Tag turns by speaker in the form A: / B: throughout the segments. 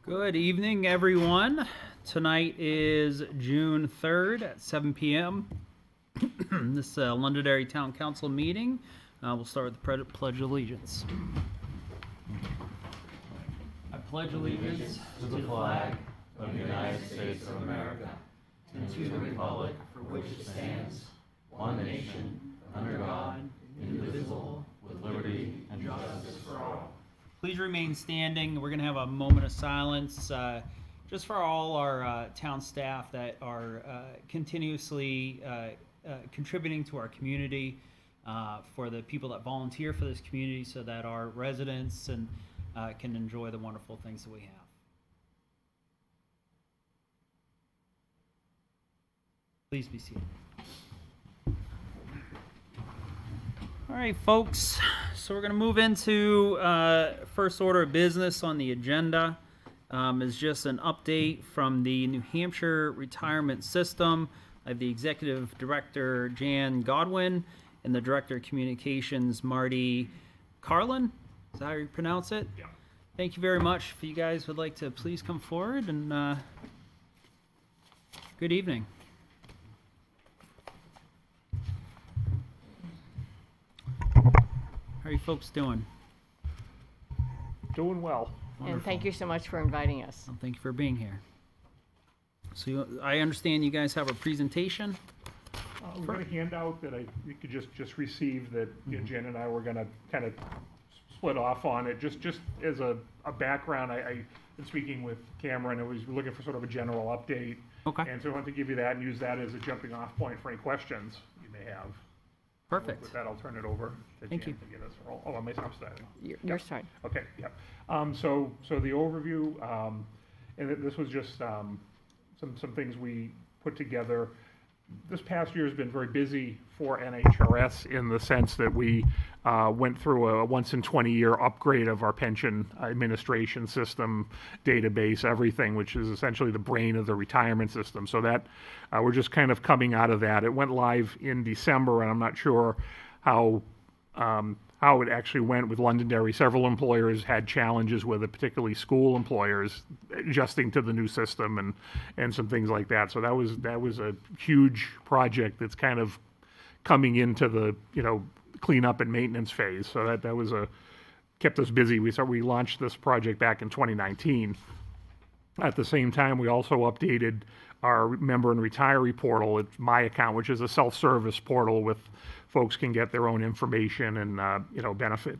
A: Good evening, everyone. Tonight is June 3rd at 7 p.m. This is a Londonderry Town Council meeting. We'll start with the Pledge of Allegiance. I pledge allegiance to the flag of the United States of America and to the republic for which it stands, one nation, under God, indivisible, with liberty and justice for all. Please remain standing. We're going to have a moment of silence just for all our town staff that are continuously contributing to our community, for the people that volunteer for this community so that our residents and can enjoy the wonderful things that we have. Please be seated. All right, folks, so we're going to move into first order of business on the agenda. Is just an update from the New Hampshire retirement system. I have the Executive Director, Jan Godwin, and the Director of Communications, Marty Carlin. Is that how you pronounce it?
B: Yeah.
A: Thank you very much. If you guys would like to please come forward, and good evening. How are you folks doing?
B: Doing well.
C: And thank you so much for inviting us.
A: Well, thank you for being here. So I understand you guys have a presentation.
B: We've got a handout that you could just receive that Jen and I were going to kind of split off on it. Just as a background, I've been speaking with Cameron and was looking for sort of a general update.
A: Okay.
B: And so I wanted to give you that and use that as a jumping off point for any questions you may have.
A: Perfect.
B: With that, I'll turn it over to
A: Thank
B: Jan
A: you.
B: to get us roll. Oh, I'm starting.
C: Your turn.
B: Okay, yeah. So the overview, and this was just some things we put together. This past year has been very busy for NHRS in the sense that we went through a once in 20-year upgrade of our pension administration system, database, everything, which is essentially the brain of the retirement system. So that we're just kind of coming out of that. It went live in December, and I'm not sure how it actually went with Londonderry. Several employers had challenges with it, particularly school employers, adjusting to the new system and some things like that. So that was a huge project that's kind of coming into the cleanup and maintenance phase. So that was kept us busy. We launched this project back in 2019. At the same time, we also updated our member and retiree portal. It's My Account, which is a self-service portal with folks can get their own information and benefit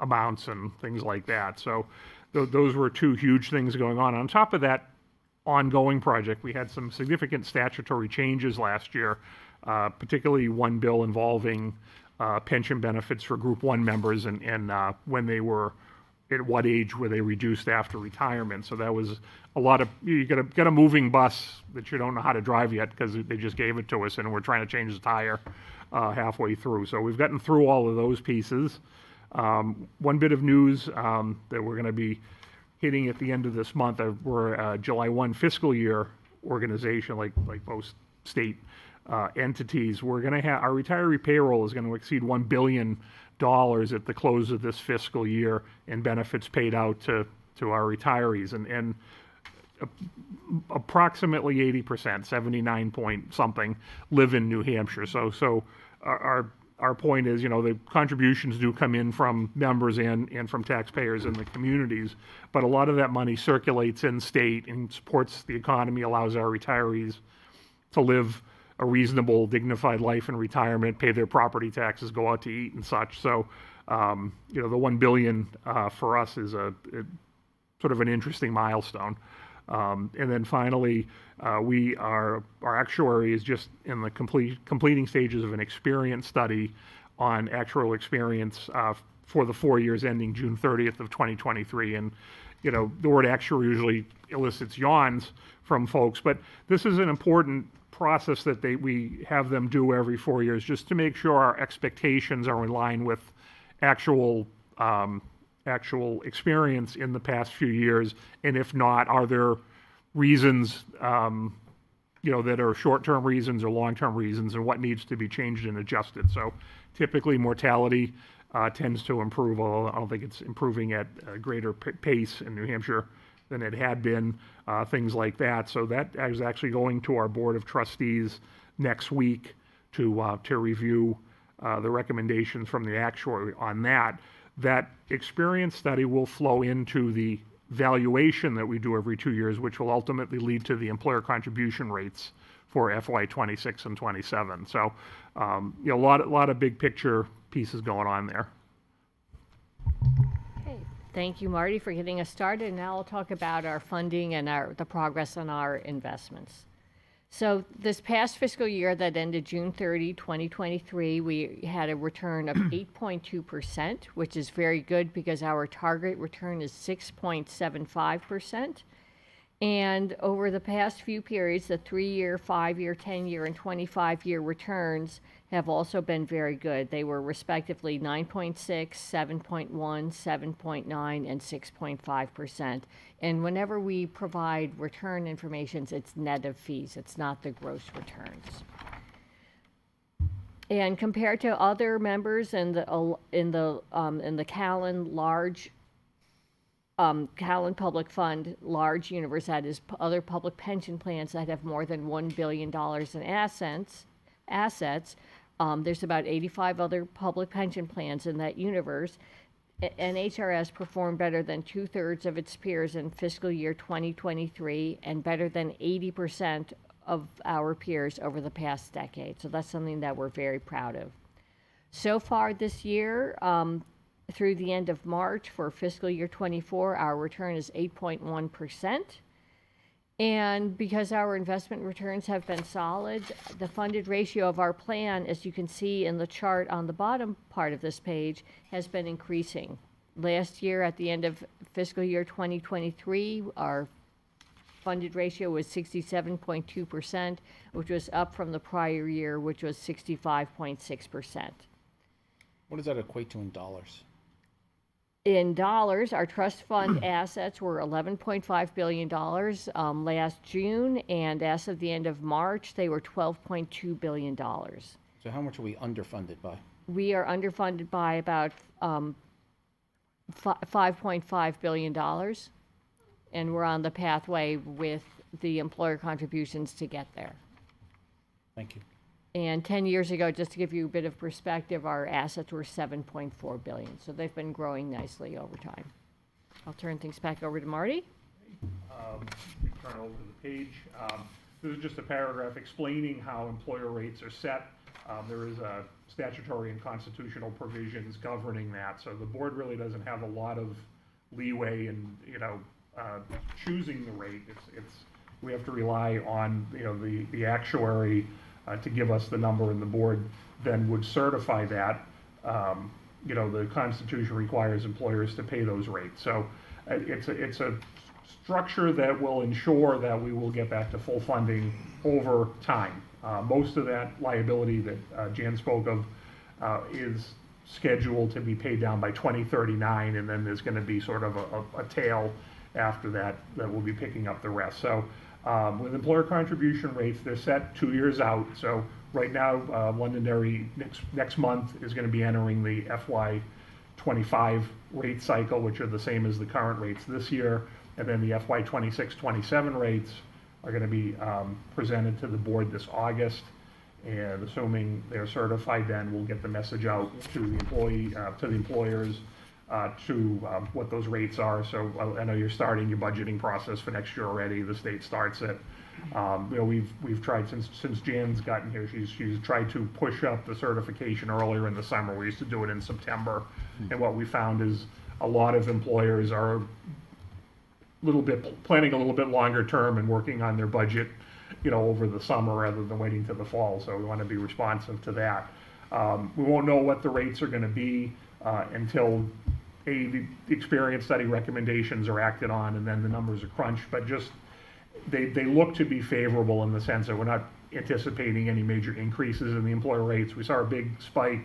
B: amounts and things like that. So those were two huge things going on. On top of that ongoing project, we had some significant statutory changes last year, particularly one bill involving pension benefits for Group 1 members and when they were at what age were they reduced after retirement. So that was a lot of, you got a moving bus that you don't know how to drive yet because they just gave it to us and we're trying to change the tire halfway through. So we've gotten through all of those pieces. One bit of news that we're going to be hitting at the end of this month, we're a July 1 fiscal year organization like most state entities. We're going to have, our retiree payroll is going to exceed $1 billion at the close of this fiscal year in benefits paid out to our retirees, and approximately 80%, 79 point something, live in New Hampshire. So our point is, the contributions do come in from members and from taxpayers in the communities, but a lot of that money circulates in state and supports the economy, allows our retirees to live a reasonable, dignified life in retirement, pay their property taxes, go out to eat and such. So, the $1 billion for us is sort of an interesting milestone. And then finally, our actuary is just in the completing stages of an experience study on actuarial experience for the 4 years ending June 30th of 2023. And, the word actuary usually elicits yawns from folks, but this is an important process that we have them do every 4 years just to make sure our expectations are in line with actual experience in the past few years, and if not, are there reasons that are short-term reasons or long-term reasons, and what needs to be changed and adjusted. So typically mortality tends to improve, although I don't think it's improving at a greater pace in New Hampshire than it had been, things like that. So that is actually going to our Board of Trustees next week to review the recommendations from the actuary on that. That experience study will flow into the valuation that we do every 2 years, which will ultimately lead to the employer contribution rates for FY '26 and '27. So, a lot of big picture pieces going on there.
C: Okay. Thank you, Marty, for getting us started. Now I'll talk about our funding and the progress on our investments. So this past fiscal year that ended June 30, 2023, we had a return of 8.2%, which is very good because our target return is 6.75%. And over the past few periods, the 3-year, 5-year, 10-year, and 25-year returns have also been very good. They were respectively 9.6, 7.1, 7.9, and 6.5%. And whenever we provide return information, it's net of fees. It's not the gross returns. And compared to other members in the Callan Callan Public Fund large universe, that is other public pension plans that have more than $1 billion in assets, there's about 85 other public pension plans in that universe. NHRS performed better than 2/3 of its peers in fiscal year 2023 and better than 80% of our peers over the past decade. So that's something that we're very proud of. So far this year, through the end of March for fiscal year 24, our return is 8.1%. And because our investment returns have been solid, the funded ratio of our plan, as you can see in the chart on the bottom part of this page, has been increasing. Last year, at the end of fiscal year 2023, our funded ratio was 67.2%, which was up from the prior year, which was 65.6%.
D: What does that equate to in dollars?
C: In dollars, our trust fund assets were $11.5 billion last June, and as of the end of March, they were $12.2 billion.
D: So how much are we underfunded by?
C: We are underfunded by about $5.5 billion, and we're on the pathway with the employer contributions to get there.
D: Thank you.
C: And 10 years ago, just to give you a bit of perspective, our assets were $7.4 billion. So they've been growing nicely over time. I'll turn things back over to Marty.
B: Turn over to the page. This is just a paragraph explaining how employer rates are set. There is a statutory and constitutional provisions governing that. So the board really doesn't have a lot of leeway in, choosing the rate. We have to rely on, the actuary to give us the number, and the board then would certify that. The Constitution requires employers to pay those rates. So it's a structure that will ensure that we will get back to full funding over time. Most of that liability that Jan spoke of is scheduled to be paid down by 2039, and then there's going to be sort of a tail after that will be picking up the rest. So with employer contribution rates, they're set 2 years out. So right now, Londonderry next month is going to be entering the FY '25 rate cycle, which are the same as the current rates this year. And then the FY '26-'27 rates are going to be presented to the board this August. And assuming they're certified, then we'll get the message out to the employers what those rates are. So I know you're starting your budgeting process for next year already. The state starts it. We've tried since Jan's gotten here. She's tried to push up the certification earlier in the summer. We used to do it in September, and what we found is a lot of employers are planning a little bit longer term and working on their budget, over the summer rather than waiting to the fall. So we want to be responsive to that. We won't know what the rates are going to be until the experience study recommendations are acted on, and then the numbers are crunched. But just they look to be favorable in the sense that we're not anticipating any major increases in the employer rates. We saw a big spike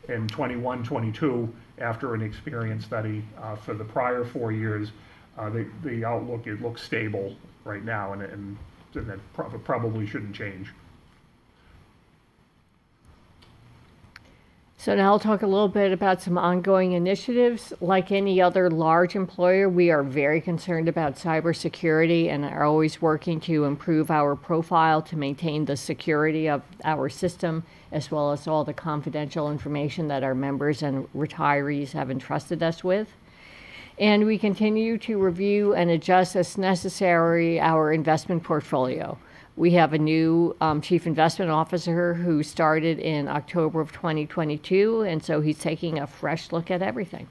B: in 21, 22 after an experience study. For the prior 4 years, the outlook, it looks stable right now, and that probably shouldn't change.
C: So now I'll talk a little bit about some ongoing initiatives. Like any other large employer, we are very concerned about cybersecurity and are always working to improve our profile to maintain the security of our system, as well as all the confidential information that our members and retirees have entrusted us with. And we continue to review and adjust as necessary our investment portfolio. We have a new chief investment officer who started in October of 2022, and so he's taking a fresh look at everything.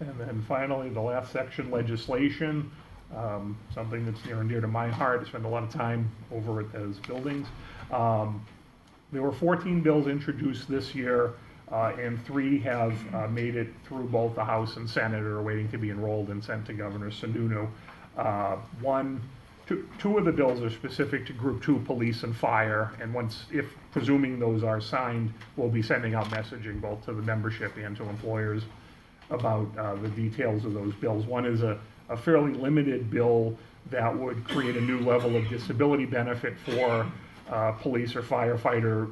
B: And then finally, the last section, legislation, something that's near and dear to my heart. I spend a lot of time over at those buildings. There were 14 bills introduced this year, and 3 have made it through both the House and Senate, or are waiting to be enrolled and sent to Governor Sununu. Two of the bills are specific to Group 2 police and fire, and if presuming those are signed, we'll be sending out messaging both to the membership and to employers about the details of those bills. One is a fairly limited bill that would create a new level of disability benefit for police or firefighter,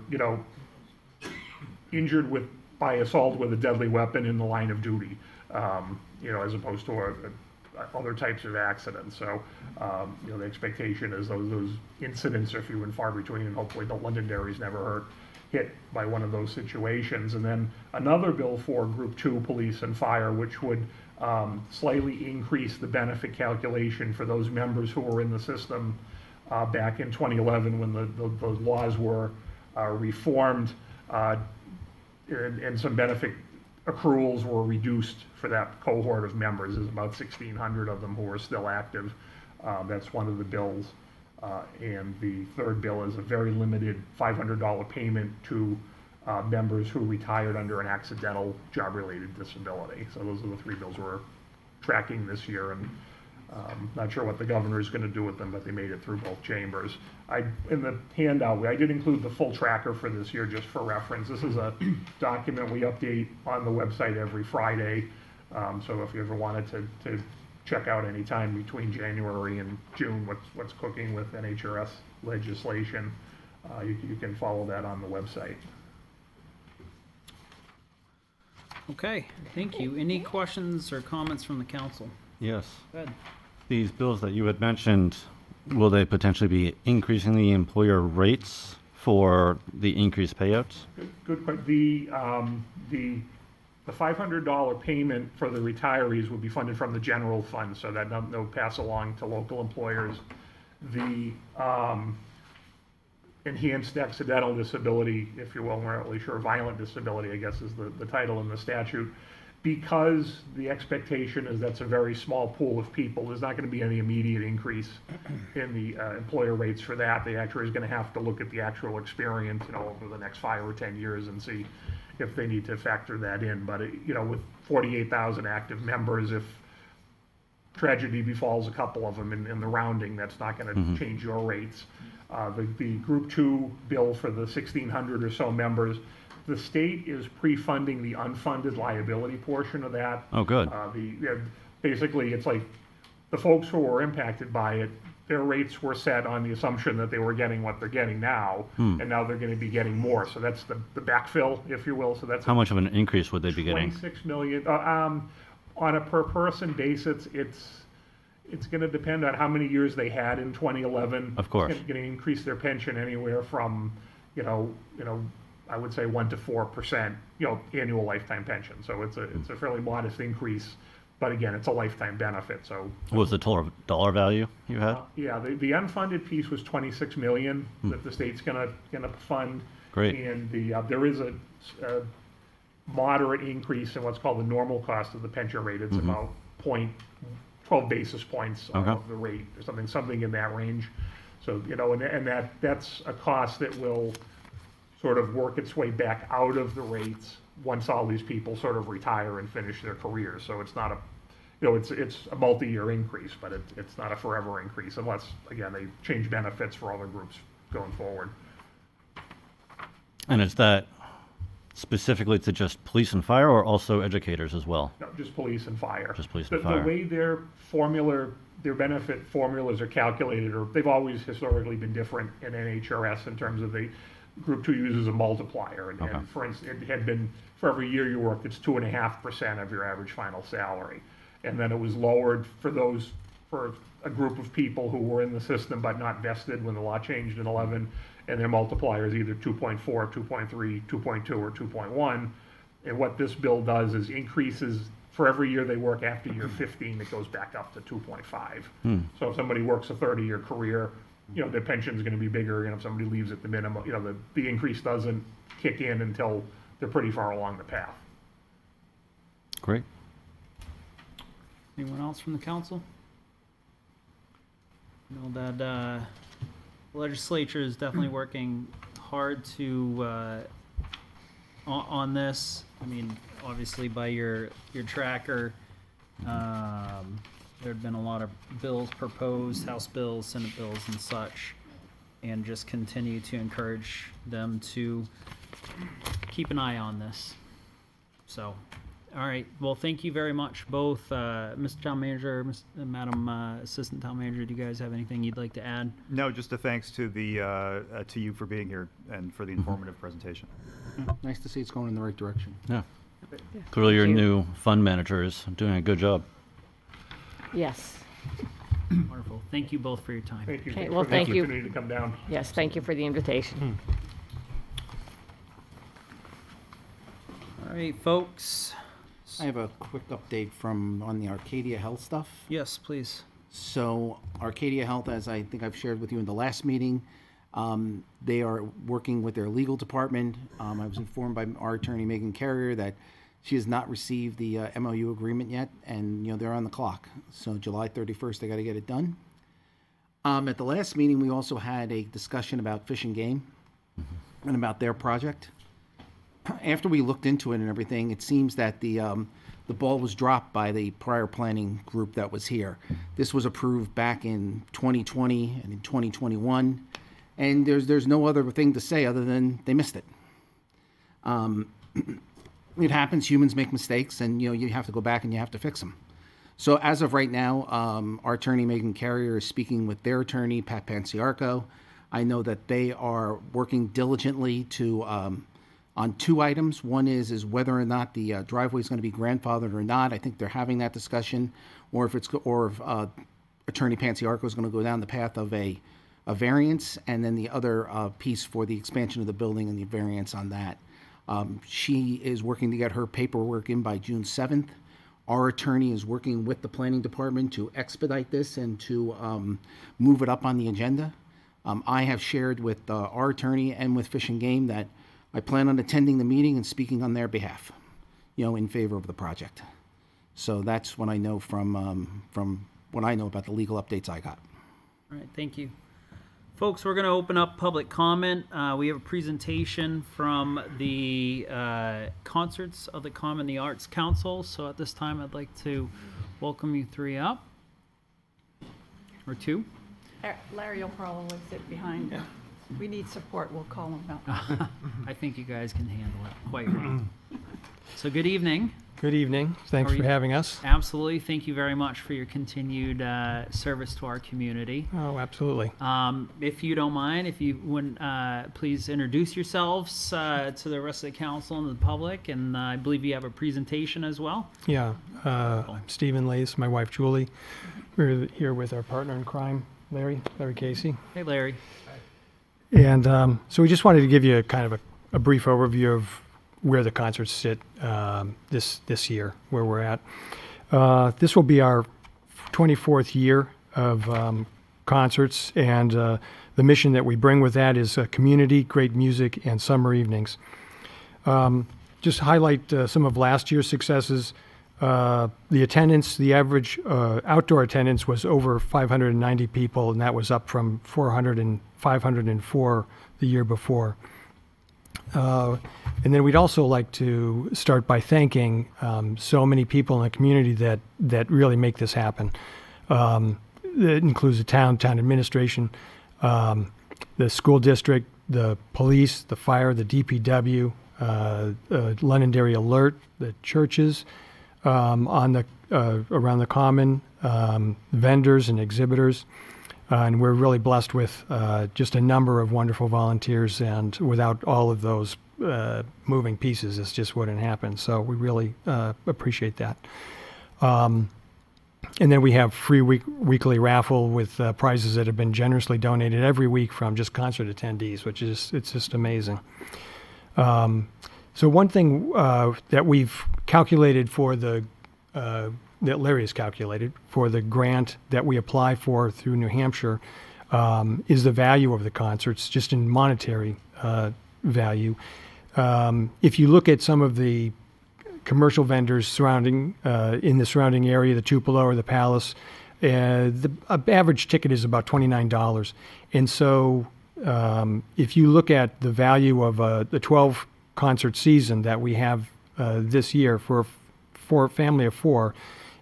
B: injured by assault with a deadly weapon in the line of duty, as opposed to other types of accidents. So, the expectation is those incidents are few and far between, and hopefully the Londonderry's never hit by one of those situations. And then another bill for Group 2 police and fire, which would slightly increase the benefit calculation for those members who were in the system back in 2011 when the laws were reformed, and some benefit accruals were reduced for that cohort of members. There's about 1,600 of them who are still active. That's one of the bills. And the third bill is a very limited $500 payment to members who retired under an accidental job-related disability. So those are the 3 bills we're tracking this year, and not sure what the governor is going to do with them, but they made it through both chambers. In the handout, I did include the full tracker for this year just for reference. This is a document we update on the website every Friday. So if you ever wanted to check out any time between January and June what's cooking with NHRS legislation, you can follow that on the website.
E: Okay, thank you. Any questions or comments from the council?
A: Yes.
E: Go ahead.
A: These bills that you had mentioned, will they potentially be increasing the employer rates for the increased payouts?
B: Good point. The $500 payment for the retirees would be funded from the general fund, so that they'll pass along to local employers. The enhanced accidental disability, if you will, we're not really sure, violent disability, I guess is the title in the statute. Because the expectation is that's a very small pool of people, there's not going to be any immediate increase in the employer rates for that. The actuary is going to have to look at the actual experience, over the next 5 or 10 years and see if they need to factor that in. But, with 48,000 active members, if tragedy befalls a couple of them in the rounding, that's not going to change your rates. The Group 2 bill for the 1,600 or so members, the state is pre-funding the unfunded liability portion of that.
A: Oh, good.
B: Basically, it's like the folks who were impacted by it, their rates were set on the assumption that they were getting what they're getting now, and now they're going to be getting more. So that's the backfill, if you will. So that's
A: How much of an increase would they be getting?
B: 26 million. On a per person basis, it's going to depend on how many years they had in 2011.
A: Of course.
B: It's going to increase their pension anywhere from, I would say 1 to 4%, annual lifetime pension. So it's a fairly modest increase, but again, it's a lifetime benefit. So
A: What was the total dollar value you had?
B: yeah, the unfunded piece was 26 million that the state's gonna fund.
A: Great.
B: And there is a moderate increase in what's called the normal cost of the pension rate. It's about 12 basis points
A: Okay.
B: of the rate, or something in that range. So, and that's a cost that will sort of work its way back out of the rates once all these people sort of retire and finish their careers. So it's not it's a multi-year increase, but it's not a forever increase unless, again, they change benefits for other groups going forward.
A: And is that specifically to just police and fire, or also educators as well?
B: No, just police and fire.
A: Just police and
B: The
A: fire.
B: way their benefit formulas are calculated, or they've always historically been different in NHRS in terms of Group 2 uses a multiplier, and
A: Okay.
B: for instance, it had been, for every year you worked, it's 2.5% of your average final salary. And then it was lowered for a group of people who were in the system but not vested when the law changed in 11, and their multiplier is either 2.4, 2.3, 2.2, or 2.1. And what this bill does is increases, for every year they work after year 15, it goes back up to 2.5. So if somebody works a 30-year career, their pension's gonna be bigger, if somebody leaves at the minimum, the increase doesn't kick in until they're pretty far along the path.
A: Great.
E: Anyone else from the council? I know that the legislature is definitely working hard to on this. I mean, obviously by your tracker, there'd been a lot of bills proposed, House bills, Senate bills, and such, and just continue to encourage them to keep an eye on this. So. All right. Well, thank you very much, both Mr. Town Manager, Madam Assistant Town Manager. Do you guys have anything you'd like to add?
F: No, just a thanks to to you for being here and for the informative presentation.
D: Nice to see it's going in the right direction.
A: Yeah. Clearly your
C: Thank you.
A: new fund manager is doing a good job.
C: Yes,
E: Wonderful. Thank you both for your time.
B: Thank you.
C: Okay,
B: Thanks
C: well,
B: for the
C: thank you.
B: opportunity to come down.
C: yes, thank you for the invitation.
E: All right, folks.
D: I have a quick update on the Arcadia Health stuff.
E: Yes, please.
D: So Arcadia Health, as I think I've shared with you in the last meeting, they are working with their legal department. I was informed by our attorney, Megan Carrier, that she has not received the MOU agreement yet, and, they're on the clock. So July 31st, they got to get it done. At the last meeting, we also had a discussion about Fish and Game and about their project. After we looked into it and everything, it seems that the ball was dropped by the prior planning group that was here. This was approved back in 2020 and in 2021, and there's no other thing to say other than they missed it. It happens. Humans make mistakes, and you have to go back and you have to fix them. So as of right now, our attorney Megan Carrier is speaking with their attorney Pat Panciarco. I know that they are working diligently to. On two items. One is whether or not the driveway is going to be grandfathered or not. I think they're having that discussion, or if Attorney Panciarco is going to go down the path of a variance, and then the other piece for the expansion of the building and the variance on that. She is working to get her paperwork in by June 7th. Our attorney is working with the planning department to expedite this and to move it up on the agenda. I have shared with our attorney and with Fish and Game that I plan on attending the meeting and speaking on their behalf, in favor of the project. So that's what I know from what I know about the legal updates I got.
E: All right, thank you. Folks, we're going to open up public comment. We have a presentation from the Concerts of the Common the Arts Council. So at this time, I'd like to welcome you three up. Or two.
G: Larry will probably sit behind. If we need support, we'll call him out.
E: I think you guys can handle it quite well. So good evening.
H: Good evening. Thanks
E: How are
H: for
E: you?
H: having us.
E: Absolutely. Thank you very much for your continued service to our community.
H: Oh, absolutely.
E: If you don't mind, if you wouldn't please introduce yourselves to the rest of the council and the public, and I believe you have a presentation as well.
H: Yeah. I'm Stephen Lace, my wife Julie. We're here with our partner in crime, Larry Casey.
E: Hey, Larry.
H: And so we just wanted to give you kind of a brief overview of where the concerts sit this year, where we're at. This will be our 24th year of concerts, and the mission that we bring with that is community, great music, and summer evenings. Just highlight some of last year's successes. The attendance, the average outdoor attendance was over 590 people, and that was up from 504 the year before. And then we'd also like to start by thanking so many people in the community that really make this happen. It includes the town administration, the school district, the police, the fire, the DPW, Londonderry Alert, the churches, around the common, vendors and exhibitors. And we're really blessed with just a number of wonderful volunteers, and without all of those moving pieces, this just wouldn't happen. So we really appreciate that. And then we have free weekly raffle with prizes that have been generously donated every week from just concert attendees, which is, it's just amazing. So one thing that we've calculated for that Larry has calculated for the grant that we apply for through New Hampshire is the value of the concerts, just in monetary value. If you look at some of the commercial vendors surrounding in the surrounding area, the Tupelo or the Palace, the average ticket is about $29. And so if you look at the value of the 12 concert season that we have this year for a family of four,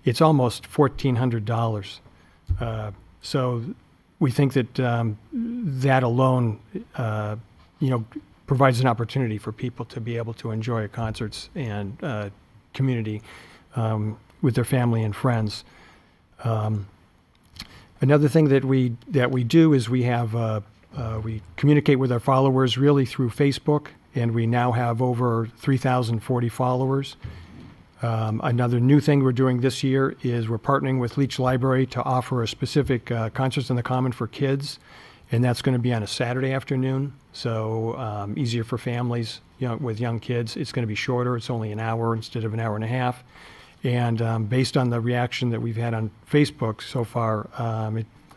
H: it's almost $1,400. So we think that that alone, provides an opportunity for people to be able to enjoy concerts and community with their family and friends. Another thing that we do is we communicate with our followers really through Facebook, and we now have over 3,040 followers. Another new thing we're doing this year is we're partnering with Leach Library to offer a specific Concerts in the Common for kids, and that's going to be on a Saturday afternoon, so easier for families with young kids. It's going to be shorter. It's only an hour instead of an hour and a half. And based on the reaction that we've had on Facebook so far,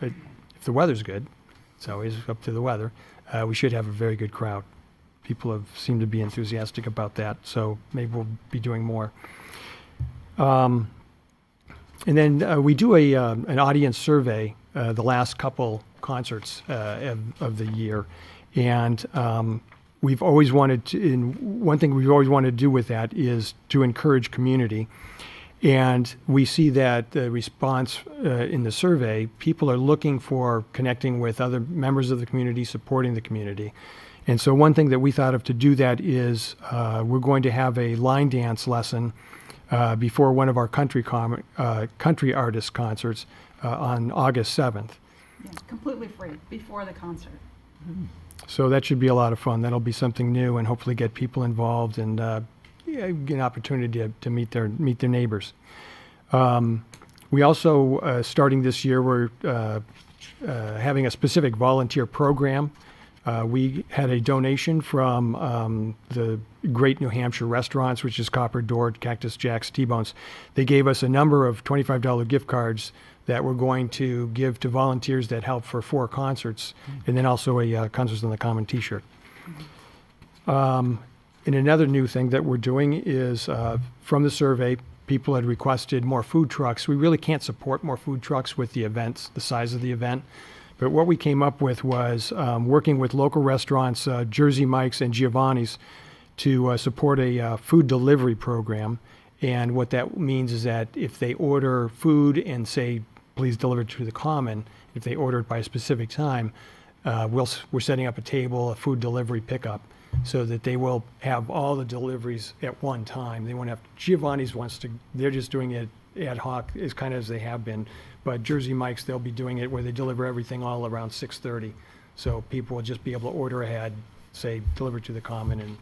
H: if the weather's good, it's always up to the weather, we should have a very good crowd. People have seemed to be enthusiastic about that, so maybe we'll be doing more. And then we do an audience survey the last couple concerts of the year, and we've always wanted to. And one thing we've always wanted to do with that is to encourage community. And we see that the response in the survey, people are looking for connecting with other members of the community, supporting the community. And so one thing that we thought of to do that is we're going to have a line dance lesson before one of our country artist concerts on August 7th.
G: Yes, completely free, before the concert.
H: So that should be a lot of fun. That'll be something new and hopefully get people involved and get an opportunity to meet their neighbors. We also, starting this year, we're having a specific volunteer program. We had a donation from the Great New Hampshire Restaurants, which is Copper Door, Cactus Jack's, T-Bones. They gave us a number of $25 gift cards that we're going to give to volunteers that help for 4 concerts, and then also a Concerts in the Common t-shirt. And another new thing that we're doing is from the survey, people had requested more food trucks. We really can't support more food trucks with the events, the size of the event. But what we came up with was working with local restaurants, Jersey Mike's and Giovanni's, to support a food delivery program. And what that means is that if they order food and say, please deliver it to the Common, if they order it by a specific time, we're setting up a table, a food delivery pickup, so that they will have all the deliveries at one time. They won't have, Giovanni's they're just doing it ad hoc, as kind of as they have been. But Jersey Mike's, they'll be doing it where they deliver everything all around 6:30. So people will just be able to order ahead, say, deliver to the Common, and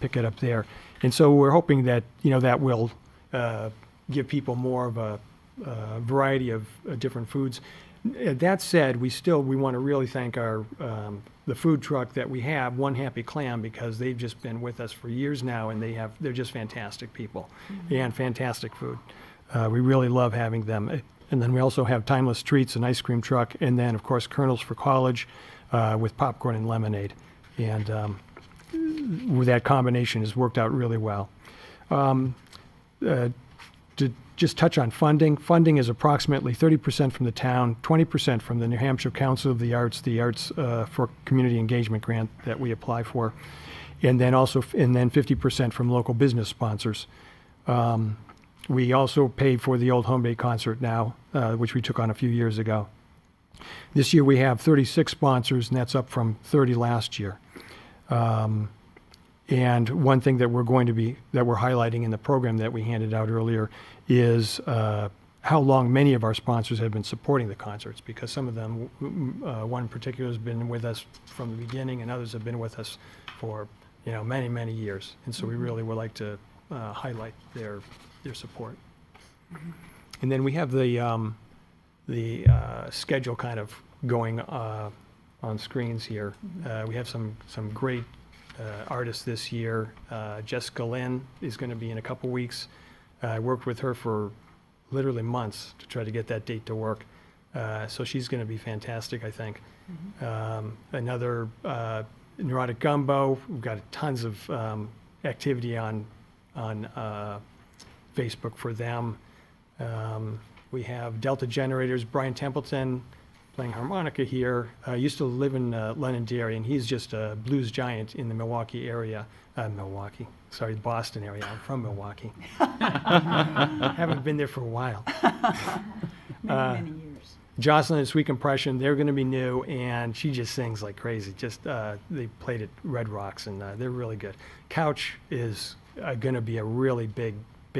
H: pick it up there. And so we're hoping that, that will give people more of a variety of different foods. That said, we want to really thank the food truck that we have, One Happy Clam, because they've just been with us for years now, and they're just fantastic people and fantastic food. We really love having them. And then we also have Timeless Treats, an ice cream truck, and then, of course, Colonel's for College with popcorn and lemonade. And with that combination has worked out really well. To just touch on funding, funding is approximately 30% from the town, 20% from the New Hampshire Council of the Arts for Community Engagement Grant that we apply for, and then 50% from local business sponsors. We also pay for the Old Home Day concert now, which we took on a few years ago. This year we have 36 sponsors, and that's up from 30 last year. And one thing that we're highlighting in the program that we handed out earlier is how long many of our sponsors have been supporting the concerts, because some of them, one in particular has been with us from the beginning, and others have been with us for, many, many years. And so we really would like to highlight their support. And then we have the schedule kind of going on screens here. We have some great artists this year. Jessica Lynn is going to be in a couple weeks. I worked with her for literally months to try to get that date to work. So she's going to be fantastic, I think. Another Neurotic Gumbo. We've got tons of activity on Facebook for them. We have Delta Generators, Brian Templeton playing harmonica here. Used to live in Londonderry, and he's just a blues giant in the Milwaukee area. Boston area. I'm from Milwaukee. Haven't been there for a while.
G: Many years.
H: Jocelyn and Sweet Compression, they're going to be new, and she just sings like crazy. They played at Red Rocks, and they're really good. Couch is going to be a really big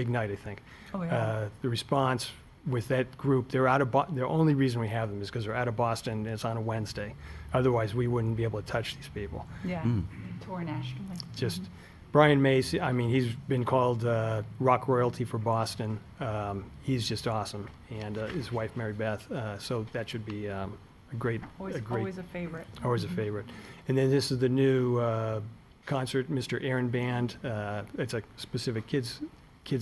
H: night, I think.
G: Oh, yeah.
H: The response with that group, they're out of the only reason we have them is because they're out of Boston, and it's on a Wednesday. Otherwise, we wouldn't be able to touch these people.
G: Yeah, tour nationally.
H: Just Brian Mace, he's been called rock royalty for Boston. He's just awesome, and his wife Mary Beth. So that should be a great.
G: Always a favorite.
H: Always a favorite. And then this is the new concert, Mr. Aaron Band. It's a specific kids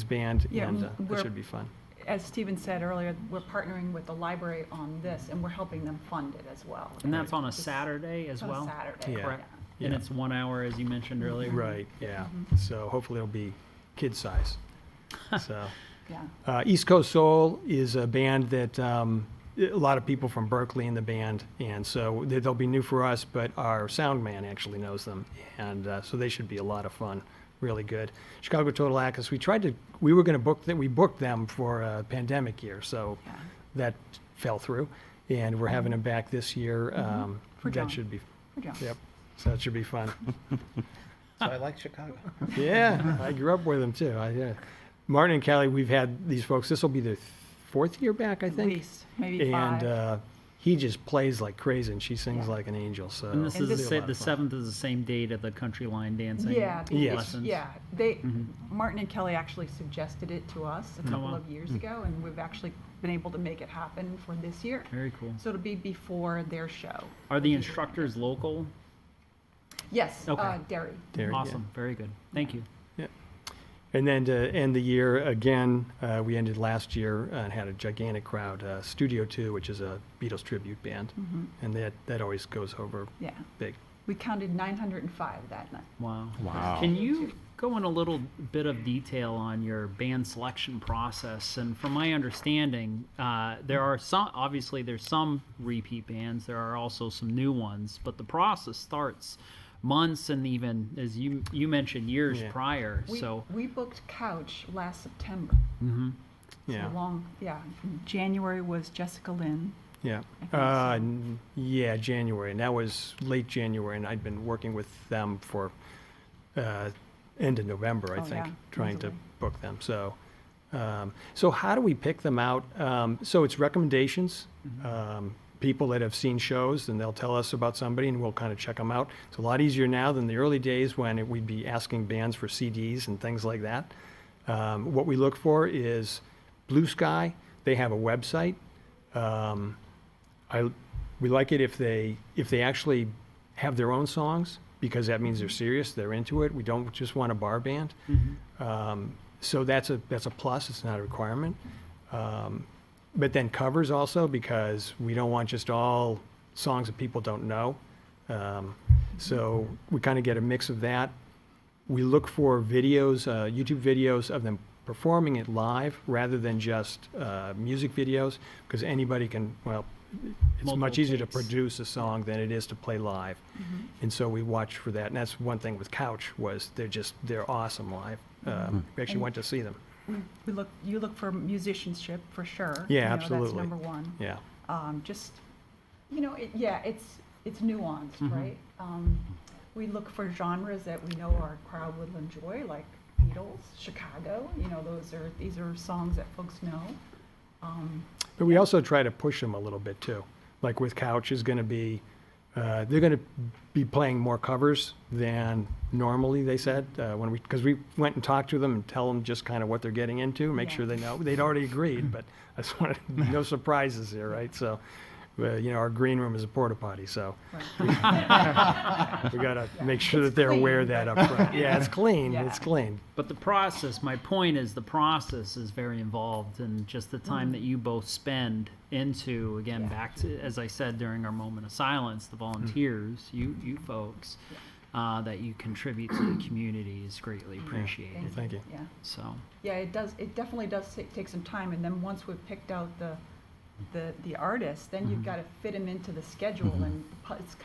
H: band,
G: Yeah,
H: and it should be fun.
G: As Stephen said earlier, we're partnering with the library on this, and we're helping them fund it as well.
E: And that's on a
G: It's-
E: Saturday as
G: it's on a
E: well?
G: Saturday,
H: Yeah.
E: Correct.
H: Yeah.
E: And it's 1 hour, as you mentioned earlier?
H: Right, yeah. So hopefully it'll be kid size. So.
G: Yeah.
H: East Coast Soul is a band that a lot of people from Berkeley in the band, and so they'll be new for us, but our sound man actually knows them, and so they should be a lot of fun, really good. Chicago Total Access, we were going to book them, we booked them for a pandemic year, so
G: Yeah.
H: that fell through, and we're having them back this year.
G: For John.
H: That should be,
G: Good job.
H: yep, so that should be fun.
D: So I like Chicago.
H: Yeah, I grew up with them too. Yeah. Martin and Kelly, we've had these folks. This will be their fourth year back, I
G: At
H: think.
G: least, maybe 5.
H: And he just plays like crazy, and she sings
G: Yeah.
H: like an angel. So
E: And this
G: And
E: is
G: this-
E: the 7th is the same date of the country line dancing
G: Yeah,
H: Yes.
E: lessons?
G: Yeah, Martin and Kelly actually suggested it to us a couple
E: wow.
G: of years ago, and we've actually been able to make it happen for this year.
E: Very cool.
G: So it'll be before their show.
E: Are the instructors local?
G: Yes,
E: Okay.
G: Derry.
H: There, yeah.
E: Awesome, very good. Thank you.
H: And then to end the year again, we ended last year and had a gigantic crowd. Studio 2, which is a Beatles tribute band, and that always goes over
G: Yeah,
H: big.
G: we counted 905 that night.
E: Wow.
F: Wow.
E: Can you go in a little bit of detail on your band selection process? And from my understanding, there are obviously there's some repeat bands, there are also some new ones, but the process starts months and even, as you mentioned, years
H: Yeah.
E: prior. So,
G: We booked Couch last September.
H: Yeah,
G: January was Jessica Lynn.
H: yeah.
G: I think so.
H: January, and that was late January, and I'd been working with them for end of November, I
G: Oh,
H: think,
G: yeah,
H: trying to
G: easily.
H: book them. So, so how do we pick them out? So it's recommendations. People that have seen shows, and they'll tell us about somebody, and we'll kind of check them out. It's a lot easier now than the early days when we'd be asking bands for CDs and things like that. What we look for is Blue Sky. They have a website. We like it if they actually have their own songs, because that means they're serious, they're into it. We don't just want a bar band. So that's a plus. It's not a requirement. But then covers also, because we don't want just all songs that people don't know. So we kind of get a mix of that. We look for videos, YouTube videos of them performing it live rather than just music videos, because anybody can, it's
E: Multiple
H: much easier to
E: takes.
H: produce a song than it is to play live. And so we watch for that. And that's one thing with Couch, was they're awesome live. We actually went to see them.
G: You look for musicianship for sure.
H: Yeah,
G: You know,
H: absolutely.
G: That's number one.
H: Yeah.
G: Just, it's nuanced, right? We look for genres that we know our crowd will enjoy, like Beatles, Chicago. These are songs that folks know.
H: But we also try to push them a little bit too. Like with Couch is going to be, they're going to be playing more covers than normally, they said, because we went and talked to them and tell them just kind of what they're getting into, make sure they know. They'd already agreed, but I just wanted, no surprises here, right? So, our green room is a porta potty, so we got to make sure that they're aware of that up front. Yeah, it's clean, it's clean.
E: But the process, my point is the process is very involved, and just the time that you both spend into, again, back to, as I said during our moment of silence, the volunteers, you folks, that you contribute to the community is greatly appreciated.
H: Thank you.
G: Yeah.
E: So,
G: Yeah, it does, it definitely does take some time, and then once we've picked out the artist, then you've got to fit them into the schedule, and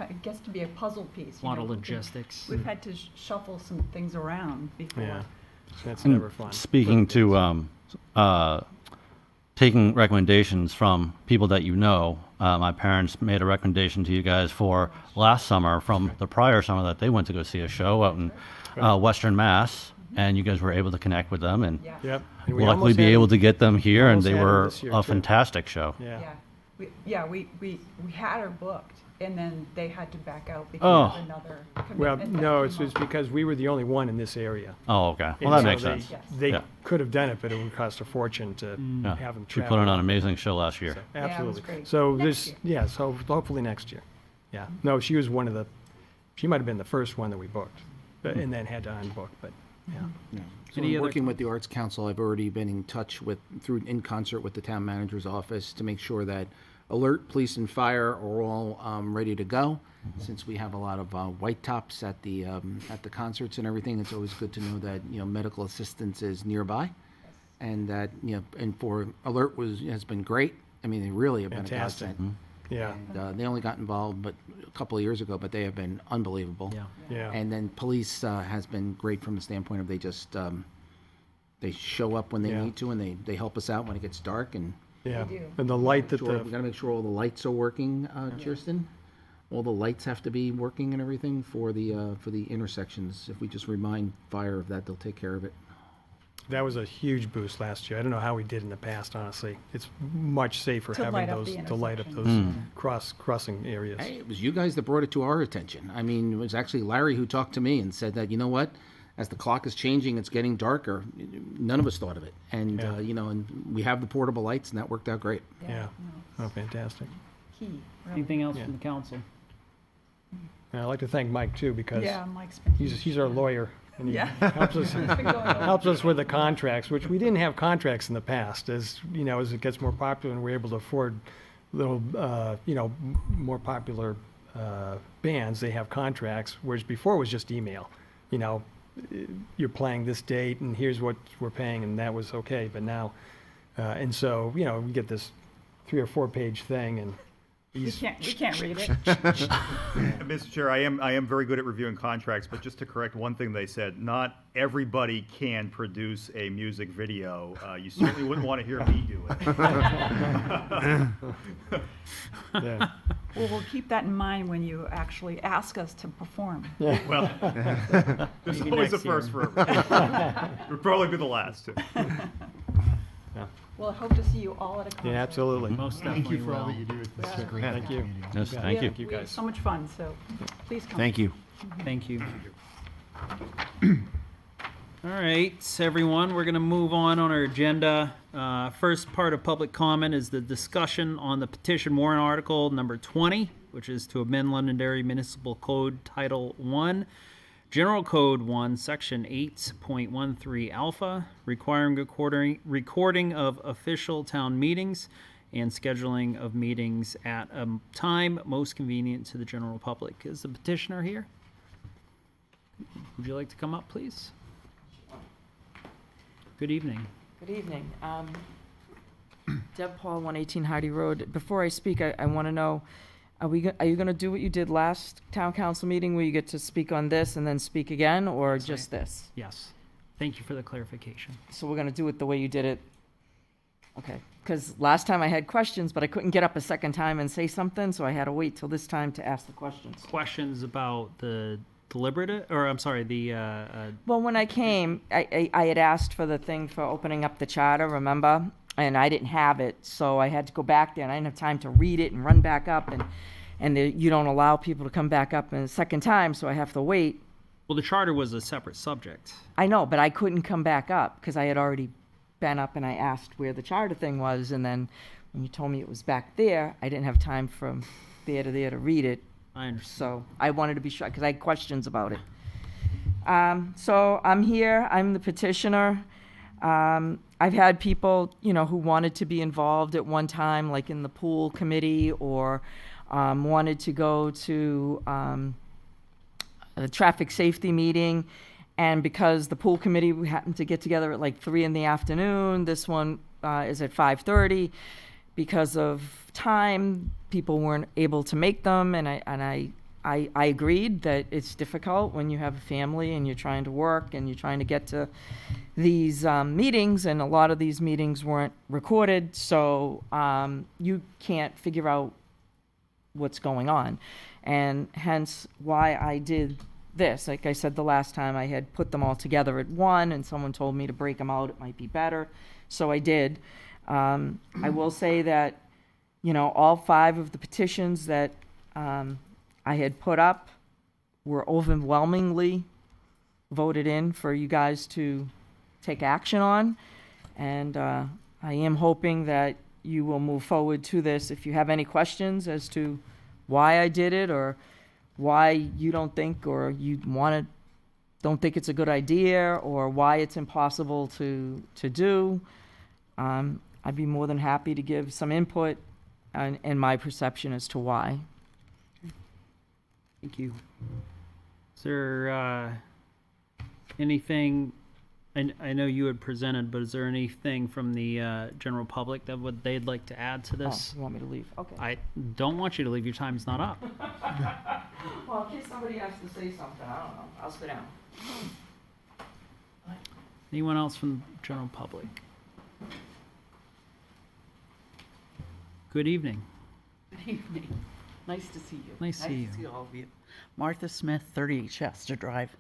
G: it gets to be a puzzle piece.
E: a lot of logistics.
G: We've had to shuffle some things around before.
H: Yeah, that's never fun.
A: Speaking to taking recommendations from people that you know, my parents made a recommendation to you guys for last summer from the prior summer that they went to go see a show out in Western Mass, and you guys were able to connect with them, and
G: Yeah.
H: Yep. And we
A: we'll luckily
H: almost
A: be
H: had
A: able
H: them-
A: to get them here, and
H: almost
A: they
H: had 'em
A: were
H: this year,
A: a
H: too.
A: fantastic show.
H: Yeah.
G: We had her booked, and then they had to back out
A: Oh.
G: because of another
H: Well,
G: commitment. that
H: no,
G: came
H: it's
G: up.
H: because we were the only one in this area.
A: Oh, okay. Well,
H: And
A: that
H: so
A: makes
H: they-
A: sense.
G: Yes.
H: They
A: Yeah.
H: could have done it, but it would cost a fortune to
A: Yeah.
H: have them
A: She
H: travel.
A: put on an amazing show last year.
G: Yeah, it was
H: Absolutely.
G: great.
H: So
G: Next
H: this, yeah, so hopefully next year. Yeah. No, she was one of the, she might have been the first one that we booked, and then had to unbook, but, yeah.
D: So
E: Any
D: in
E: other
D: working with the Arts Council, I've already been in touch with, in concert with the town manager's office to make sure that alert, police, and fire are all ready to go. Since we have a lot of white tops at the concerts and everything, it's always good to know that, medical assistance is nearby. And that, and for alert has been great. I mean, they really have been a
H: Fantastic.
D: godsend.
H: Yeah,
D: And they only got involved but a couple of years ago, but they have been unbelievable.
E: Yeah.
H: yeah.
D: And then police has been great from the standpoint of they just, they show up when they
H: Yeah.
D: need to, and they help us out when it gets dark, and
H: Yeah.
G: do.
H: And the light that
D: we
H: the,
D: gotta make sure all the lights are working, Kirsten. All the lights have to be working and everything for the intersections. If we just remind fire of that, they'll take care of it.
H: that was a huge boost last year. I don't know how we did in the past, honestly. It's much safer
G: To
H: having
G: light up
H: those,
G: the
H: to light up those
G: intersections.
H: crossing areas.
D: Hey, it was you guys that brought it to our attention. I mean, it was actually Larry who talked to me and said that, you know what? As the clock is changing, it's getting darker. None of us thought of it. And,
H: Yeah.
D: and we have the portable lights, and that worked out great.
H: Yeah.
G: no,
H: Oh, fantastic.
G: Key, really.
E: Anything else
H: Yeah.
E: from the council?
H: And I'd like to thank Mike too, because
G: Yeah, Mike's been.
H: he's our lawyer, and he
G: Yeah.
H: helps us,
G: It's been going over.
H: helps us with the contracts, which we didn't have contracts in the past. As as it gets more popular and we're able to afford little, more popular bands, they have contracts, whereas before it was just email. You're playing this date, and here's what we're paying, and that was okay. But now, and so we get this 3 or 4 page thing, and
G: We
H: he's
G: can't read it.
F: Mr. Chair, I am very good at reviewing contracts, but just to correct one thing they said, not everybody can produce a music video. You certainly wouldn't want to hear me do it.
H: yeah.
G: Well, we'll keep that in mind when you actually ask us to perform.
F: Well, there's
E: Maybe
F: always a
E: next year.
F: first for everything. It'll probably be the last, too.
G: Well, I hope to see you all at a concert.
H: Yeah, absolutely.
E: Most definitely will.
G: This is
I: great.
H: Thank you.
A: Yes,
H: Yeah.
A: thank you.
H: Thank you,
G: We had
H: guys.
G: so much fun, so please come.
I: Thank you.
E: Thank you. All right, everyone, we're going to move on our agenda. First part of public comment is the discussion on the petition warrant article number 20, which is to amend Londonderry Municipal Code Title 1, General Code 1, Section 8.13 Alpha, requiring recording of official town meetings and scheduling of meetings at a time most convenient to the general public. Is the petitioner here? Would you like to come up, please? Good evening.
J: Good evening. Deb Paul, 118 Hardy Road. Before I speak, I want to know, are you going to do what you did last town council meeting where you get to speak on this and then speak again, or
E: That's
J: just this?
E: Yes. Thank you for the clarification.
J: So we're going to do it the way you did it? Okay. Because last time I had questions, but I couldn't get up a second time and say something, so I had to wait till this time to ask the questions.
E: Questions about the deliberative, or I'm sorry, the,
J: Well, when I came, I had asked for the thing for opening up the charter, remember? and I didn't have it, so I had to go back there, and I didn't have time to read it and run back up, and you don't allow people to come back up a second time, so I have to wait.
E: Well, the charter was a separate subject.
J: I know, but I couldn't come back up because I had already been up and I asked where the charter thing was, and then when you told me it was back there, I didn't have time from there to read it.
E: I understand.
J: So I wanted to be sure because I had questions about it. So I'm here. I'm the petitioner. I've had people, who wanted to be involved at one time, like in the pool committee, or wanted to go to a traffic safety meeting. And because the pool committee we happened to get together at like 3 p.m, this one is at 5:30. Because of time, people weren't able to make them, and I agreed that it's difficult when you have a family and you're trying to work and you're trying to get to these meetings, and a lot of these meetings weren't recorded, so you can't figure out what's going on, and hence why I did this. Like I said the last time, I had put them all together at one, and someone told me to break them out, it might be better, so I did. I will say that, all 5 of the petitions that I had put up were overwhelmingly voted in for you guys to take action on. And I am hoping that you will move forward to this. If you have any questions as to why I did it, or why you don't think, or you don't think it's a good idea, or why it's impossible to do, I'd be more than happy to give some input and my perception as to why.
E: Thank you. Is there anything, I know you had presented, but is there anything from the general public that they'd like to add to
J: Oh,
E: this?
J: you want me to leave? Okay.
E: I don't want you to leave. Your time's not up.
J: Well, in case somebody has to say something, I don't know. I'll sit down.
E: Anyone else from the general public? Good evening.
I: Good evening. Nice to see you.
E: Nice to see you.
I: Nice to see all of you. Martha Smith, 38 Shasta Drive.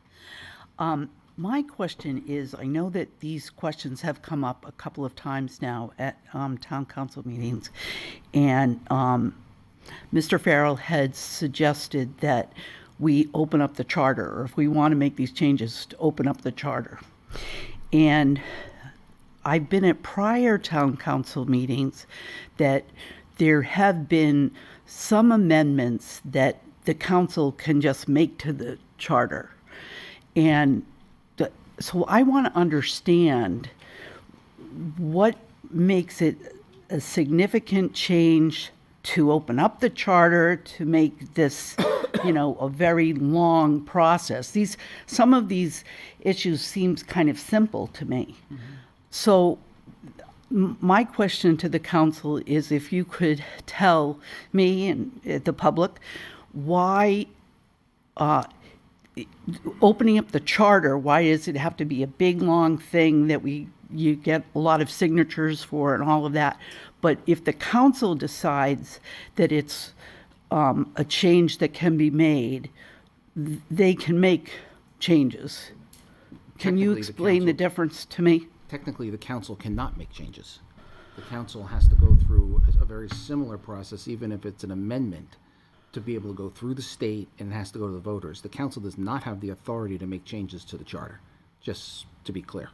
I: My question is, I know that these questions have come up a couple of times now at town council meetings, and Mr. Farrell had suggested that we open up the charter, or if we want to make these changes, to open up the charter. And I've been at prior town council meetings that there have been some amendments that the council can just make to the charter. And so I want to understand what makes it a significant change to open up the charter, to make this, a very long process. Some of these issues seems kind of simple to me. Mm-hmm. So my question to the council is if you could tell me and the public why opening up the charter, why does it have to be a big long thing that you get a lot of signatures for and all of that? But if the council decides that it's a change that can be made, they can make changes. Can you
D: Technically, the
I: explain the
D: council-
I: difference to me?
D: Technically, the council cannot make changes. The council has to go through a very similar process, even if it's an amendment, to be able to go through the state, and it has to go to the voters. The council does not have the authority to make changes to the charter, just to be clear.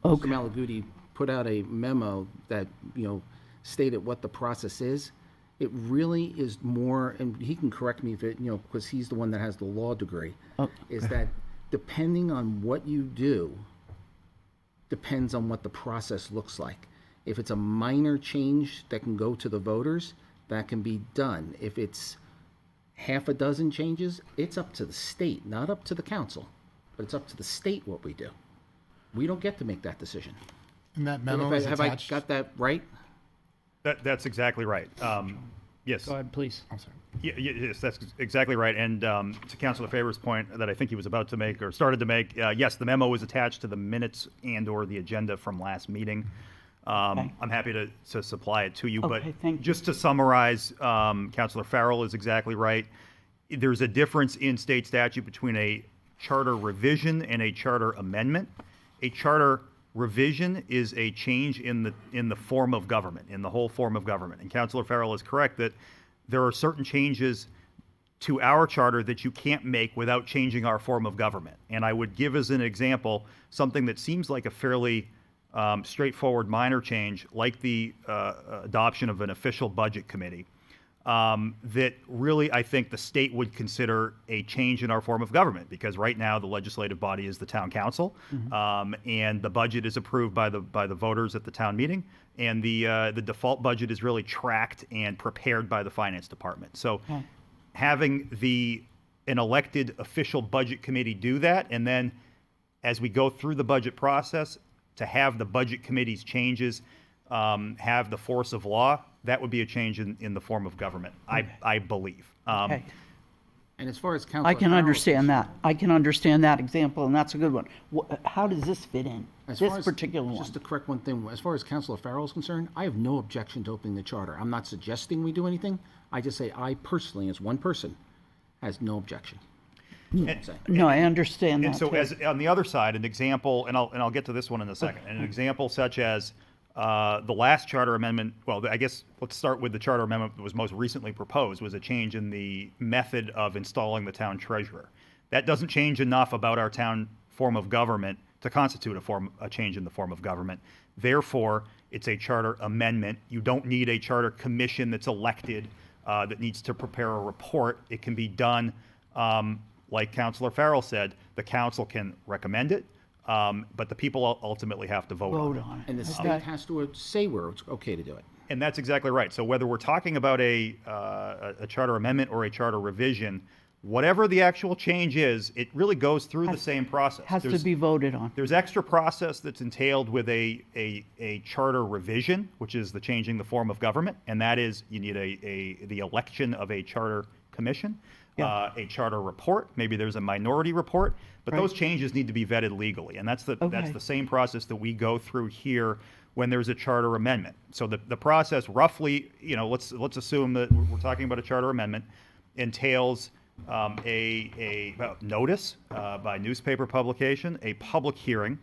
I: Okay.
D: Mr. Malaguti put out a memo that, stated what the process is. It really is more, and he can correct me if it, because he's the one that has the law degree, is that depending on what you do, depends on what the process looks like. If it's a minor change that can go to the voters, that can be done. If it's half a dozen changes, it's up to the state, not up to the council, but it's up to the state what we do. We don't get to make that decision.
K: And that memo is
D: Have I
K: attached.
D: got that right?
F: That's exactly right. Yes.
E: Go ahead, please.
K: I'm sorry.
F: Yes, that's exactly right. And to Councilor Faber's point that I think he was about to make or started to make, yes, the memo was attached to the minutes and/or the agenda from last meeting.
I: Okay.
F: I'm happy to supply it to you.
I: Okay,
F: But
I: thank you.
F: just to summarize, Councilor Farrell is exactly right. There's a difference in state statute between a charter revision and a charter amendment. A charter Revision is a change in the form of government, in the whole form of government. And Councilor Farrell is correct that there are certain changes to our charter that you can't make without changing our form of government. And I would give as an example something that seems like a fairly straightforward minor change, like the adoption of an official budget committee, that really I think the state would consider a change in our form of government, because right now the legislative body is the town council, and the budget is approved by the voters at the town meeting, and the default budget is really tracked and prepared by the finance department. So having an elected official budget committee do that, and then as we go through the budget process, to have the budget committee's changes have the force of law, that would be a change in the form of government, I believe.
I: Okay.
D: And as far as Councilor
I: I can
D: Farrell's
I: understand that.
D: concerned,
I: I can understand that example, and that's a good one. How does this fit in?
D: as
I: This
D: far as-
I: particular one?
D: Just to correct one thing, as far as Councilor Farrell is concerned, I have no objection to opening the charter. I'm not suggesting we do anything. I just say I personally, as one person, has no objection. That's it.
I: No, I understand that
F: And so
I: too.
F: as, on the other side, an example, and I'll get to this one in a second, an example such as the last charter amendment, well, I guess let's start with the charter amendment that was most recently proposed, was a change in the method of installing the town treasurer. That doesn't change enough about our town form of government to constitute a change in the form of government. Therefore, it's a charter amendment. You don't need a charter commission that's elected that needs to prepare a report. It can be done, like Councilor Farrell said, the council can recommend it, but the people ultimately have to vote on it.
I: on it.
D: And the state has to say where it's okay to do it.
F: And that's exactly right. So whether we're talking about a charter amendment or a charter revision, whatever the actual change is, it really goes through the same process.
I: Has to be voted on.
F: There's extra process that's entailed with a charter revision, which is the changing the form of government, and that is you need the election of a charter commission, a charter report. Maybe there's a minority report, but those changes need to be vetted legally, and that's the same process that we go through here when there's a charter amendment. So the process roughly, let's assume that we're talking about a charter amendment, entails a notice by newspaper publication, a public hearing,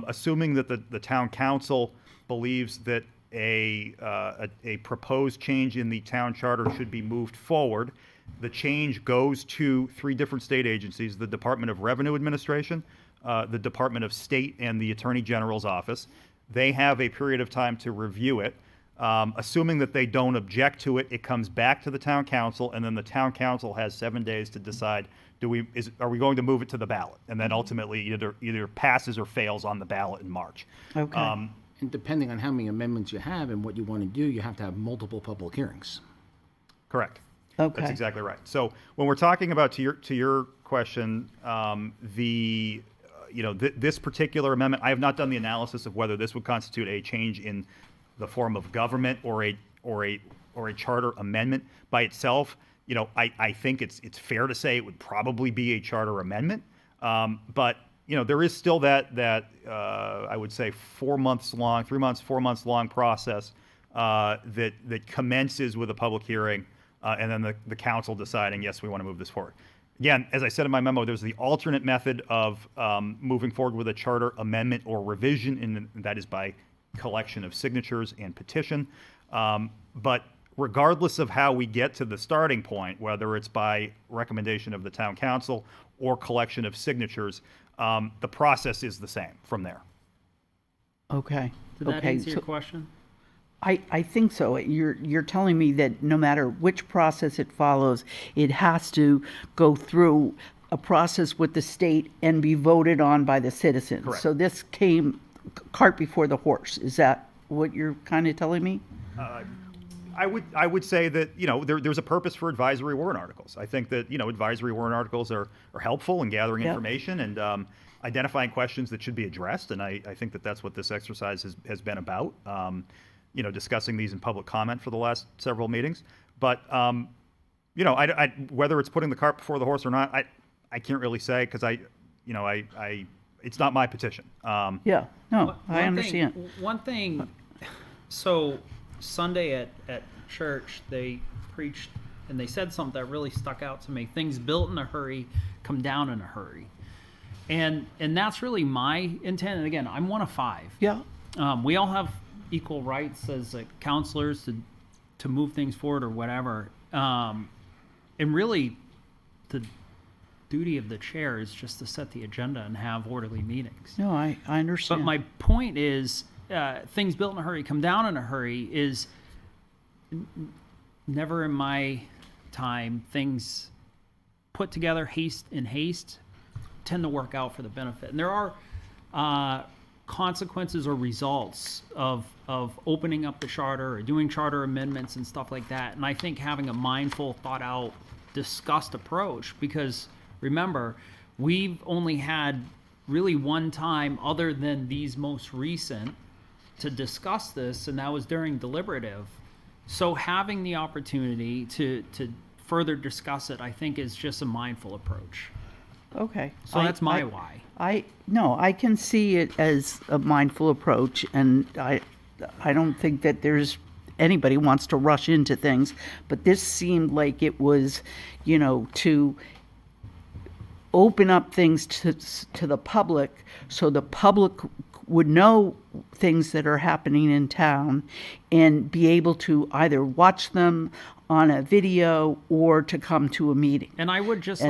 F: assuming that the town council believes that a proposed change in the town charter should be moved forward. The change goes to 3 different state agencies: the Department of Revenue Administration, the Department of State, and the Attorney General's office. They have a period of time to review it. Assuming that they don't object to it, it comes back to the town council, and then the town council has 7 days to decide, are we going to move it to the ballot? And then ultimately either passes or fails on the ballot in March.
I: Okay.
D: And depending on how many amendments you have and what you want to do, you have to have multiple public hearings.
F: Correct.
I: Okay.
F: That's exactly right. So when we're talking about, to your question, this particular amendment, I have not done the analysis of whether this would constitute a change in the form of government or a charter amendment by itself. I think it's fair to say it would probably be a charter amendment, but there is still that I would say 4 months long, 4 months long process that commences with a public hearing, and then the council deciding, yes, we want to move this forward. Again, as I said in my memo, there's the alternate method of moving forward with a charter amendment or revision, and that is by collection of signatures and petition. But regardless of how we get to the starting point, whether it's by recommendation of the town council or collection of signatures, the process is the same from there.
I: Okay.
E: Did that
I: Okay.
E: answer your question?
I: I think so. You're telling me that no matter which process it follows, it has to go through a process with the state and be voted on by the citizens.
F: Correct.
I: So this came cart before the horse. Is that what you're kind of telling me?
F: I would say that there's a purpose for advisory warrant articles. I think that advisory warrant articles are helpful in gathering
I: Yep.
F: information and identifying questions that should be addressed, and I think that that's what this exercise has been about. Discussing these in public comment for the last several meetings, but whether it's putting the cart before the horse or not, I can't really say, because it's not my petition.
I: Yeah. No,
E: One
I: I understand.
E: One thing, so Sunday at church, they preached and they said something that really stuck out to me. Things built in a hurry come down in a hurry. And that's really my intent. And again, I'm one of 5.
I: Yeah.
E: We all have equal rights as counselors to move things forward or whatever. And really, the duty of the chair is just to set the agenda and have orderly meetings.
I: No, I understand.
E: But my point is, things built in a hurry come down in a hurry is never in my time things put together in haste tend to work out for the benefit. And there are consequences or results of opening up the charter or doing charter amendments and stuff like that. And I think having a mindful, thought out, discussed approach, because remember, we've only had really one time other than these most recent to discuss this, and that was during deliberative. So having the opportunity to further discuss it, I think, is just a mindful approach.
I: Okay.
E: So that's my why.
I: I can see it as a mindful approach, and I don't think that there's anybody wants to rush into things, but this seemed like it was, to open up things to the public, so the public would know things that are happening in town and be able to either watch them on a video or to come to a meeting.
E: And I would just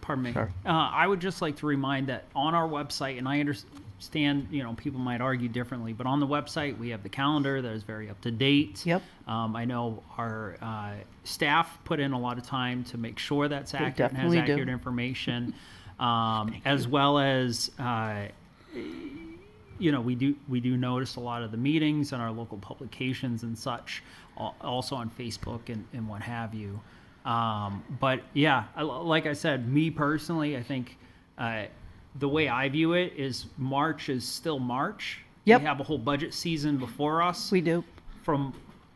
E: pardon me.
I: Sure.
E: I would just like to remind that on our website, and I understand, people might argue differently, but on the website we have the calendar that is very up to date.
I: Yep.
E: I know our staff put in a lot of time to make sure that's accurate and has
I: definitely do.
E: accurate information, as well as we do notice a lot of the meetings and our local publications and such, also on Facebook and what have you. But yeah, like I said, me personally, I think the way I view it is March is still March.
I: Yep.
E: We have a whole budget season before us.
I: We do.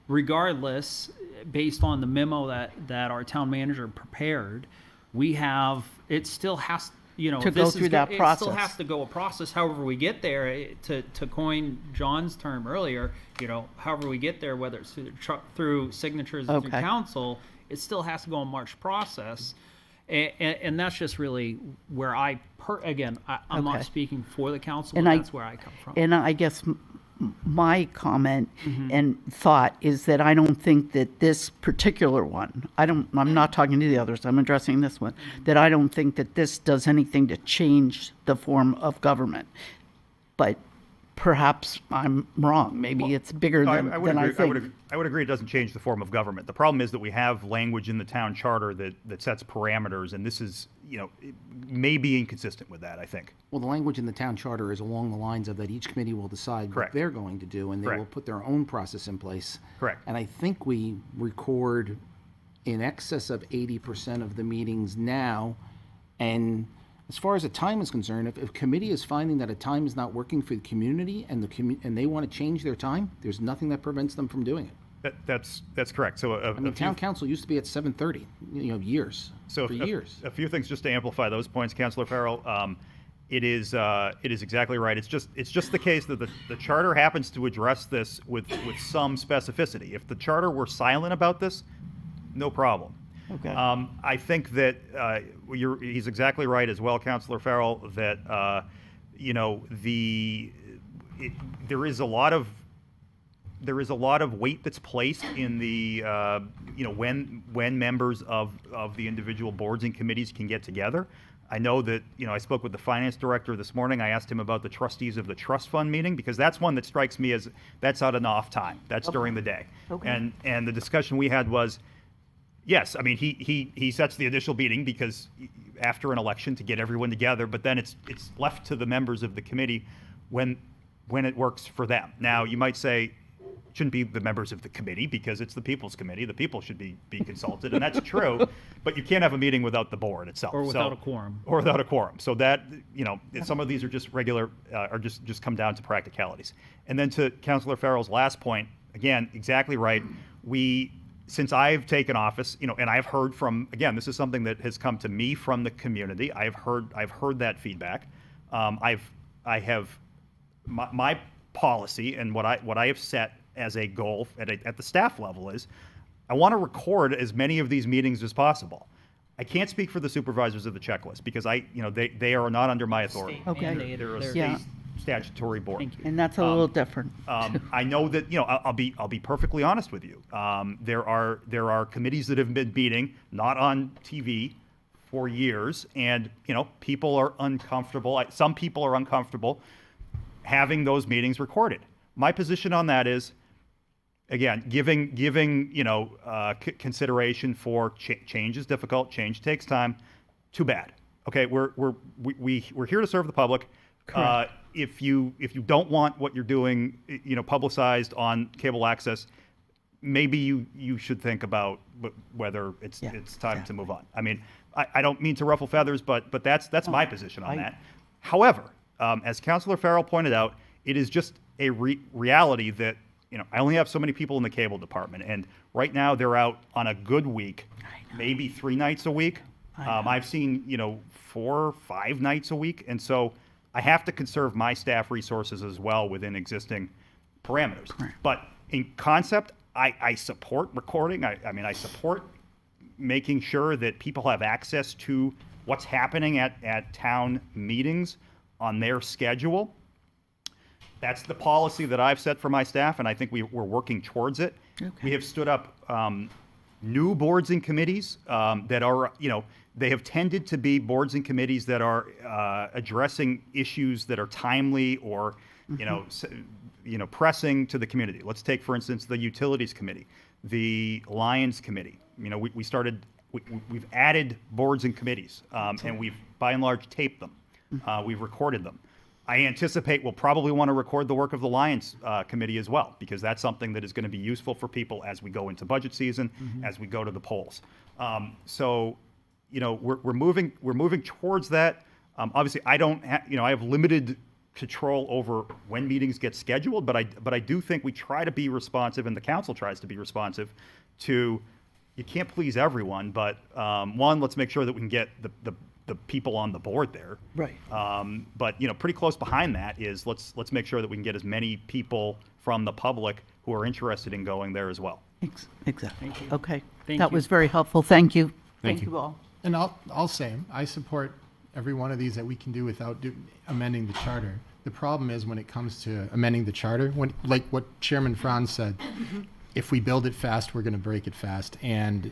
E: Regardless, based on the memo that our town manager prepared, it still has
I: to go through that process.
E: It still has to go a process. However we get there, to coin John's term earlier, however we get there, whether it's through signatures or through council, it still has to go a March process. And that's just really where I'm not speaking for the council, but that's where I come from.
I: And I guess my comment and thought is that I don't think that this particular one, I'm not talking to the others, I'm addressing this one, that I don't think that this does anything to change the form of government. But perhaps I'm wrong. Maybe it's bigger than I think.
F: I would agree it doesn't change the form of government. The problem is that we have language in the town charter that sets parameters, and this is, it may be inconsistent with that, I think.
D: Well, the language in the town charter is along the lines of that each committee will decide
F: Correct.
D: what they're going to do, and they
F: Correct.
D: will put their own process in place.
F: Correct.
D: And I think we record in excess of 80% of the meetings now, and as far as the time is concerned, if a committee is finding that a time is not working for the community and and they want to change their time, there's nothing that prevents them from doing it.
F: That's correct. So
D: town council used to be at 7:30, years.
F: So
D: for years.
F: A few things just to amplify those points, Councilor Farrell. It is exactly right. It's just the case that the charter happens to address this with some specificity. If the charter were silent about this, no problem.
I: Okay.
F: I think that he's exactly right as well, Councilor Farrell, that there is a lot of weight that's placed in the when members of the individual boards and committees can get together. I know that I spoke with the finance director this morning. I asked him about the trustees of the trust fund meeting, because that's one that strikes me as that's at an off time. That's during the day.
I: Okay.
F: And the discussion we had was, yes, I mean, he sets the initial meeting because after an election to get everyone together, but then it's left to the members of the committee when it works for them. Now, you might say it shouldn't be the members of the committee because it's the people's committee. The people should be consulted, and that's true, but you can't have a meeting without the board itself.
E: Or without a quorum.
F: Or without a quorum. So that, some of these are just regular, or just come down to practicalities. And then to Councilor Farrell's last point, again, exactly right. Since I've taken office, and I've heard from, again, this is something that has come to me from the community. I've heard that feedback. I have my policy, and what I have set as a goal at the staff level is I want to record as many of these meetings as possible. I can't speak for the supervisors of the checklist because they are not under my authority.
E: State
I: Okay.
E: mandated.
F: They're a
E: They're-
F: state
I: Yeah.
F: statutory board.
E: Thank you.
I: And that's a little different.
F: I know that I'll be perfectly honest with you. There are committees that have been meeting, not on TV, for years, and people are uncomfortable. Some people are uncomfortable having those meetings recorded. My position on that is, again, giving consideration for change is difficult. Change takes time. Too bad. Okay, we're here to serve the public. If you don't want what you're doing, publicized on cable access, maybe you should think about whether it's time to move on. I mean, I don't mean to ruffle feathers, but that's my position on that. However, as Councilor Farrell pointed out, it is just a reality that I only have so many people in the cable department, and right now they're out on a good week, maybe 3 nights a week. I've seen 4 or 5 nights a week, and so I have to conserve my staff resources as well within existing parameters. But in concept, I support recording. I support making sure that people have access to what's happening at town meetings on their schedule. That's the policy that I've set for my staff, and I think we're working towards it. We have stood up new boards and committees that are, they have tended to be boards and committees that are addressing issues that are timely or, pressing to the community. Let's take, for instance, the Utilities Committee, the Lions Committee. We've added boards and committees, and we've, by and large, taped them. We've recorded them. I anticipate we'll probably want to record the work of the Lions Committee as well, because that's something that is going to be useful for people as we go into budget season, as we go to the polls. We're moving towards that. Obviously, I have limited control over when meetings get scheduled, but I do think we try to be responsive, and the council tries to be responsive to. You can't please everyone, but one, let's make sure that we can get the people on the board there.
I: Right.
F: But pretty close behind that is let's make sure that we can get as many people from the public who are interested in going there as well.
I: Exactly.
E: Thank you.
I: Okay.
E: Thank
I: That
E: you.
I: was very helpful. Thank you.
D: Thank
I: Thank
D: you.
I: you all.
K: And I'll say, I support every one of these that we can do without amending the charter. The problem is when it comes to amending the charter, like what Chairman Franz said, if we build it fast, we're going to break it fast. And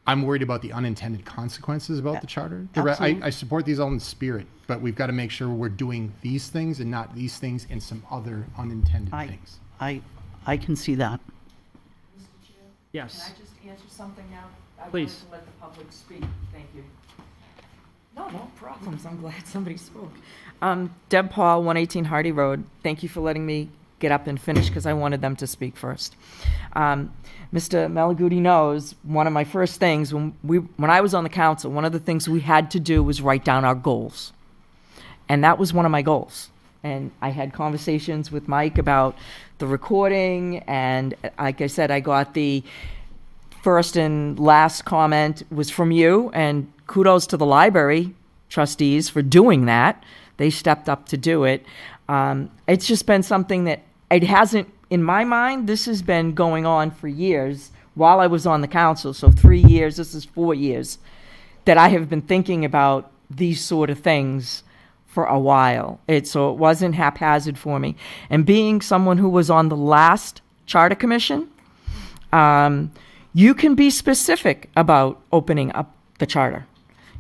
K: I'm worried about the unintended consequences about the charter.
I: Absolutely.
K: I support these all in spirit, but we've got to make sure we're doing these things and not these things and some other unintended things.
I: I can see that.
E: Yes.
J: Can I just answer something now? I
E: Please.
J: wanted to let the public speak. Thank you. No problems. I'm glad somebody spoke. Deb Paul, 118 Hardy Road. Thank you for letting me get up and finish because I wanted them to speak first. Mr. Malaguti knows one of my first things when I was on the council, one of the things we had to do was write down our goals. And that was one of my goals. And I had conversations with Mike about the recording, and like I said, I got the first and last comment was from you, and kudos to the library trustees for doing that. They stepped up to do it. It's just been something that it hasn't, in my mind, this has been going on for years while I was on the council. So 3 years, this is 4 years, that I have been thinking about these sort of things for a while. So it wasn't haphazard for me. And being someone who was on the last charter commission, you can be specific about opening up the charter.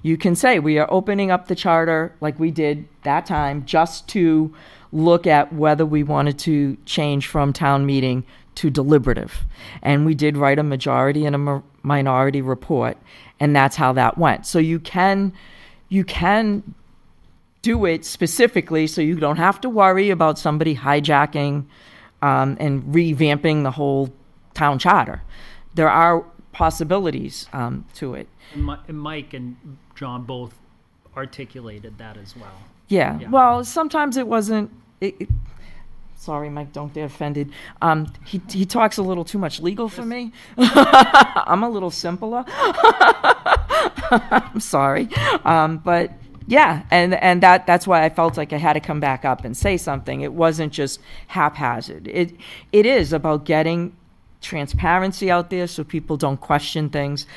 J: You can say, we are opening up the charter like we did that time just to look at whether we wanted to change from town meeting to deliberative. And we did write a majority and a minority report, and that's how that went. So you can do it specifically so you don't have to worry about somebody hijacking and revamping the whole town charter. There are possibilities to it.
E: And Mike and John both articulated that as well.
J: Yeah.
E: Yeah.
J: Well, sometimes it wasn't. Sorry, Mike, don't get offended. He talks a little too much legal for me. I'm a little simpler. I'm sorry. But yeah, and that's why I felt like I had to come back up and say something. It wasn't just haphazard. It is about getting transparency out there so people don't question things.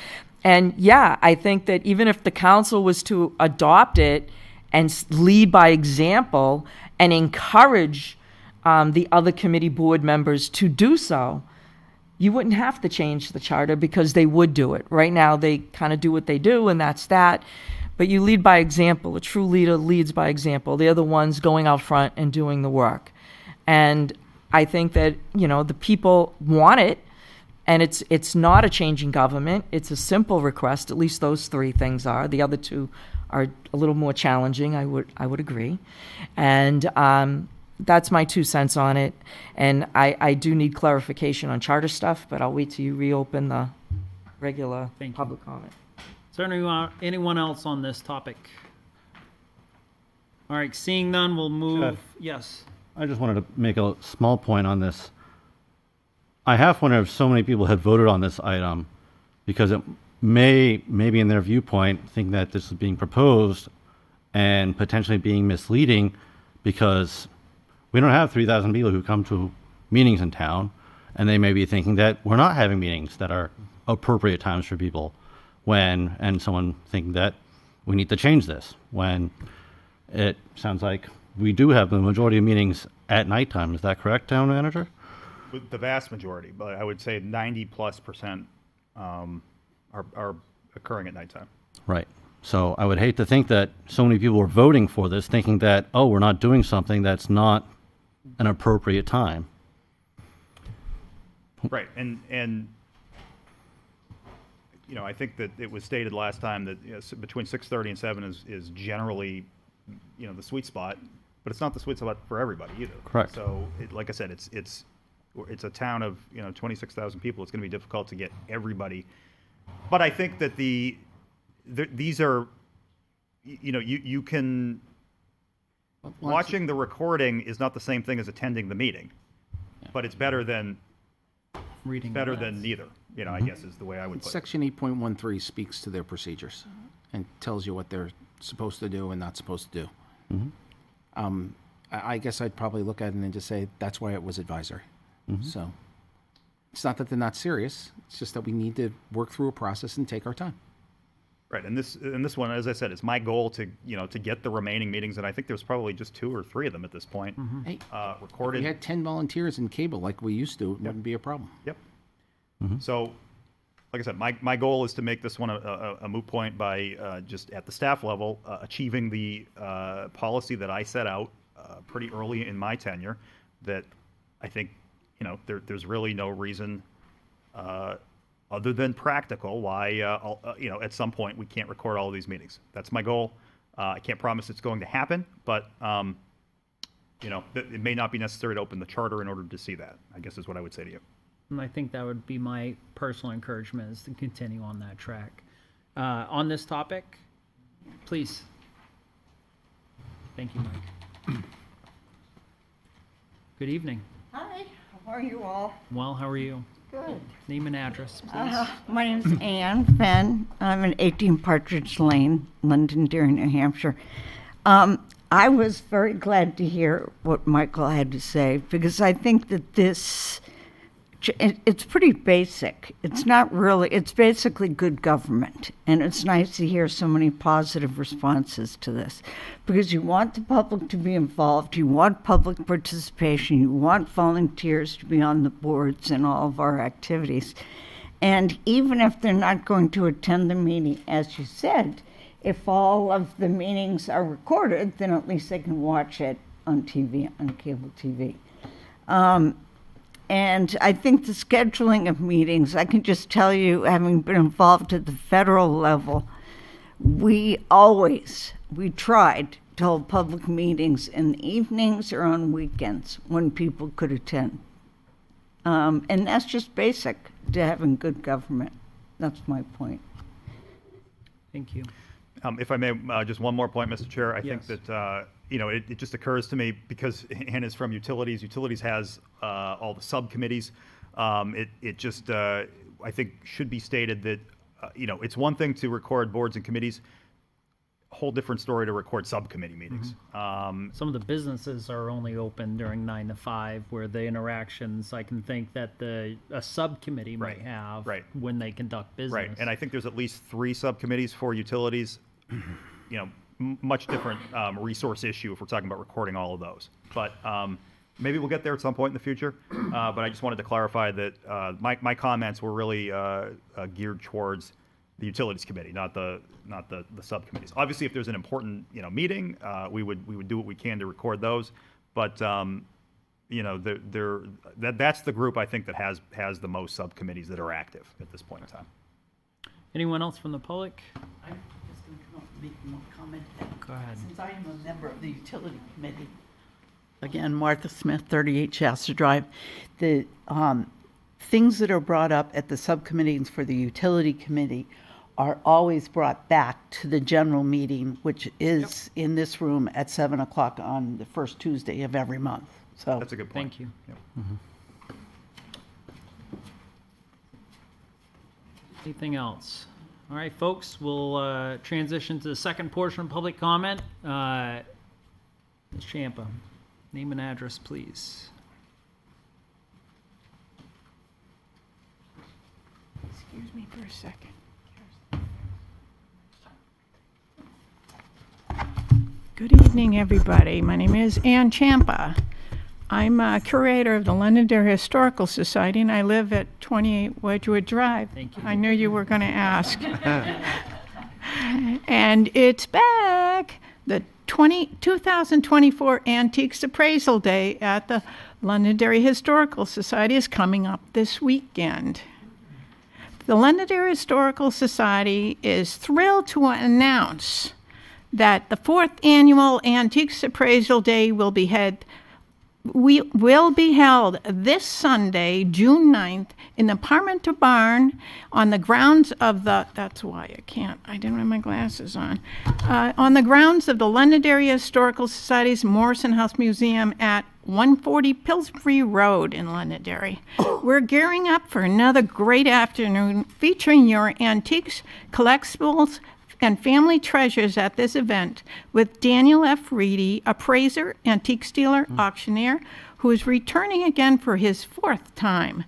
J: And yeah, I think that even if the council was to adopt it and lead by example and encourage the other committee board members to do so, you wouldn't have to change the charter because they would do it. Right now, they kind of do what they do, and that's that. But you lead by example. A true leader leads by example. They're the ones going out front and doing the work. And I think that, you know, the people want it, and it's not a changing government. It's a simple request. At least those three things are. The other two are a little more challenging, I would agree. And that's my 2 cents on it. And I do need clarification on charter stuff, but I'll wait till you reopen the regular
E: Thank you.
J: public comment.
E: Is there anyone else on this topic? All right, seeing none, we'll move.
A: Jeff.
E: Yes.
A: I just wanted to make a small point on this. I half wonder if so many people had voted on this item because it maybe in their viewpoint, think that this is being proposed and potentially being misleading because we don't have 3,000 people who come to meetings in town, and they may be thinking that we're not having meetings that are appropriate times for people and someone thinking that we need to change this when it sounds like we do have the majority of meetings at nighttime. Is that correct, Town Manager?
F: The vast majority, but I would say 90+% are occurring at nighttime.
A: Right. So I would hate to think that so many people were voting for this thinking that, oh, we're not doing something that's not an appropriate time.
F: Right, and you know, I think that it was stated last time that between 6:30 and 7 is generally, you know, the sweet spot, but it's not the sweet spot for everybody either.
A: Correct.
F: So, like I said, it's a town of 26,000 people. It's going to be difficult to get everybody, but I think that these are, you can. Watching the recording is not the same thing as attending the meeting, but it's better than neither. I guess is the way I would put it.
D: Section 8.13 speaks to their procedures and tells you what they're supposed to do and not supposed to do. I guess I'd probably look at it and just say that's why it was advisory. So it's not that they're not serious. It's just that we need to work through a process and take our time.
F: Right, and this one, as I said, it's my goal to get the remaining meetings, and I think there's probably just 2 or 3 of them at this point.
D: Hey,
F: recorded.
D: if we had 10 volunteers in cable like we used to, it wouldn't be a problem.
F: Yep. So, like I said, my goal is to make this one a moot point by just at the staff level achieving the policy that I set out pretty early in my tenure. That I think there's really no reason. Other than practical, why at some point we can't record all of these meetings. That's my goal. I can't promise it's going to happen, but it may not be necessary to open the charter in order to see that, I guess is what I would say to you.
E: And I think that would be my personal encouragement is to continue on that track. On this topic, please. Thank you, Mike. Good evening.
L: Hi, how are you all?
E: Well, how are you?
L: Good.
E: Name and address, please.
L: My name's Ann Fenn. I'm in 18 Partridge Lane, Londonderry, New Hampshire. I was very glad to hear what Michael had to say because I think that it's pretty basic. It's not really, it's basically good government. And it's nice to hear so many positive responses to this because you want the public to be involved, you want public participation, you want volunteers to be on the boards and all of our activities. And even if they're not going to attend the meeting, as you said, if all of the meetings are recorded, then at least they can watch it on TV, on cable TV. And I think the scheduling of meetings, I can just tell you, having been involved at the federal level, we tried to hold public meetings in the evenings or on weekends when people could attend. And that's just basic to having good government. That's my point.
E: Thank you.
F: If I may, just one more point, Mr. Chair. I think
E: Yes.
F: that, it just occurs to me because Hannah's from Utilities. Utilities has all the subcommittees. It just, I think, should be stated that, it's one thing to record boards and committees. whole different story to record subcommittee meetings.
E: Some of the businesses are only open during 9 to 5, where the interactions I can think that a subcommittee might have when they conduct business.
F: Right, and I think there's at least 3 subcommittees for utilities. You know, much different resource issue if we're talking about recording all of those. But maybe we'll get there at some point in the future. But I just wanted to clarify that my comments were really geared towards the Utilities Committee, not the subcommittees. Obviously, if there's an important meeting, we would do what we can to record those. But that's the group I think that has the most subcommittees that are active at this point in time.
E: Anyone else from the public?
I: I'm just going to come up and make one comment.
E: Go ahead.
I: Since I am a member of the Utility Committee, again, Martha Smith, 38 Shasta Drive, the things that are brought up at the subcommittees for the Utility Committee are always brought back to the general meeting, which is in this room at 7 o'clock on the first Tuesday of every month. So
F: That's a good point.
E: Thank you.
F: Yep.
E: Anything else? All right, folks, we'll transition to the second portion of public comment. Ms. Champa, name and address, please.
M: Excuse me for a second. Good evening, everybody. My name is Ann Champa. I'm a curator of the Londonderry Historical Society, and I live at 28 Wedgwood Drive.
E: Thank you.
M: I knew you were going to ask. And it's back. The 2024 Antiques Appraisal Day at the Londonderry Historical Society is coming up this weekend. The Londonderry Historical Society is thrilled to announce that the 4th Annual Antiques Appraisal Day will be held this Sunday, June 9th, in the Parmenter Barn on the grounds of the, I didn't have my glasses on the grounds of the Londonderry Historical Society's Morrison House Museum at 140 Pillsbury Road in Londonderry. We're gearing up for another great afternoon featuring your antiques, collectibles, and family treasures at this event with Daniel F. Reedy, appraiser, antique dealer, auctioneer, who is returning again for his 4th time.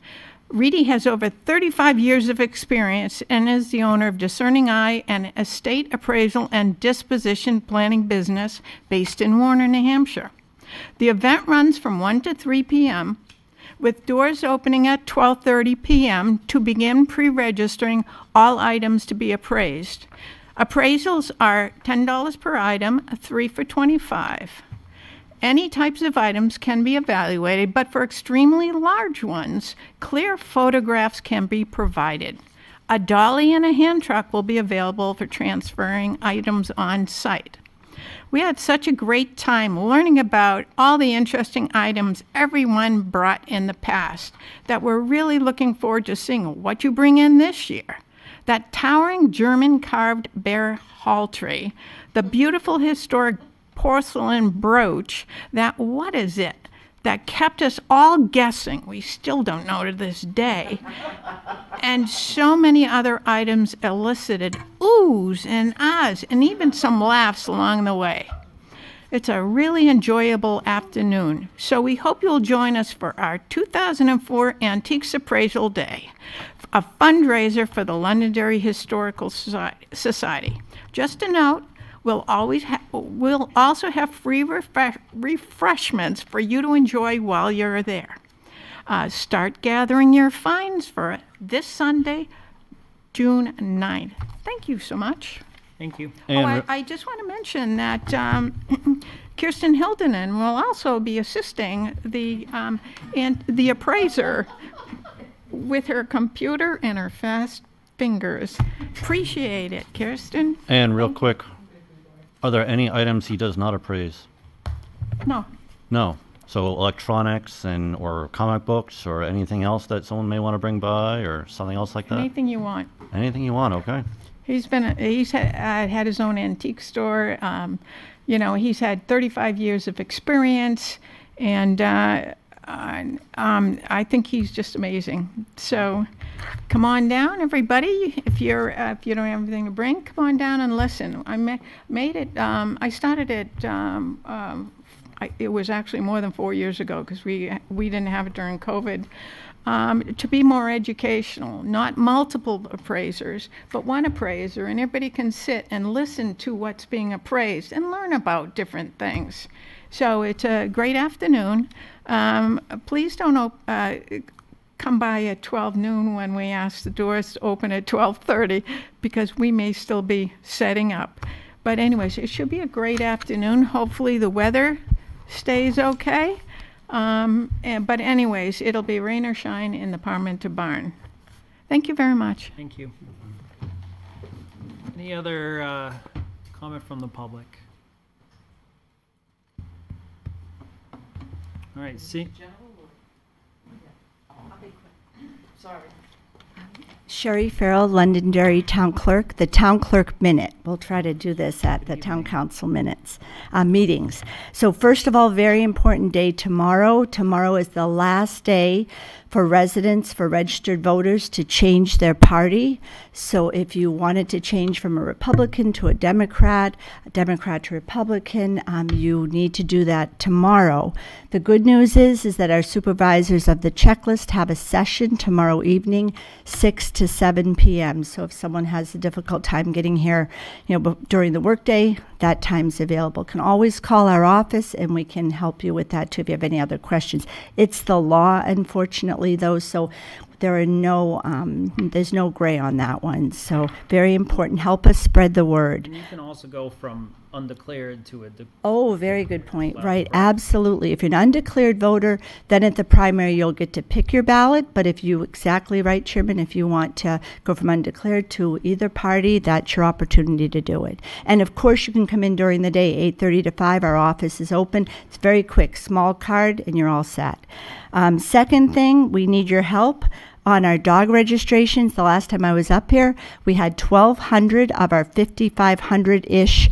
M: Reedy has over 35 years of experience and is the owner of Discerning Eye, an estate appraisal and disposition planning business based in Warner, New Hampshire. The event runs from 1 to 3 p.m., with doors opening at 12:30 p.m. to begin pre-registering all items to be appraised. Appraisals are $10 per item, 3 for $25. Any types of items can be evaluated, but for extremely large ones, clear photographs can be provided. A dolly and a hand truck will be available for transferring items on site. We had such a great time learning about all the interesting items everyone brought in the past that we're really looking forward to seeing what you bring in this year. That towering German carved bear hall tree, the beautiful historic porcelain brooch, that kept us all guessing. We still don't know to this day. And so many other items elicited oohs and ahs and even some laughs along the way. It's a really enjoyable afternoon, so we hope you'll join us for our 2004 Antiques Appraisal Day, a fundraiser for the Londonderry Historical Society. Just a note, we'll also have free refreshments for you to enjoy while you're there. Start gathering your finds for this Sunday, June 9th. Thank you so much.
E: Thank you.
M: I just want to mention that Kirsten Hildenan will also be assisting the appraiser with her computer and her fast fingers. Appreciate it, Kirsten.
A: And real quick, are there any items he does not appraise?
M: No.
A: No. So electronics or comic books or anything else that someone may want to bring by or something else like that?
M: Anything you want.
A: Anything you want, okay.
M: He's had his own antique store. He's had 35 years of experience, and I think he's just amazing. So come on down, everybody. If you don't have anything to bring, come on down and listen. I made it. I started it. It was actually more than 4 years ago because we didn't have it during COVID. To be more educational, not multiple appraisers, but one appraiser, and everybody can sit and listen to what's being appraised and learn about different things. So it's a great afternoon. Please don't come by at 12 noon when we ask the doors to open at 12:30 because we may still be setting up. But anyways, it should be a great afternoon. Hopefully the weather stays okay. But anyways, it'll be rain or shine in the Parmenter Barn. Thank you very much.
E: Thank you. Any other comment from the public? All right, see.
N: Sherry Farrell, Londonderry Town Clerk. The Town Clerk Minute. We'll try to do this at the Town Council minutes, meetings. So first of all, very important day tomorrow. Tomorrow is the last day for residents, for registered voters to change their party. So if you wanted to change from a Republican to a Democrat to Republican, you need to do that tomorrow. The good news is that our supervisors of the checklist have a session tomorrow evening, 6 to 7 p.m. So if someone has a difficult time getting here, during the workday, that time's available. Can always call our office and we can help you with that too if you have any other questions. It's the law, unfortunately, though, so there are there's no gray on that one. So very important. Help us spread the word.
E: And you can also go from undeclared to a
N: Oh, very good point. Right, absolutely. If you're an undeclared voter, then at the primary you'll get to pick your ballot. But if you, exactly right, Chairman, if you want to go from undeclared to either party, that's your opportunity to do it. And of course, you can come in during the day, 8:30 to 5. Our office is open. It's very quick, small card, and you're all set. Second thing, we need your help on our dog registrations. The last time I was up here, we had 1,200 of our 5,500-ish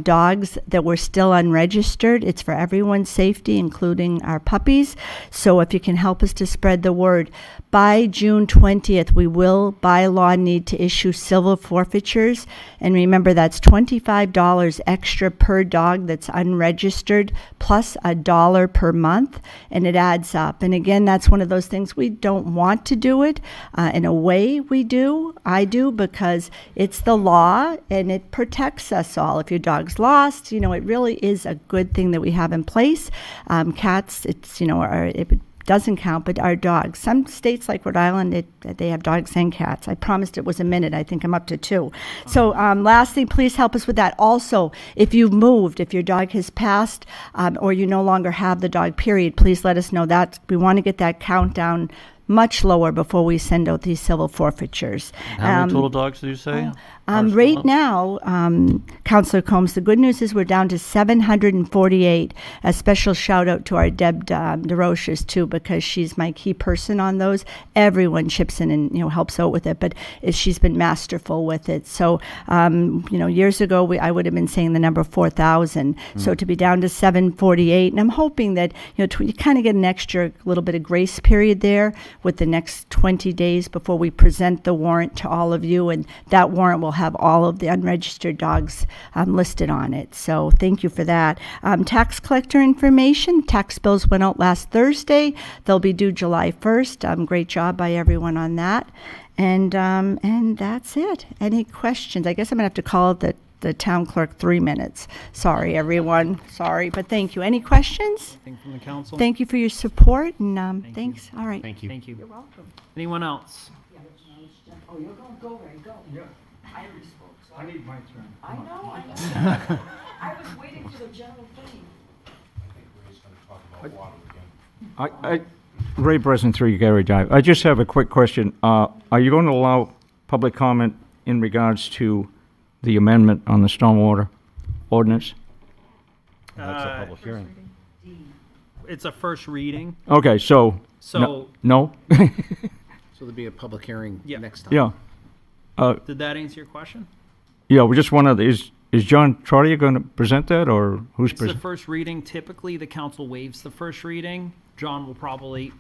N: dogs that were still unregistered. It's for everyone's safety, including our puppies. So if you can help us to spread the word. By June 20th, we will, by law, need to issue civil forfeitures. And remember, that's $25 extra per dog that's unregistered, plus $1 per month, and it adds up. And again, that's one of those things we don't want to do it. In a way, I do, because it's the law and it protects us all. If your dog's lost, it really is a good thing that we have in place. Cats, it doesn't count, but our dogs. Some states like Rhode Island, they have dogs and cats. I promised it was a minute. I think I'm up to 2. So last thing, please help us with that. Also, if you've moved, if your dog has passed, or you no longer have the dog, period, please let us know that. We want to get that countdown much lower before we send out these civil forfeitures.
A: How many total dogs do you say?
N: Right now, Councillor Combs, the good news is we're down to 748. A special shout out to our Deb DeRoches too, because she's my key person on those. Everyone chips in and helps out with it, but she's been masterful with it. So years ago I would have been saying the number 4,000. So to be down to 748, and I'm hoping that you kind of get an extra little bit of grace period there with the next 20 days before we present the warrant to all of you, and that warrant will have all of the unregistered dogs listed on it. So thank you for that. Tax collector information. Tax bills went out last Thursday. They'll be due July 1st. Great job by everyone on that. And that's it. Any questions? I guess I'm going to have to call it the town clerk 3 minutes. Sorry, everyone. Sorry, but thank you. Any questions?
E: Anything from the council?
N: Thank you for your support, and thanks. All right.
K: Thank you.
E: Thank you.
G: You're welcome.
E: Anyone else?
G: Oh, you're going to go, Ray, go.
B: Yeah.
G: I already spoke, so.
B: I need my turn.
G: I know. I was waiting for the general thing.
O: Ray Breslin, 3 Gary Drive. I just have a quick question. Are you going to allow public comment in regards to the amendment on the stormwater ordinance?
F: That's a public hearing.
E: It's a first reading.
O: Okay, so no?
D: So there'll be a public hearing
E: Yeah.
D: next time.
O: Yeah.
E: Did that answer your question?
O: Yeah, we just wondered, is is John Trotter going to present that, or who's
E: It's the
O: presenting?
E: first reading. Typically, the council waives the first reading. John will probably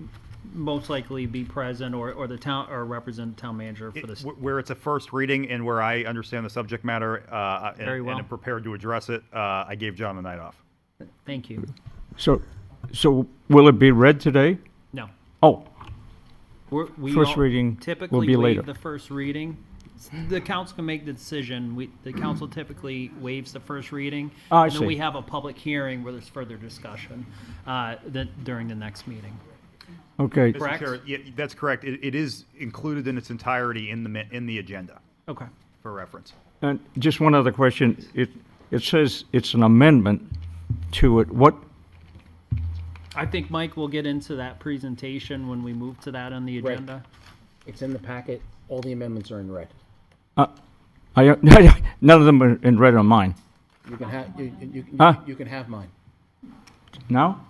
E: most likely be present, or the town, or represent the town manager for this.
F: Where it's a first reading and where I understand the subject matter
E: Very well.
F: and am prepared to address it, I gave John the night off.
E: Thank you.
O: So will it be read today?
E: No.
O: Oh,
E: We
O: First
E: all
O: reading will
E: typically
O: be
E: waive
O: later.
E: the first reading. The council can make the decision. The council typically waives the first reading.
O: Oh, I
E: and then
O: see.
E: we have a public hearing where there's further discussion during the next meeting.
O: okay.
F: Mr.
E: Correct?
F: Chair, yeah, that's correct. It is included in its entirety in the agenda
E: Okay.
F: for reference.
O: And just one other question. It says it's an amendment to it. What,
E: I think Mike will get into that presentation when we move to that on the
D: Right.
E: agenda.
D: It's in the packet. All the amendments are in red.
O: none of them are in red on mine.
D: You can have,
O: Huh?
D: you can have mine.
O: Now?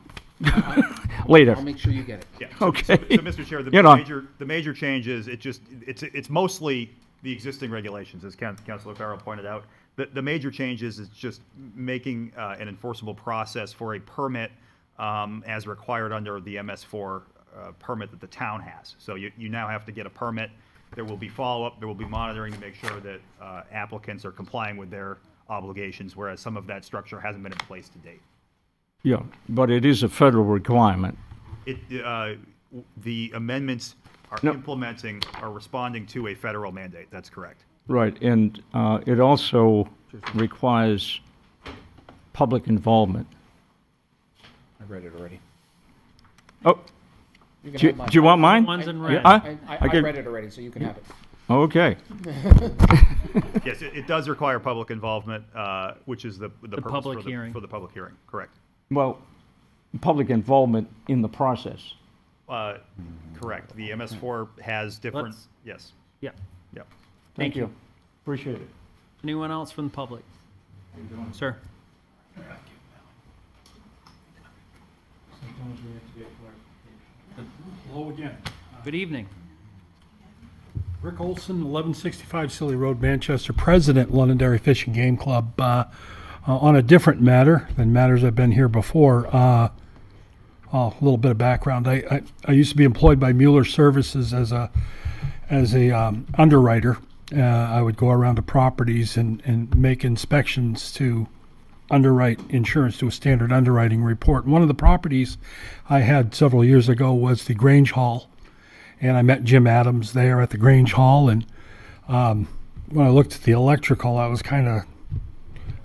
O: Later.
D: I'll make sure you get it.
F: Yeah.
O: Okay.
F: So, Mr. Chair,
O: Get on.
F: the major change is it's mostly the existing regulations, as Councilor Farrell pointed out. The major change is it's just making an enforceable process for a permit as required under the MS4 permit that the town has. So you now have to get a permit. There will be follow-up. There will be monitoring to make sure that applicants are complying with their obligations, whereas some of that structure hasn't been in place to date.
O: Yeah, but it is a federal requirement.
F: The amendments are
O: No.
F: are responding to a federal mandate. That's correct.
O: Right, and it also requires public involvement.
D: I read it already.
O: Oh,
D: You can
O: do
D: have mine.
O: you want mine?
E: One's in
O: Yeah,
E: red.
D: I
O: can-
D: read it already, so you can have it.
O: Okay.
F: Yes, it does require public involvement, which is the purpose
E: public hearing.
F: for the public hearing. Correct.
O: Well, public involvement in the process.
F: Correct. The MS4 has different.
E: Let's-
F: Yes.
E: Yeah.
F: Yeah.
E: Thank you.
O: Appreciate it.
E: Anyone else from the public? Sir?
P: Hello again.
E: Good evening.
P: Rick Olson, 1165 Silly Road, Manchester, President, Londonderry Fish and Game Club. On a different matter than matters I've been here before, a little bit of background. I used to be employed by Mueller Services as a underwriter. I would go around to properties and make inspections to underwrite insurance to a standard underwriting report. One of the properties I had several years ago was the Grange Hall, and I met Jim Adams there at the Grange Hall. And when I looked at the electrical, I was kind of,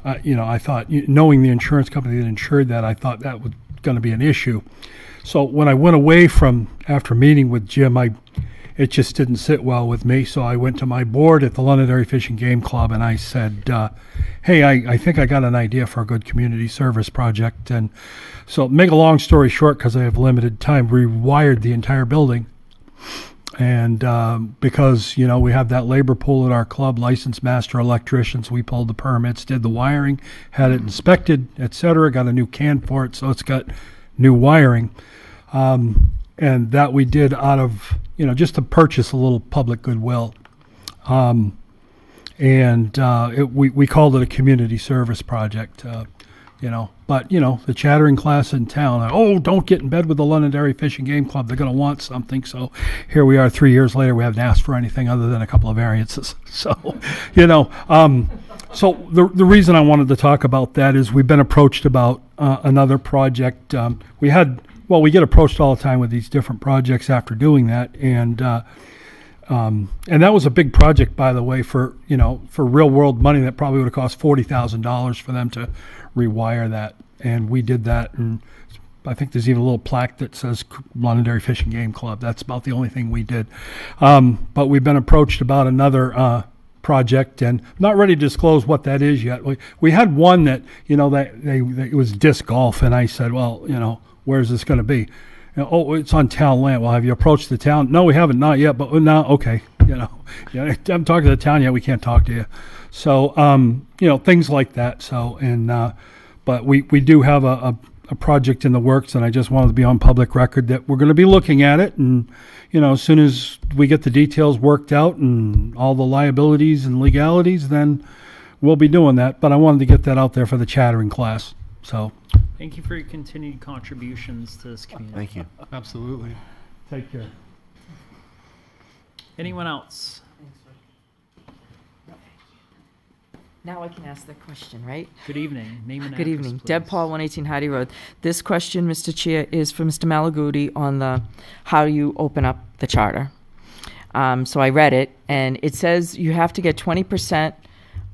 P: I thought, knowing the insurance company that insured that, I thought that was going to be an issue. So when I went away after meeting with Jim, it just didn't sit well with me. So I went to my board at the Londonderry Fish and Game Club, and I said, hey, I think I got an idea for a good community service project. And so make a long story short, because I have limited time, we rewired the entire building. And because, we have that labor pool at our club, licensed master electricians, we pulled the permits, did the wiring, had it inspected, et cetera, got a new can for it, so it's got new wiring. And that we did out of, just to purchase a little public goodwill. We called it a community service project, But, the chattering class in town, don't get in bed with the Londonderry Fish and Game Club. They're going to want something. So here we are 3 years later. We haven't asked for anything other than a couple of variances. So, so the reason I wanted to talk about that is we've been approached about another project. We get approached all the time with these different projects after doing that. And that was a big project, by the way, for real world money that probably would have cost $40,000 for them to rewire that. And we did that. And I think there's even a little plaque that says Londonderry Fish and Game Club. That's about the only thing we did. But we've been approached about another project, and I'm not ready to disclose what that is yet. We had one that, it was disc golf. And I said, well, where's this going to be? It's on town land. Well, have you approached the town? No, we haven't, not yet, but now, okay. I'm talking to the town yet. We can't talk to you. So, things like that. So, but we do have a project in the works, and I just wanted to be on public record that we're going to be looking at it. And, as soon as we get the details worked out and all the liabilities and legalities, then we'll be doing that, but I wanted to get that out there for the chattering class. So,
E: Thank you for your continued contributions to this community.
A: Thank you.
K: Absolutely.
P: take care.
E: Anyone else?
J: Now I can ask the question, right?
E: Good evening. Name and
J: Good
E: address,
J: evening. Deb
E: please.
J: Paul, 118 Heidi Road. This question, Mr. Chair, is for Mr. Malaguti on the how you open up the charter. So I read it, and it says you have to get 20%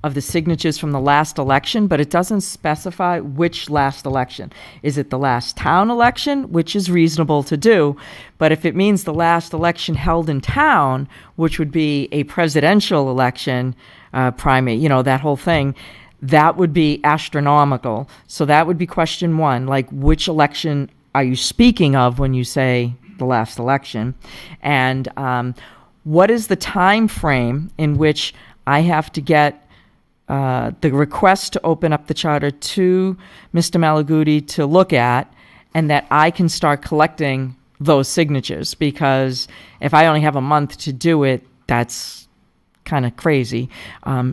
J: of the signatures from the last election, but it doesn't specify which last election. Is it the last town election, which is reasonable to do, but if it means the last election held in town, which would be a presidential election, primary, that whole thing, that would be astronomical. So that would be question one, like which election are you speaking of when you say the last election? And what is the time frame in which I have to get the request to open up the charter to Mr. Malaguti to look at, and that I can start collecting those signatures? Because if I only have a month to do it, that's kind of crazy.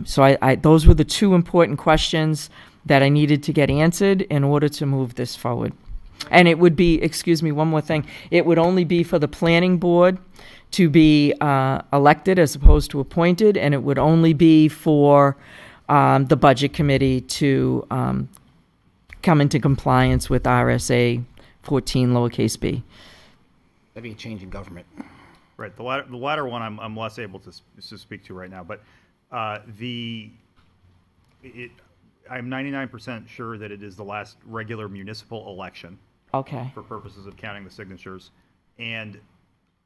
J: So I those were the two important questions that I needed to get answered in order to move this forward. And it would be, excuse me, one more thing, it would only be for the planning board to be elected as opposed to appointed, and it would only be for the budget committee to come into compliance with RSA 14 lowercase b.
D: That'd be a change in government.
F: Right. The latter one I'm less able to speak to right now, but I'm 99% sure that it is the last regular municipal election.
J: Okay.
F: For purposes of counting the signatures, and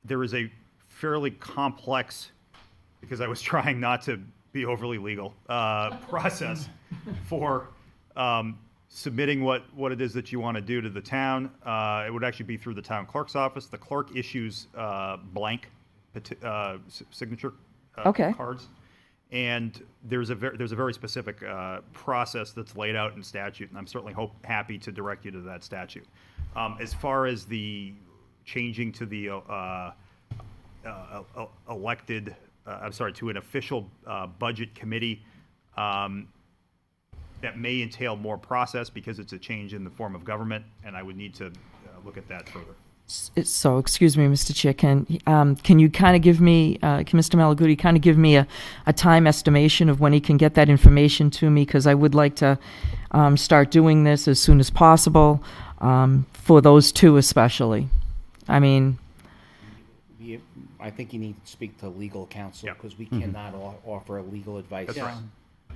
F: there is a fairly complex, because I was trying not to be overly legal, process for submitting what it is that you want to do to the town. It would actually be through the town clerk's office. The clerk issues blank signature
J: Okay.
F: cards, and there's a very specific process that's laid out in statute, and I'm certainly happy to direct you to that statute. As far as the changing to the elected, to an official budget committee, that may entail more process because it's a change in the form of government, and I would need to look at that further.
J: So, excuse me, Mr. Chair, can you kind of give me, can Mr. Malaguti kind of give me a time estimation of when he can get that information to me? Because I would like to start doing this as soon as possible, for those two especially. I mean...
D: I think you need to speak to legal counsel, because we cannot offer legal advice.
F: That's right.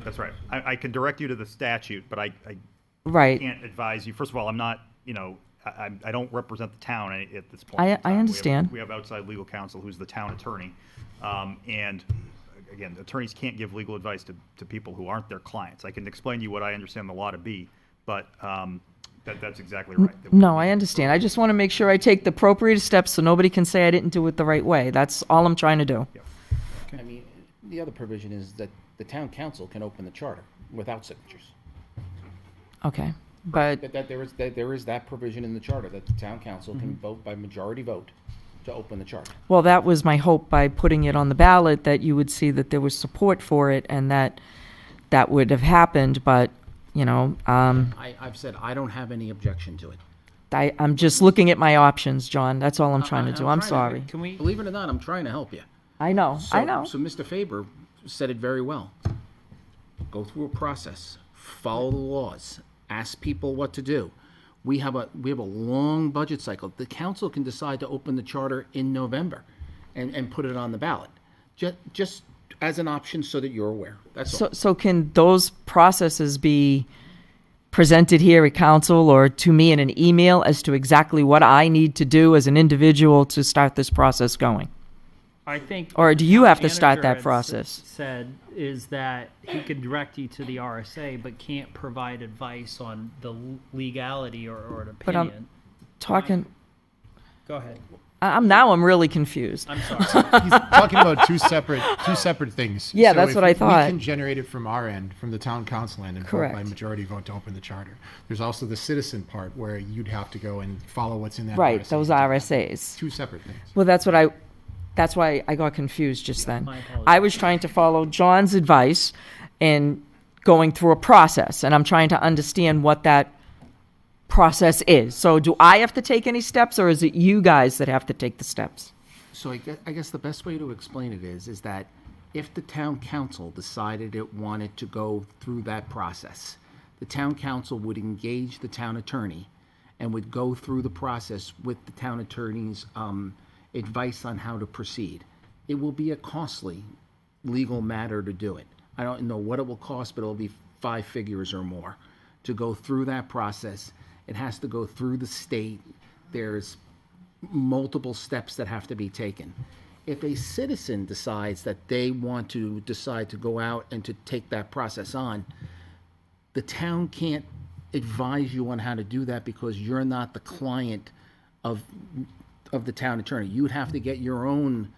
F: That's right. I can direct you to the statute, but I
J: Right.
F: can't advise you. First of all, I'm not, I don't represent the town at this point.
J: I understand.
F: We have outside legal counsel who's the town attorney. And again, attorneys can't give legal advice to people who aren't their clients. I can explain to you what I understand the law to be, but that's exactly right.
J: No, I understand. I just want to make sure I take the appropriate steps so nobody can say I didn't do it the right way. That's all I'm trying to do.
D: I mean, the other provision is that the town council can open the charter without signatures.
J: Okay, but...
D: That there is that provision in the charter, that the town council can vote by majority vote to open the charter.
J: Well, that was my hope by putting it on the ballot, that you would see that there was support for it and that would have happened, but,
D: I've said I don't have any objection to it.
J: I'm just looking at my options, John. That's all I'm trying to do. I'm sorry.
E: Can we?
D: Believe it or not, I'm trying to help you.
J: I know. I know.
D: So Mr. Faber said it very well. Go through a process, follow the laws, ask people what to do. We have a long budget cycle. The council can decide to open the charter in November and put it on the ballot, just as an option so that you're aware. That's all.
J: So can those processes be presented here at council or to me in an email as to exactly what I need to do as an individual to start this process going?
E: I think.
J: Or do you have to
E: manager
J: start that
E: had
J: process?
E: Said is that he could direct you to the RSA, but can't provide advice on the legality or an
J: But
E: opinion.
J: I'm talking.
E: Go ahead.
J: I'm really confused.
E: I'm sorry.
K: He's talking about two separate things.
J: Yeah,
K: So
J: that's
K: if
J: what I thought.
K: We can generate it from our end, from the town council end, and vote by
J: Correct.
K: majority vote to open the charter. There's also the citizen part where you'd have to go and follow what's in that.
J: Right,
K: RSA.
J: those RSAs.
K: Two separate things.
J: Well, that's why I got confused just then.
E: My apologies.
J: I was trying to follow John's advice and going through a process, and I'm trying to understand what that process is. So do I have to take any steps, or is it you guys that have to take the steps?
D: So I guess the best way to explain it is that if the town council decided it wanted to go through that process, the town council would engage the town attorney and would go through the process with the town attorney's advice on how to proceed. It will be a costly legal matter to do it. I don't know what it will cost, but it'll be 5 figures or more to go through that process. It has to go through the state. There's multiple steps that have to be taken. If a citizen decides that they want to decide to go out and to take that process on, the town can't advise you on how to do that because you're not the client of the town attorney. You would have to get your own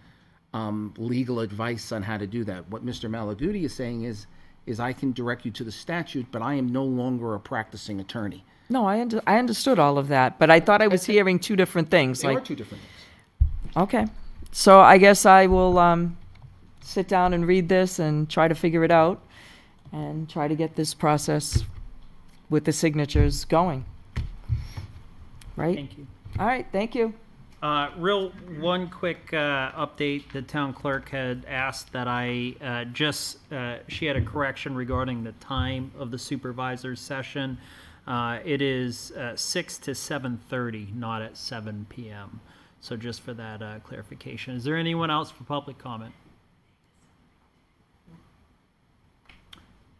D: legal advice on how to do that. What Mr. Malaguti is saying is I can direct you to the statute, but I am no longer a practicing attorney.
J: No, I understood all of that, but I thought I was hearing two different things.
D: They
J: like,
D: are two different things.
J: Okay. So I guess I will sit down and read this and try to figure it out and try to get this process with the signatures going. Right?
E: Thank you.
J: All right, thank you.
E: One quick update. The town clerk had asked that I she had a correction regarding the time of the supervisor's session. It is 6 to 7:30, not at 7 p.m. So just for that clarification. Is there anyone else for public comment?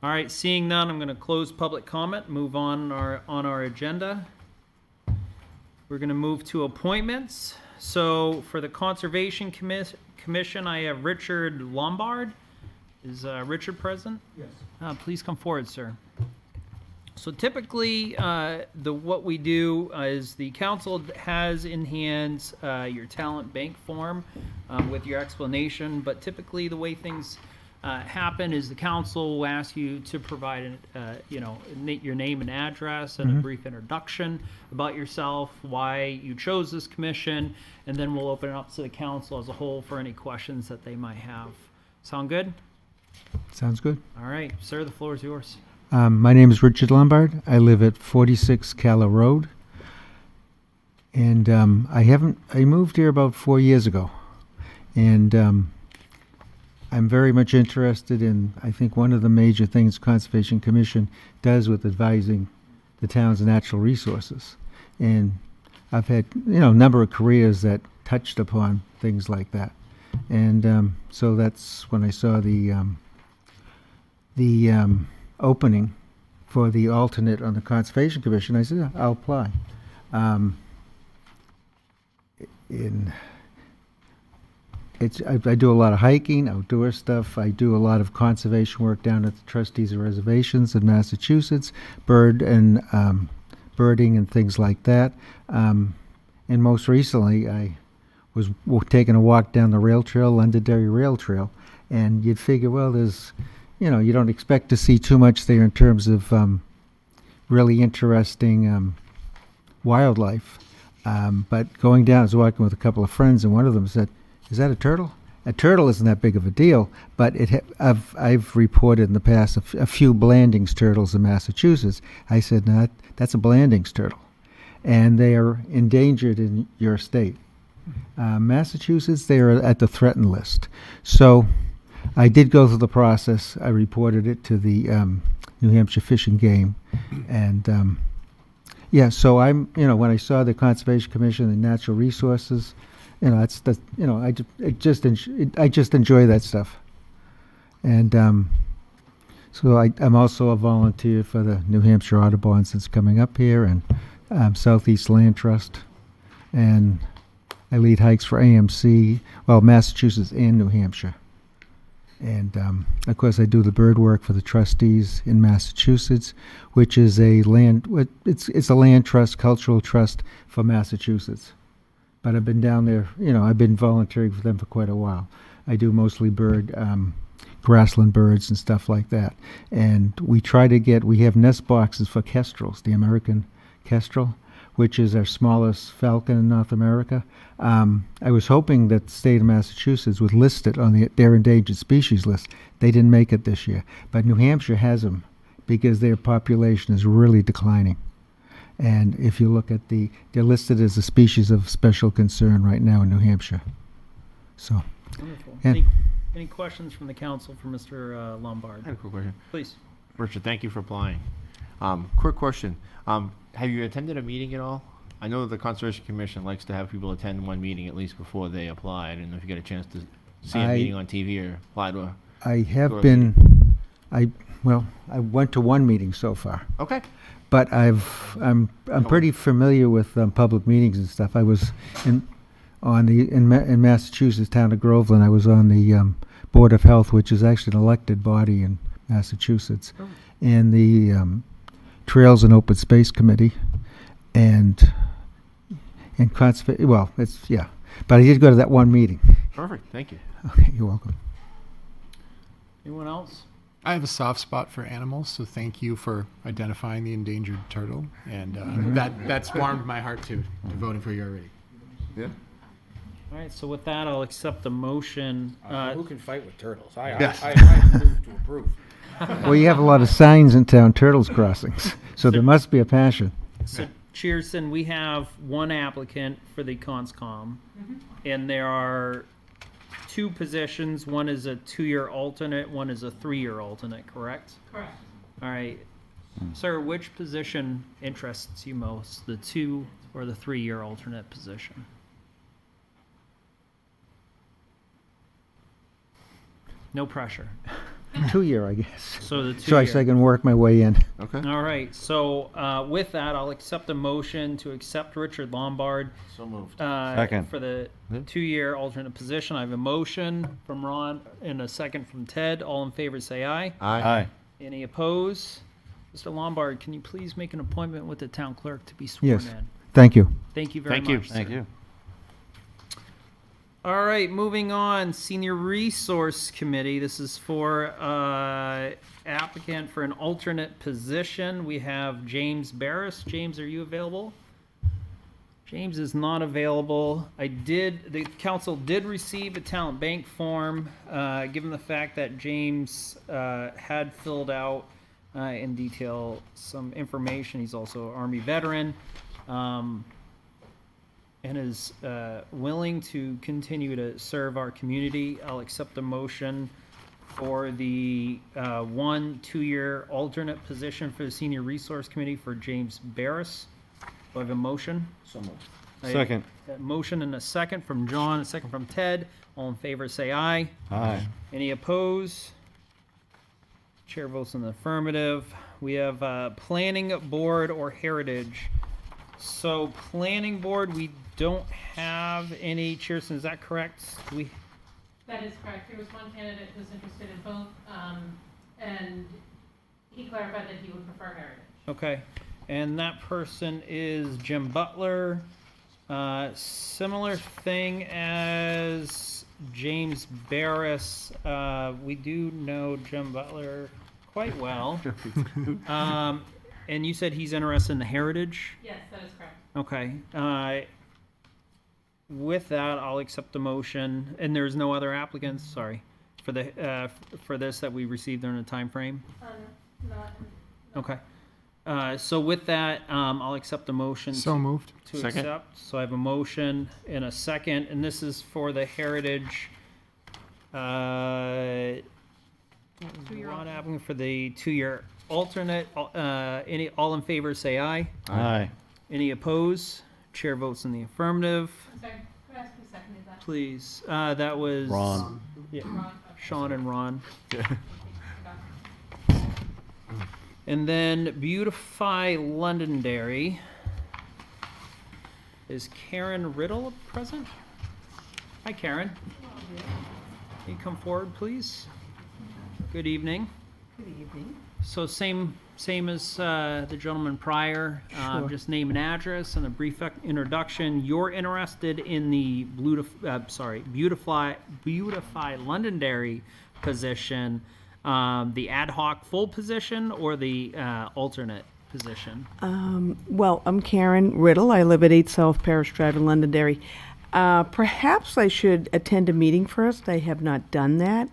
E: All right, seeing none, I'm going to close public comment, move on our agenda. We're going to move to appointments. So for the Conservation Commission, I have Richard Lombard. Is Richard present? Yes. Please come forward, sir. So typically, what we do is the council has in hand your talent bank form with your explanation, but typically the way things happen is the council will ask you to provide your name and address and a brief introduction about yourself, why you chose this commission, and then we'll open it up to the council as a whole for any questions that they might have. Sound good?
Q: Sounds good.
E: All right, sir, the floor is yours.
Q: My name is Richard Lombard. I live at 46 Calla Road. And I moved here about 4 years ago. And I'm very much interested in, I think one of the major things Conservation Commission does with advising the town's natural resources. And I've had, a number of careers that touched upon things like that. And so that's when I saw the opening for the alternate on the Conservation Commission, I said, yeah, I'll apply. I do a lot of hiking, outdoor stuff. I do a lot of conservation work down at the Trustees of Reservations in Massachusetts, birding and things like that. And most recently, I was taking a walk down the rail trail, Londonderry Rail Trail, and you'd figure, well, there's you don't expect to see too much there in terms of really interesting wildlife. But going down, I was walking with a couple of friends, and one of them said, "Is that a turtle?" A turtle isn't that big of a deal, but I've reported in the past a few Blandings turtles in Massachusetts. I said, "No, that's a Blandings turtle," and they are endangered in your state. Massachusetts, they are at the threatened list. So I did go through the process. I reported it to the New Hampshire Fish and Game, and so I'm, when I saw the Conservation Commission and Natural Resources, I just enjoy that stuff, and so I'm also a volunteer for the New Hampshire Audubon since coming up here, and Southeast Land Trust, and I lead hikes for AMC, Massachusetts and New Hampshire. And, of course, I do the bird work for the trustees in Massachusetts, which is it's a land trust, cultural trust for Massachusetts. But I've been down there, I've been volunteering for them for quite a while. I do mostly grassland birds and stuff like that. And we have nest boxes for kestrels, the American kestrel, which is our smallest falcon in North America. I was hoping that the state of Massachusetts would list it on their endangered species list. They didn't make it this year, but New Hampshire has them because their population is really declining. And if you look at they're listed as a species of special concern right now in New Hampshire. So,
E: Wonderful.
Q: and
E: Any questions from the council for Mr. Lombard?
R: I had a quick question.
E: Please.
R: Richard, thank you for applying. Quick question. Have you attended a meeting at all? I know the Conservation Commission likes to have people attend one meeting at least before they apply. I didn't know if you get a chance to see a meeting on TV or apply to a...
Q: I
R: go
Q: have
R: to a
Q: been,
R: meeting.
Q: I went to one meeting so far.
R: Okay.
Q: But I'm pretty familiar with public meetings and stuff. I was in Massachusetts, town of Groveland. I was on the Board of Health, which is actually an elected body in Massachusetts, and the Trails and Open Space Committee, and conservation. Well, but I did go to that one meeting.
R: Perfect. Thank you.
Q: Okay, you're welcome.
E: Anyone else?
K: I have a soft spot for animals, so thank you for identifying the endangered turtle, and that's warmed my heart to voting for you already.
R: Yeah.
E: All right, so with that, I'll accept the motion.
S: Who can fight with turtles? I move to approve.
Q: Well, you have a lot of signs in town, turtles crossings, so there must be a passion.
E: So, Cheerson, we have one applicant for the CONSCOM, and there are 2 positions. One is a 2-year alternate, one is a 3-year alternate, correct?
T: Correct.
E: All right. Sir, which position interests you most, the 2 or the 3-year alternate position? No pressure.
Q: 2-year, I guess.
E: So the
Q: So I
E: 2-year.
Q: can work my way in.
R: Okay.
E: All right, so with that, I'll accept a motion to accept Richard Lombard.
R: So moved.
O: Second.
E: For the 2-year alternate position. I have a motion from Ron and a second from Ted. All in favor say aye.
O: Aye.
E: Any opposed? Mr. Lombard, can you please make an appointment with the town clerk to be sworn
Q: Yes.
E: in?
Q: Thank you.
E: Thank you very
R: Thank you.
E: much.
O: Thank
E: sir.
O: you.
E: All right, moving on, Senior Resource Committee. This is for applicant for an alternate position. We have James Barris. James, are you available? James is not available. The council did receive a talent bank form, given the fact that James had filled out in detail some information. He's also an Army veteran. And is willing to continue to serve our community. I'll accept the motion for the 2-year alternate position for the Senior Resource Committee for James Barris. Do I have a motion?
S: So moved.
O: Second.
E: A motion and a second from John, a second from Ted. All in favor say aye.
O: Aye.
E: Any opposed? Chair votes in the affirmative. We have Planning Board or Heritage. So Planning Board, we don't have any. Cheerson, is that correct?
T: That is correct. There was one candidate who was interested in both, and he clarified that he would prefer Heritage.
E: Okay, and that person is Jim Butler. Similar thing as James Barris. We do know Jim Butler quite well. And you said he's interested in the Heritage?
T: Yes, that is correct.
E: Okay. With that, I'll accept the motion. And there's no other applicants, sorry, for the for this that we received during the time frame?
T: Not.
E: Okay. So with that, I'll accept the motion.
K: So moved.
E: To
R: Second.
E: accept. So I have a motion and a second, and this is for the Heritage. One applicant for the 2-year alternate. All in favor say aye.
O: Aye.
E: Any opposed? Chair votes in the affirmative.
T: I'm sorry, could I ask who seconded that?
E: Please. That was
O: Ron.
E: Yeah,
T: Ron.
E: Sean and Ron. And then Beautify Londonderry. Is Karen Riddle present? Hi, Karen. Can you come forward, please? Good evening.
U: Good evening.
E: So same as the gentleman prior,
U: Sure.
E: just name and address and a brief introduction. You're interested in the Beautify Londonderry position, the ad hoc full position or the alternate position?
U: Well, I'm Karen Riddle. I live at 8 South Parish Drive in Londonderry. Perhaps I should attend a meeting first. I have not done that.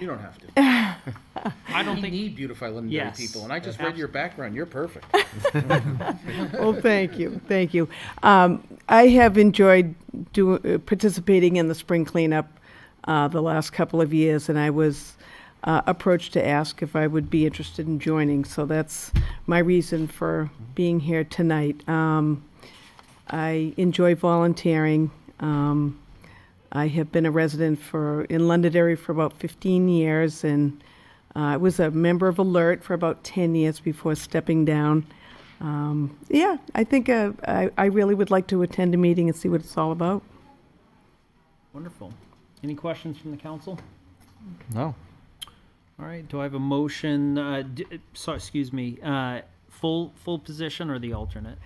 S: You don't have to.
E: I don't
S: We
E: think.
S: need Beautify Londonderry
E: Yes.
S: people, and I just read your background. You're perfect.
U: Well, thank you, thank you. I have enjoyed participating in the spring cleanup the last couple of years, and I was approached to ask if I would be interested in joining. So that's my reason for being here tonight. I enjoy volunteering. I have been a resident in Londonderry for about 15 years, and I was a member of Alert for about 10 years before stepping down. Yeah, I think I really would like to attend a meeting and see what it's all about.
E: Wonderful. Any questions from the council?
O: No.
E: All right, do I have a motion, excuse me, full position or the alternate?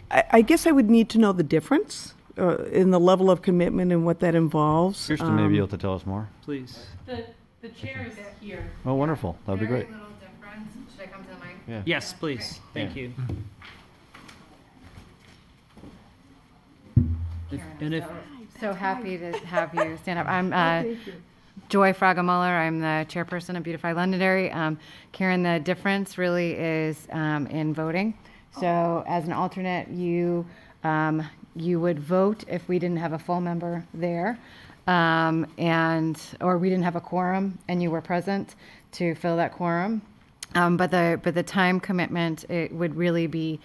U: I guess I would need to know the difference in the level of commitment and what that involves.
O: Kirsten may be able to tell us more.
E: Please.
T: The chair is here.
O: Oh, wonderful. That'd be great.
C: Very little difference. Should I come to the mic?
O: Yeah.
E: Yes, please. Thank you. And if,
C: So happy to have you stand up. I'm Joy Fragamuller. I'm the chairperson of Beautify Londonderry. Karen, the difference really is in voting. So as an alternate, you would vote if we didn't have a full member there, or we didn't have a quorum and you were present to fill that quorum. But the time commitment, it would really be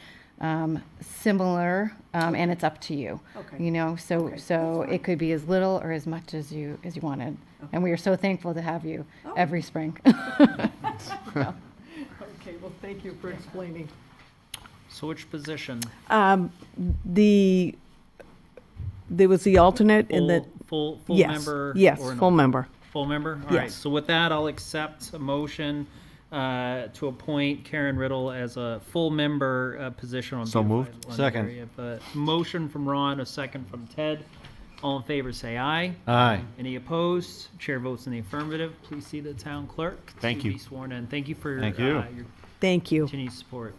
C: similar, and it's up to you.
U: Okay.
C: You know, so it could be as little or as much as you wanted. And we are so thankful to have you every spring.
U: Okay, well, thank you for explaining.
E: so which position?
U: There was the alternate in the.
E: Full
U: Yes,
E: member?
U: yes,
E: or no?
U: full member.
E: Full member? All right,
U: Yes.
E: so with that, I'll accept a motion to appoint Karen Riddle as a full member position on.
R: So
E: Beautify
R: moved.
E: Londonderry. I have a motion from Ron, a second from Ted. All in favor, say aye.
O: Aye.
E: Any opposed? Chair votes in the affirmative. Please see the town clerk.
R: Thank
E: to
R: you.
E: Be sworn in. Thank you for
O: Thank you.
E: your
U: Thank you.
E: continued support.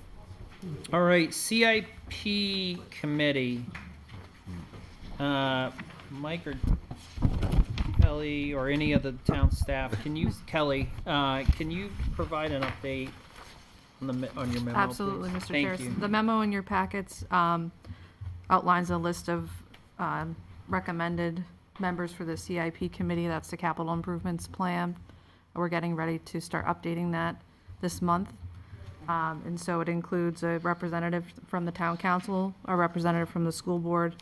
E: All right, CIP committee. Mike or Kelly or any of the town staff, Kelly, can you provide an update on your memo?
V: Absolutely,
E: please?
V: Mr.
E: Thank
V: Chair.
E: you.
V: The memo in your packets outlines a list of recommended members for the CIP committee. That's the capital improvements plan. We're getting ready to start updating that this month. And so it includes a representative from the town council, a representative from the school board,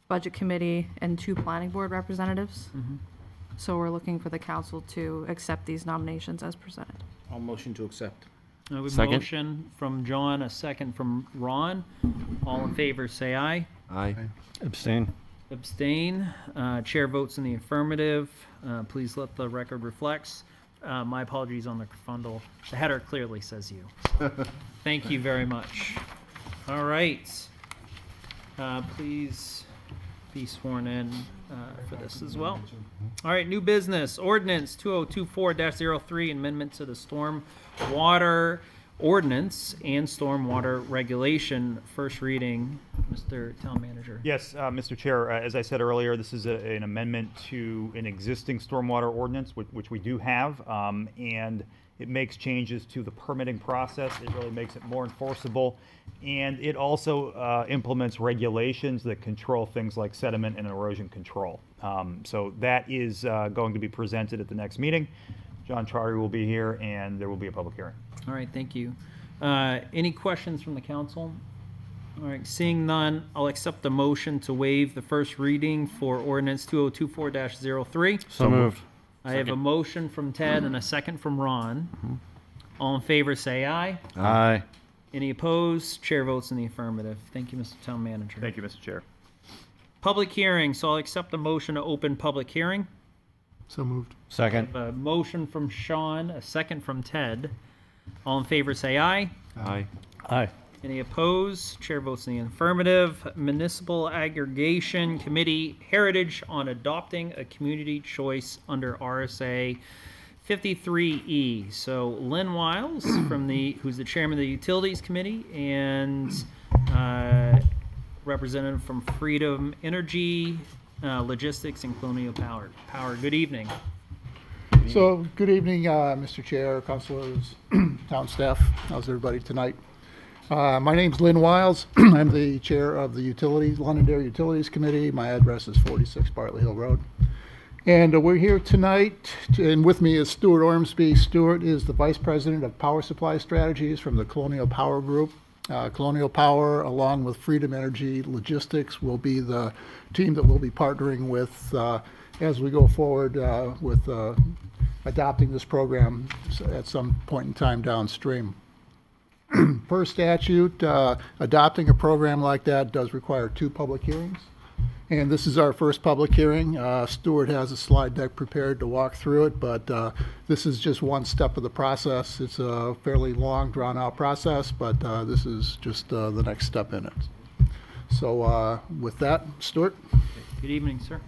V: budget committee, and 2 planning board representatives.
E: Mhm.
V: So we're looking for the council to accept these nominations as presented.
S: I'll motion to accept.
E: I have a
R: Second.
E: motion from John, a second from Ron. All in favor, say aye.
R: Aye.
O: Abstain.
E: Abstain. Chair votes in the affirmative. Please let the record reflects. My apologies on the fundle. The header clearly says you. Thank you very much. All right. Please be sworn in for this as well. All right, new business. Ordinance 2024-03, amendment to the storm water ordinance and stormwater regulation. First reading, Mr. Town Manager.
F: Yes, Mr. Chair, as I said earlier, this is an amendment to an existing stormwater ordinance, which we do have, and it makes changes to the permitting process. It really makes it more enforceable, and it also implements regulations that control things like sediment and erosion control. So that is going to be presented at the next meeting. John Charter will be here, and there will be a public hearing.
E: All right, thank you. Any questions from the council? All right, seeing none, I'll accept the motion to waive the first reading for ordinance 2024-03.
O: So moved.
E: I have a motion from Ted and a second from Ron. All in favor, say aye.
O: Aye.
E: Any opposed? Chair votes in the affirmative. Thank you, Mr. Town Manager.
F: Thank you, Mr. Chair.
E: Public hearing, so I'll accept the motion to open public hearing.
K: So moved.
O: Second.
E: A motion from Sean, a second from Ted. All in favor, say aye.
R: Aye.
O: Aye.
E: Any opposed? Chair votes in the affirmative. Municipal Aggregation Committee, Heritage on Adopting a Community Choice under RSA 53E. So Lynn Wiles who's the chairman of the Utilities Committee, and representative from Freedom Energy, Logistics, and Colonial Power. Good evening.
H: So, good evening, Mr. Chair, councilors, town staff. How's everybody tonight? My name's Lynn Wiles. I'm the chair of the Londonderry Utilities Committee. My address is 46 Bartley Hill Road. And we're here tonight, and with me is Stuart Ormsby. Stuart is the Vice President of Power Supply Strategies from the Colonial Power Group. Colonial Power, along with Freedom Energy Logistics, will be the team that we'll be partnering with as we go forward with adopting this program at some point in time downstream. Per statute, adopting a program like that does require 2 public hearings. And this is our first public hearing. Stuart has a slide deck prepared to walk through it, but this is just one step of the process. It's a fairly long, drawn-out process, but this is just the next step in it. So with that, Stuart.
E: Good evening, sir.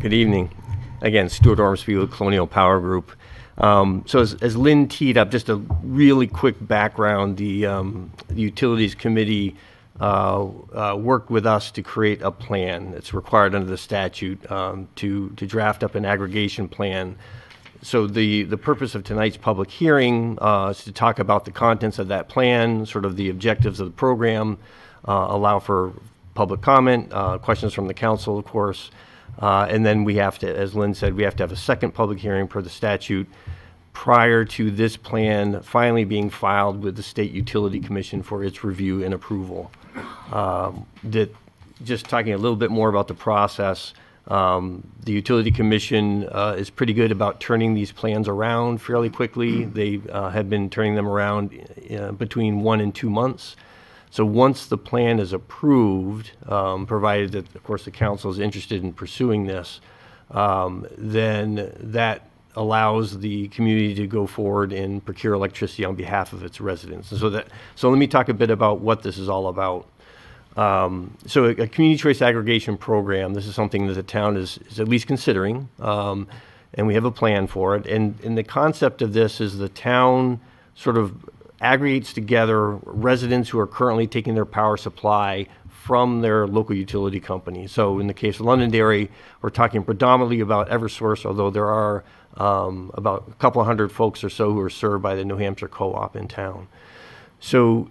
L: Good evening. Again, Stuart Ormsby with Colonial Power Group. So as Lynn teed up, just a really quick background, the Utilities Committee worked with us to create a plan. It's required under the statute to draft up an aggregation plan. So the purpose of tonight's public hearing is to talk about the contents of that plan, sort of the objectives of the program, allow for public comment, questions from the council, of course, and then we have to, as Lynn said, we have to have a second public hearing per the statute prior to this plan finally being filed with the State Utility Commission for its review and approval. Just talking a little bit more about the process, the Utility Commission is pretty good about turning these plans around fairly quickly. They have been turning them around between 1 and 2 months. So once the plan is approved, provided that, of course, the council is interested in pursuing this, then that allows the community to go forward and procure electricity on behalf of its residents. And so let me talk a bit about what this is all about. So a community choice aggregation program, this is something that the town is at least considering, and we have a plan for it. And the concept of this is the town sort of aggregates together residents who are currently taking their power supply from their local utility company. So in the case of Londonderry, we're talking predominantly about Eversource, although there are about a couple hundred folks or so who are served by the New Hampshire Co-op in town. So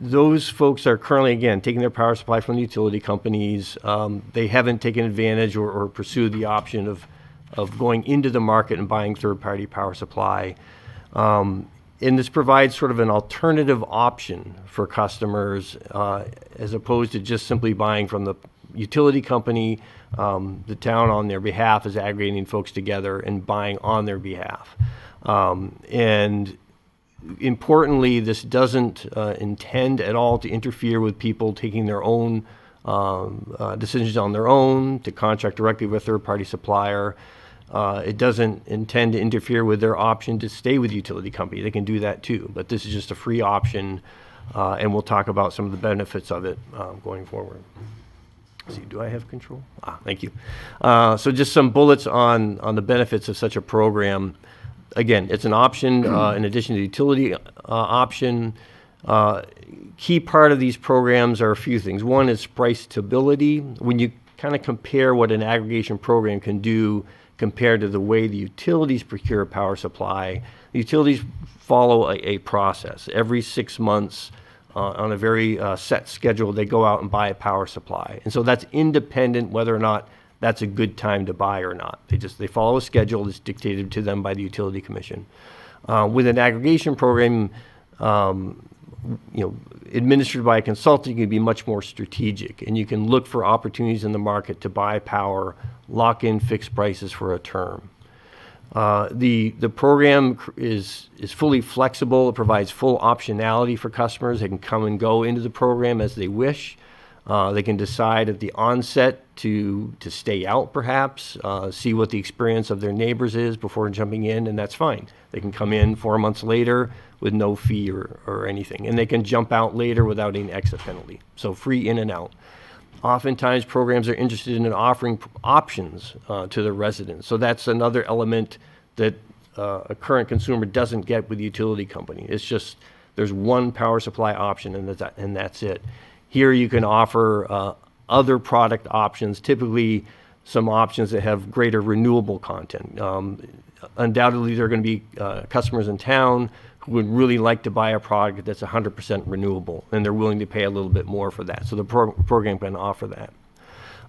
L: those folks are currently, again, taking their power supply from the utility companies. They haven't taken advantage or pursued the option of going into the market and buying third-party power supply. And this provides sort of an alternative option for customers as opposed to just simply buying from the utility company. The town on their behalf is aggregating folks together and buying on their behalf. And importantly, this doesn't intend at all to interfere with people taking their own decisions on their own, to contract directly with a third-party supplier. It doesn't intend to interfere with their option to stay with the utility company. They can do that too, but this is just a free option, and we'll talk about some of the benefits of it going forward. Let's see, do I have control? Thank you. So just some bullets on the benefits of such a program. Again, it's an option in addition to the utility option. Key part of these programs are a few things. One is price stability. When you kind of compare what an aggregation program can do compared to the way the utilities procure power supply, the utilities follow a process. Every 6 months, on a very set schedule, they go out and buy a power supply. And so that's independent whether or not that's a good time to buy or not. They follow a schedule that's dictated to them by the Utility Commission. With an aggregation program, administered by a consultant, you can be much more strategic, and you can look for opportunities in the market to buy power, lock in fixed prices for a term. The program is fully flexible. It provides full optionality for customers. They can come and go into the program as they wish. They can decide at the onset to stay out, perhaps, see what the experience of their neighbors is before jumping in, and that's fine. They can come in 4 months later with no fee or anything, and they can jump out later without any exit penalty. So free in and out. Oftentimes, programs are interested in offering options to their residents. So that's another element that a current consumer doesn't get with the utility company. It's just there's one power supply option, and that's it. Here you can offer other product options. Typically, some options that have greater renewable content. Undoubtedly, there are going to be customers in town who would really like to buy a product that's 100% renewable, and they're willing to pay a little bit more for that. So the program can offer that.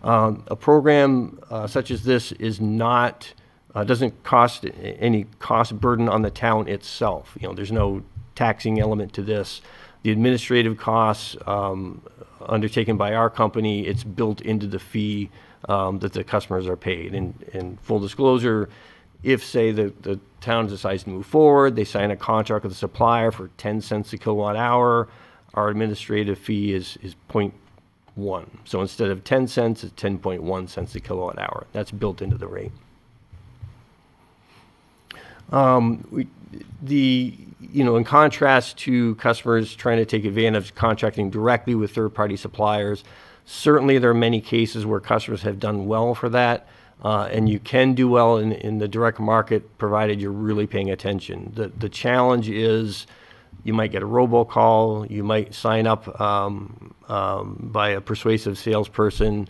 L: A program such as this is not doesn't cost any cost burden on the town itself. You know, there's no taxing element to this. The administrative costs undertaken by our company, it's built into the fee that the customers are paid. And full disclosure, if, say, the town decides to move forward, they sign a contract with the supplier for 10 cents a kilowatt hour, our administrative fee is 0.1. So instead of 10 cents, it's 10.1 cents a kilowatt hour. That's built into the rate. In contrast to customers trying to take advantage of contracting directly with third-party suppliers, certainly there are many cases where customers have done well for that, and you can do well in the direct market provided you're really paying attention. The challenge is you might get a robocall, you might sign up by a persuasive salesperson,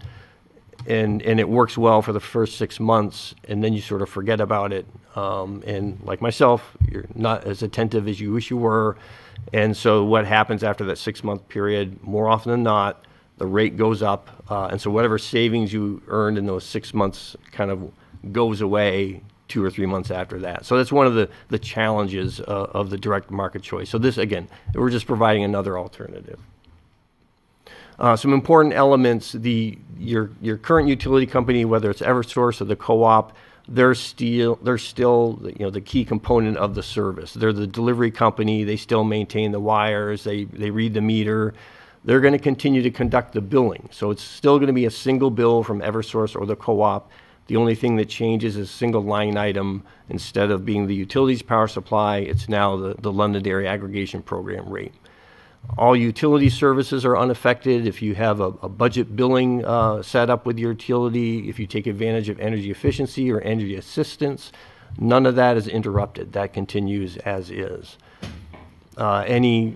L: and it works well for the first 6 months, and then you sort of forget about it. And like myself, you're not as attentive as you wish you were. And so what happens after that 6-month period, more often than not, the rate goes up. And so whatever savings you earned in those 6 months kind of goes away 2 or 3 months after that. So that's one of the challenges of the direct market choice. So this, again, we're just providing another alternative. Some important elements, your current utility company, whether it's Eversource or the co-op, they're still the key component of the service. They're the delivery company. They still maintain the wires. They read the meter. They're going to continue to conduct the billing. So it's still going to be a single bill from Eversource or the co-op. The only thing that changes is a single line item. Instead of being the utilities power supply, it's now the Londonderry Aggregation Program rate. All utility services are unaffected. If you have a budget billing set up with your utility, if you take advantage of energy efficiency or energy assistance, none of that is interrupted. That continues as is. Any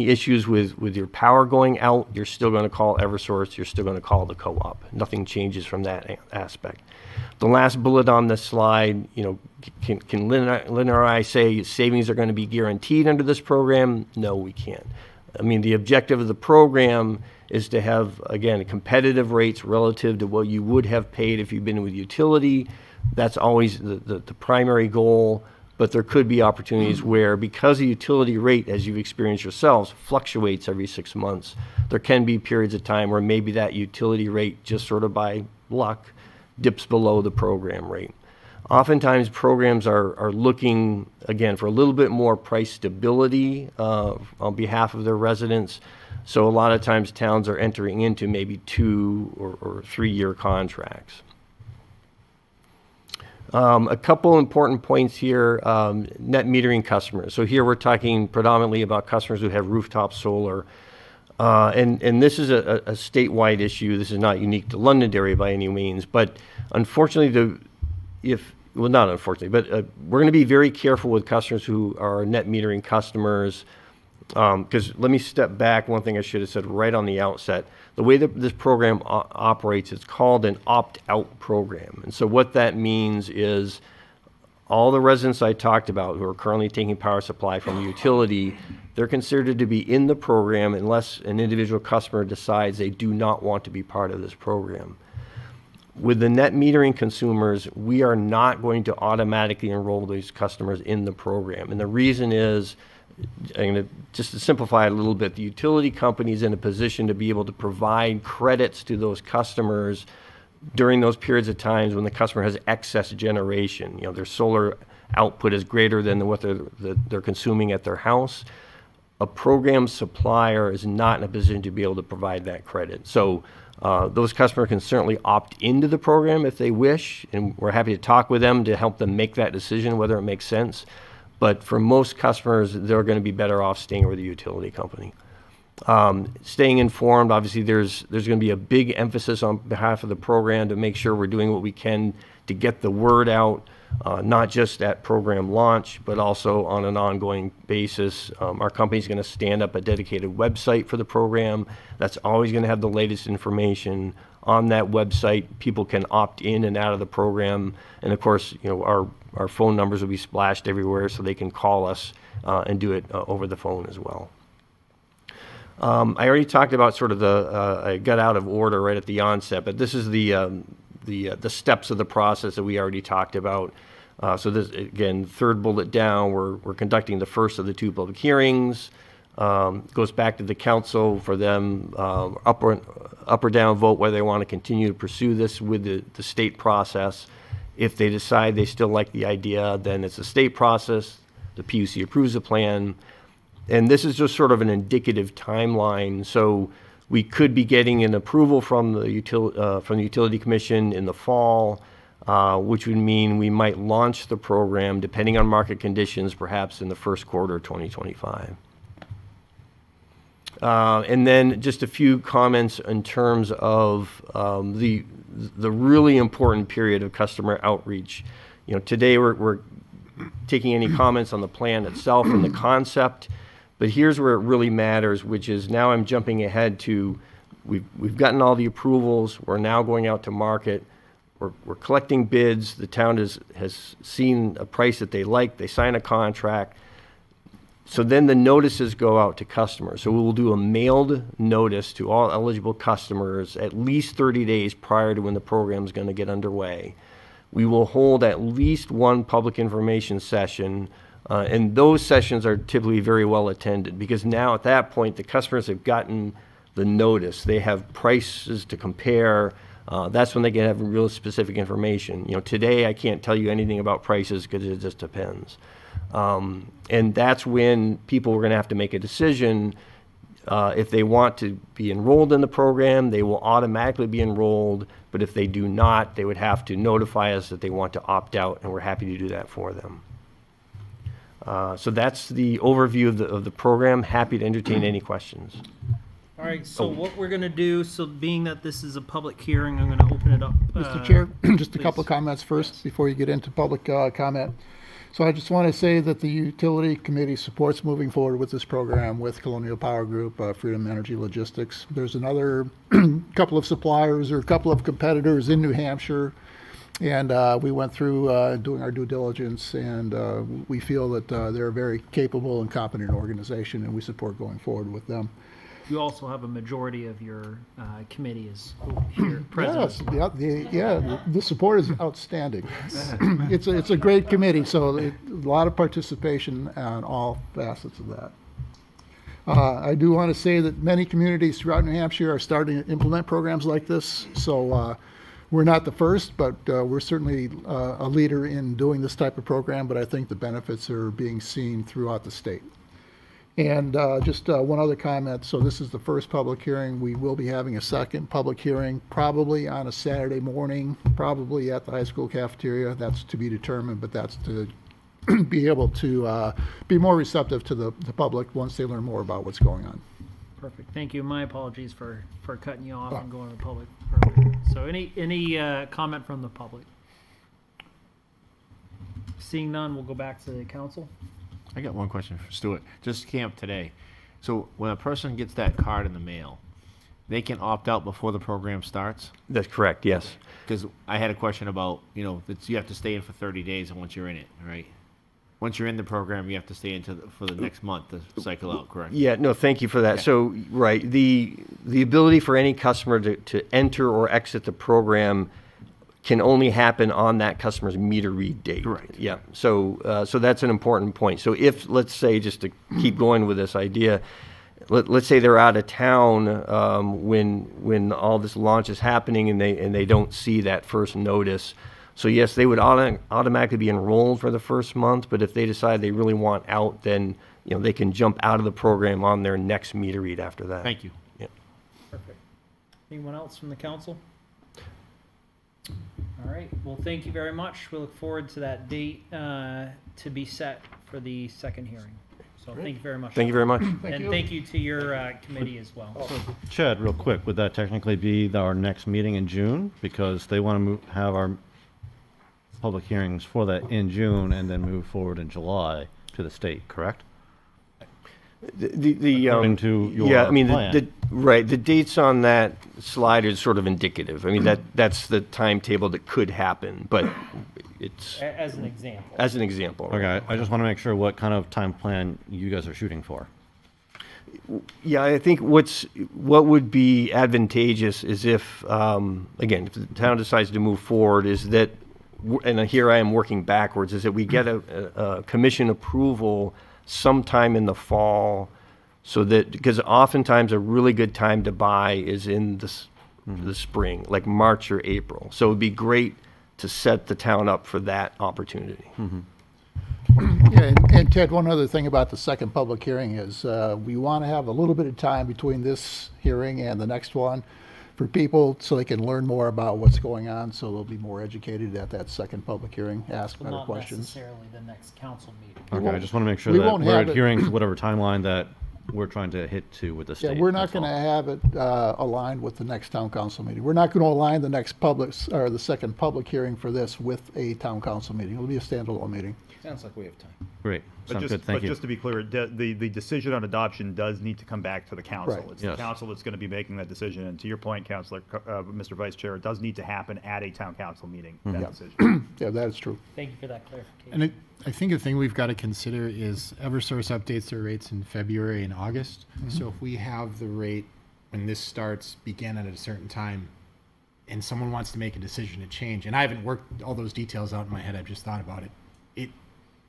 L: issues with your power going out, you're still going to call Eversource. You're still going to call the co-op. Nothing changes from that aspect. The last bullet on this slide, can Lynn or I say savings are going to be guaranteed under this program? No, we can't. I mean, the objective of the program is to have, again, competitive rates relative to what you would have paid if you've been with utility. That's always the primary goal, but there could be opportunities where, because the utility rate, as you've experienced yourselves, fluctuates every 6 months, there can be periods of time where maybe that utility rate, just sort of by luck, dips below the program rate. Oftentimes, programs are looking, again, for a little bit more price stability on behalf of their residents. So a lot of times, towns are entering into maybe 2 or 3 year contracts. A couple important points here, net metering customers. So here we're talking predominantly about customers who have rooftop solar. And this is a statewide issue. This is not unique to Londonderry by any means. But unfortunately, not unfortunately, but we're going to be very careful with customers who are net metering customers. Because let me step back. One thing I should have said right on the outset. The way that this program operates, it's called an opt-out program. And so what that means is all the residents I talked about who are currently taking power supply from the utility, they're considered to be in the program unless an individual customer decides they do not want to be part of this program. With the net metering consumers, we are not going to automatically enroll these customers in the program. And the reason is, just to simplify it a little bit, the utility company is in a position to be able to provide credits to those customers during those periods of times when the customer has excess generation. Their solar output is greater than what they're consuming at their house. A program supplier is not in a position to be able to provide that credit. So those customers can certainly opt into the program if they wish, and we're happy to talk with them to help them make that decision, whether it makes sense. But for most customers, they're going to be better off staying with the utility company. Staying informed, obviously there's going to be a big emphasis on behalf of the program to make sure we're doing what we can to get the word out, not just at program launch, but also on an ongoing basis. Our company's going to stand up a dedicated website for the program that's always going to have the latest information on that website. People can opt in and out of the program. And of course, our phone numbers will be splashed everywhere so they can call us and do it over the phone as well. I already talked about sort of I got out of order right at the onset, but this is the steps of the process that we already talked about. So this, again, third bullet down, we're conducting the first of the 2 public hearings. Goes back to the council for them, up or down vote whether they want to continue to pursue this with the state process. If they decide they still like the idea, then it's a state process. The PUC approves the plan. And this is just sort of an indicative timeline. So we could be getting an approval from the Utility Commission in the fall, which would mean we might launch the program, depending on market conditions, perhaps in the first quarter of 2025. And then just a few comments in terms of the really important period of customer outreach. Today we're taking any comments on the plan itself and the concept, but here's where it really matters, which is now I'm jumping ahead to we've gotten all the approvals. We're now going out to market. We're collecting bids. The town has seen a price that they like. They sign a contract. So then the notices go out to customers. So we will do a mailed notice to all eligible customers at least 30 days prior to when the program is going to get underway. We will hold at least one public information session, and those sessions are typically very well attended because now at that point the customers have gotten the notice. They have prices to compare. That's when they can have real specific information. Today I can't tell you anything about prices because it just depends. And that's when people are going to have to make a decision. If they want to be enrolled in the program, they will automatically be enrolled. But if they do not, they would have to notify us that they want to opt out, and we're happy to do that for them. So that's the overview of the program. Happy to entertain any questions.
E: All right, so what we're going to do, so being that this is a public hearing, I'm going to open it up.
H: Mr. Chair, just a
E: please.
H: couple of comments first before you get into public comment. So I just want to say that the Utility Committee supports moving forward with this program with Colonial Power Group, Freedom Energy Logistics. There's another couple of suppliers or a couple of competitors in New Hampshire, and we went through doing our due diligence, and we feel that they're a very capable and competent organization, and we support going forward with them.
E: You also have a majority of your committee is here present.
H: Yes, the support is outstanding. It's a great committee, so a lot of participation on all facets of that. I do want to say that many communities throughout New Hampshire are starting to implement programs like this. So we're not the first, but we're certainly a leader in doing this type of program. But I think the benefits are being seen throughout the state. And just one other comment. So this is the first public hearing. We will be having a second public hearing, probably on a Saturday morning, probably at the high school cafeteria. That's to be determined, but that's to be able to be more receptive to the public once they learn more about what's going on.
E: Perfect. Thank you. My apologies for cutting you off and going to the public earlier. So any comment from the public? Seeing none, we'll go back to the council.
R: I got one question for Stuart. Just camp today. So when a person gets that card in the mail, they can opt out before the program starts?
L: That's correct, yes.
R: Because I had a question about, you have to stay in for 30 days and once you're in it, right? Once you're in the program, you have to stay in for the next month to cycle out, correct?
L: Yeah, no, thank you for that.
R: Okay.
L: So, right, the ability for any customer to enter or exit the program can only happen on that customer's meter read date.
R: Right.
L: Yeah. So that's an important point. So if, let's say, just to keep going with this idea, let's say they're out of town when all this launch is happening and they don't see that first notice. So yes, they would automatically be enrolled for the first month, but if they decide they really want out, then they can jump out of the program on their next meter read after that.
R: Thank you.
L: Yeah.
E: Perfect. Anyone else from the council? All right. Well, thank you very much. We look forward to that date to be set for the second hearing. So thank you very much.
L: Thank you very much.
E: Thank you to your committee as well.
I: Chad, real quick, would that technically be our next meeting in June? Because they want to have our public hearings for that in June and then move forward in July to the state, correct? According to your
L: yeah, I mean,
I: plan.
L: right, the dates on that slide is sort of indicative. I mean, that's the timetable that could happen, but it's.
E: As an example.
L: As an example.
I: Okay, I just want to make sure what kind of time plan you guys are shooting for.
L: Yeah, I think what would be advantageous is if, again, if the town decides to move forward, is that, and here I am working backwards, is that we get a commission approval sometime in the fall, so that, because oftentimes a really good time to buy is in the spring, like March or April. So it would be great to set the town up for that opportunity.
H: Yeah, and Ted, one other thing about the second public hearing is we want to have a little bit of time between this hearing and the next one for people so they can learn more about what's going on, so they'll be more educated at that second public hearing, ask better
E: Not
H: questions.
E: necessarily the next council meeting.
I: Okay, I just want to make sure
H: we
I: that
H: won't
I: we're
H: have it-
I: adhering to whatever timeline that we're trying to hit to with the
H: Yeah,
I: state.
H: we're not
I: that's
H: going to
I: all.
H: have it aligned with the next town council meeting. We're not going to align the next or the second public hearing for this with a town council meeting. It'll be a standalone meeting.
S: Sounds like we have time.
I: Great,
F: But
I: sounds
F: just,
I: good, thank
F: but
I: you.
F: just to be clear, the decision on adoption does need to come back to the council.
H: Right.
F: It's the
I: Yes.
F: council that's going to be making that decision. And to your point, Councilor, Mr. Vice Chair, it does need to happen at a town council meeting, that decision.
H: Yeah, that is true.
E: Thank you for that clarification.
K: And I think a thing we've got to consider is Eversource updates their rates in February and August. So if we have the rate when this starts begin at a certain time, and someone wants to make a decision to change, and I haven't worked all those details out in my head, I've just thought about it.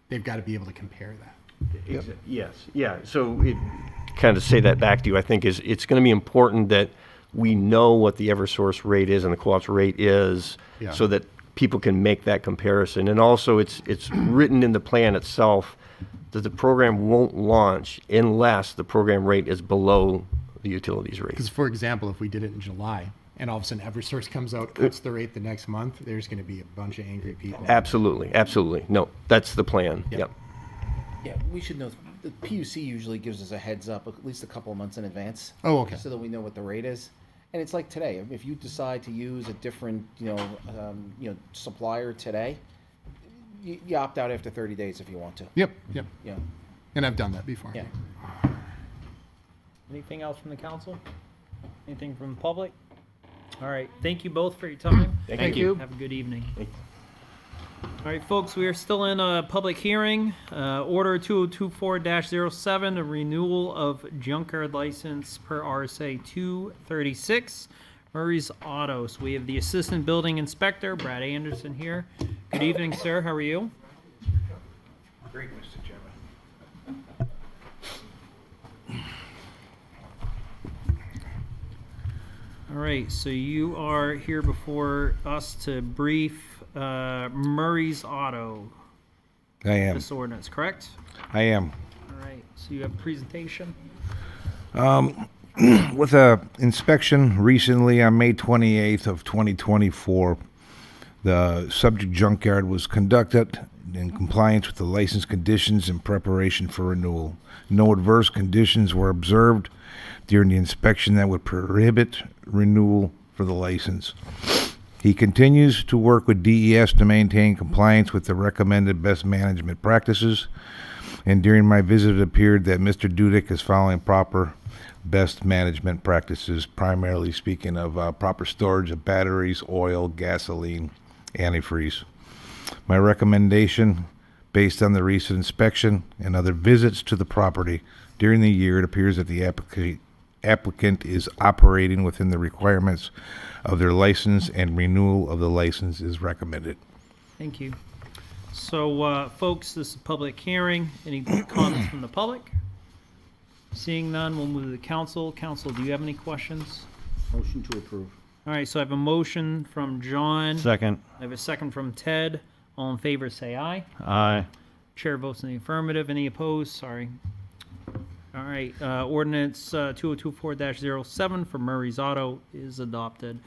K: They've got to be able to compare that.
L: Yes, yeah, so kind of say that back to you, I think it's going to be important that we know what the Eversource rate is and the co-op's rate is,
K: Yeah.
L: so that people can make that comparison. And also, it's written in the plan itself that the program won't launch unless the program rate is below the utilities rate.
K: Because, for example, if we did it in July, and all of a sudden Eversource comes out, cuts the rate the next month, there's going to be a bunch of angry people.
L: Absolutely, absolutely. No, that's the plan, yep.
S: Yeah, we should know, the PUC usually gives us a heads up at least a couple of months in advance.
K: Oh, okay.
S: So that we know what the rate is. And it's like today, if you decide to use a different, supplier today, you opt out after 30 days if you want to.
K: Yep.
S: Yeah.
K: And I've done that before.
S: Yeah.
E: Anything else from the council? Anything from the public? All right, thank you both for your time.
L: Thank you.
E: Have a good evening. All right, folks, we are still in a public hearing. Order 2024-07, a renewal of junkyard license per RSA 236, Murray's Auto. So we have the Assistant Building Inspector, Brad Anderson, here. Good evening, sir. How are you?
S: Great, Mr. Chairman.
E: All right, so you are here before us to brief Murray's Auto.
M: I am.
E: This ordinance, correct?
M: I am.
E: All right, so you have a presentation?
M: With a inspection recently on May 28th of 2024, the subject junkyard was conducted in compliance with the license conditions in preparation for renewal. No adverse conditions were observed during the inspection that would prohibit renewal for the license. He continues to work with DES to maintain compliance with the recommended best management practices, and during my visit it appeared that Mr. Dudek is following proper best management practices, primarily speaking of proper storage of batteries, oil, gasoline, antifreeze. My recommendation, based on the recent inspection and other visits to the property during the year, it appears that the applicant is operating within the requirements of their license, and renewal of the license is recommended.
E: Thank you. So, folks, this is a public hearing. Any comments from the public? Seeing none, we'll move to the council. Council, do you have any questions?
S: Motion to approve.
E: All right, so I have a motion from John.
I: Second.
E: I have a second from Ted. All in favor, say aye.
I: Aye.
E: Chair votes in the affirmative. Any opposed? Sorry. All right, ordinance 2024-07 for Murray's Auto is adopted.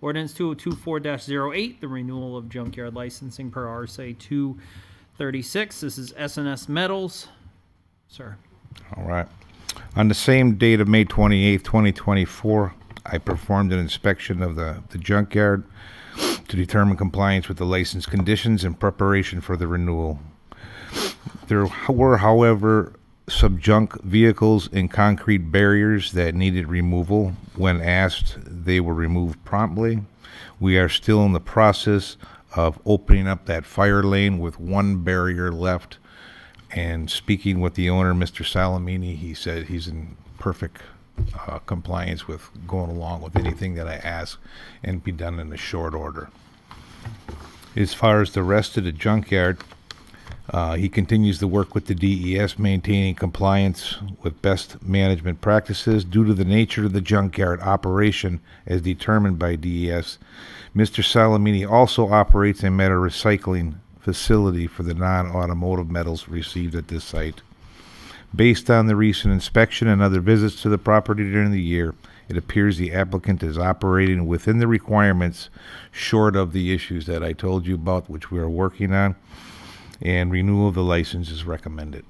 E: Ordinance 2024-08, the renewal of junkyard licensing per RSA 236. This is S&S Metals. Sir.
M: All right. On the same date of May 28th, 2024, I performed an inspection of the junkyard to determine compliance with the license conditions in preparation for the renewal. There were, however, subjunk vehicles and concrete barriers that needed removal. When asked, they were removed promptly. We are still in the process of opening up that fire lane with one barrier left. And speaking with the owner, Mr. Salamini, he said he's in perfect compliance with going along with anything that I ask and be done in a short order. As far as the rest of the junkyard, he continues to work with the DES, maintaining compliance with best management practices. Due to the nature of the junkyard operation as determined by DES, Mr. Salamini also operates a metal recycling facility for the non-automotive metals received at this site. Based on the recent inspection and other visits to the property during the year, it appears the applicant is operating within the requirements, short of the issues that I told you about, which we are working on, and renewal of the license is recommended.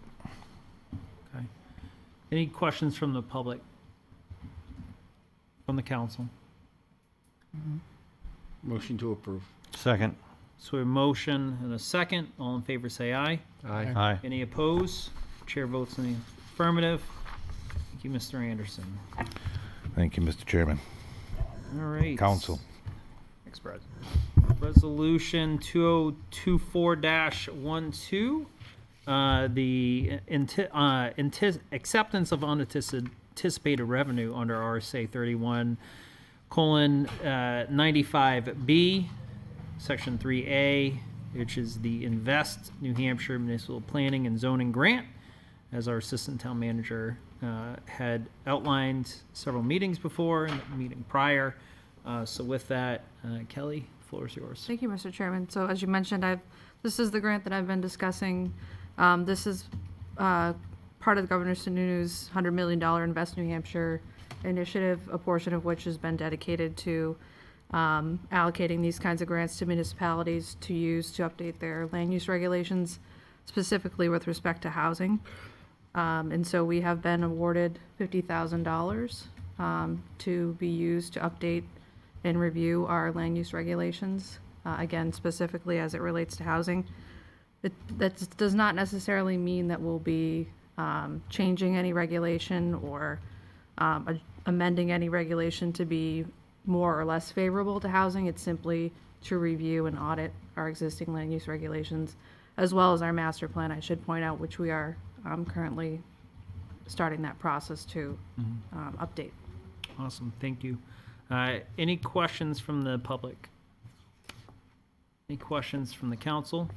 E: Okay. Any questions from the public? From the council?
D: Motion to approve.
I: Second.
E: So we have a motion and a second. All in favor say aye.
I: Aye. Aye.
E: Any opposed? Chair votes in the affirmative. Thank you, Mr. Anderson.
M: Thank you, Mr. Chairman.
E: All right.
M: Council.
E: Next Resolution 2024-12, the acceptance of unanticipated revenue under RSA 31:95B, Section 3A, which is the Invest New Hampshire Municipal Planning and Zoning Grant, as our Assistant Town Manager had outlined several meetings before and the meeting prior. So with that, Kelly, the floor is yours.
V: Thank you, Mr. Chairman. So as you mentioned, this is the grant that I've been discussing. This is part of the Governor Sununu's $100 million Invest New Hampshire initiative, a portion of which has been dedicated to allocating these kinds of grants to municipalities to use to update their land use regulations, specifically with respect to housing. And so we have been awarded $50,000 to be used to update and review our land use regulations, again, specifically as it relates to housing. That does not necessarily mean that we'll be changing any regulation or amending any regulation to be more or less favorable to housing. It's simply to review and audit our existing land use regulations, as well as our master plan, I should point out, which we are currently starting that process to update.
E: Awesome, thank you. Any questions from the public? Any questions from the council?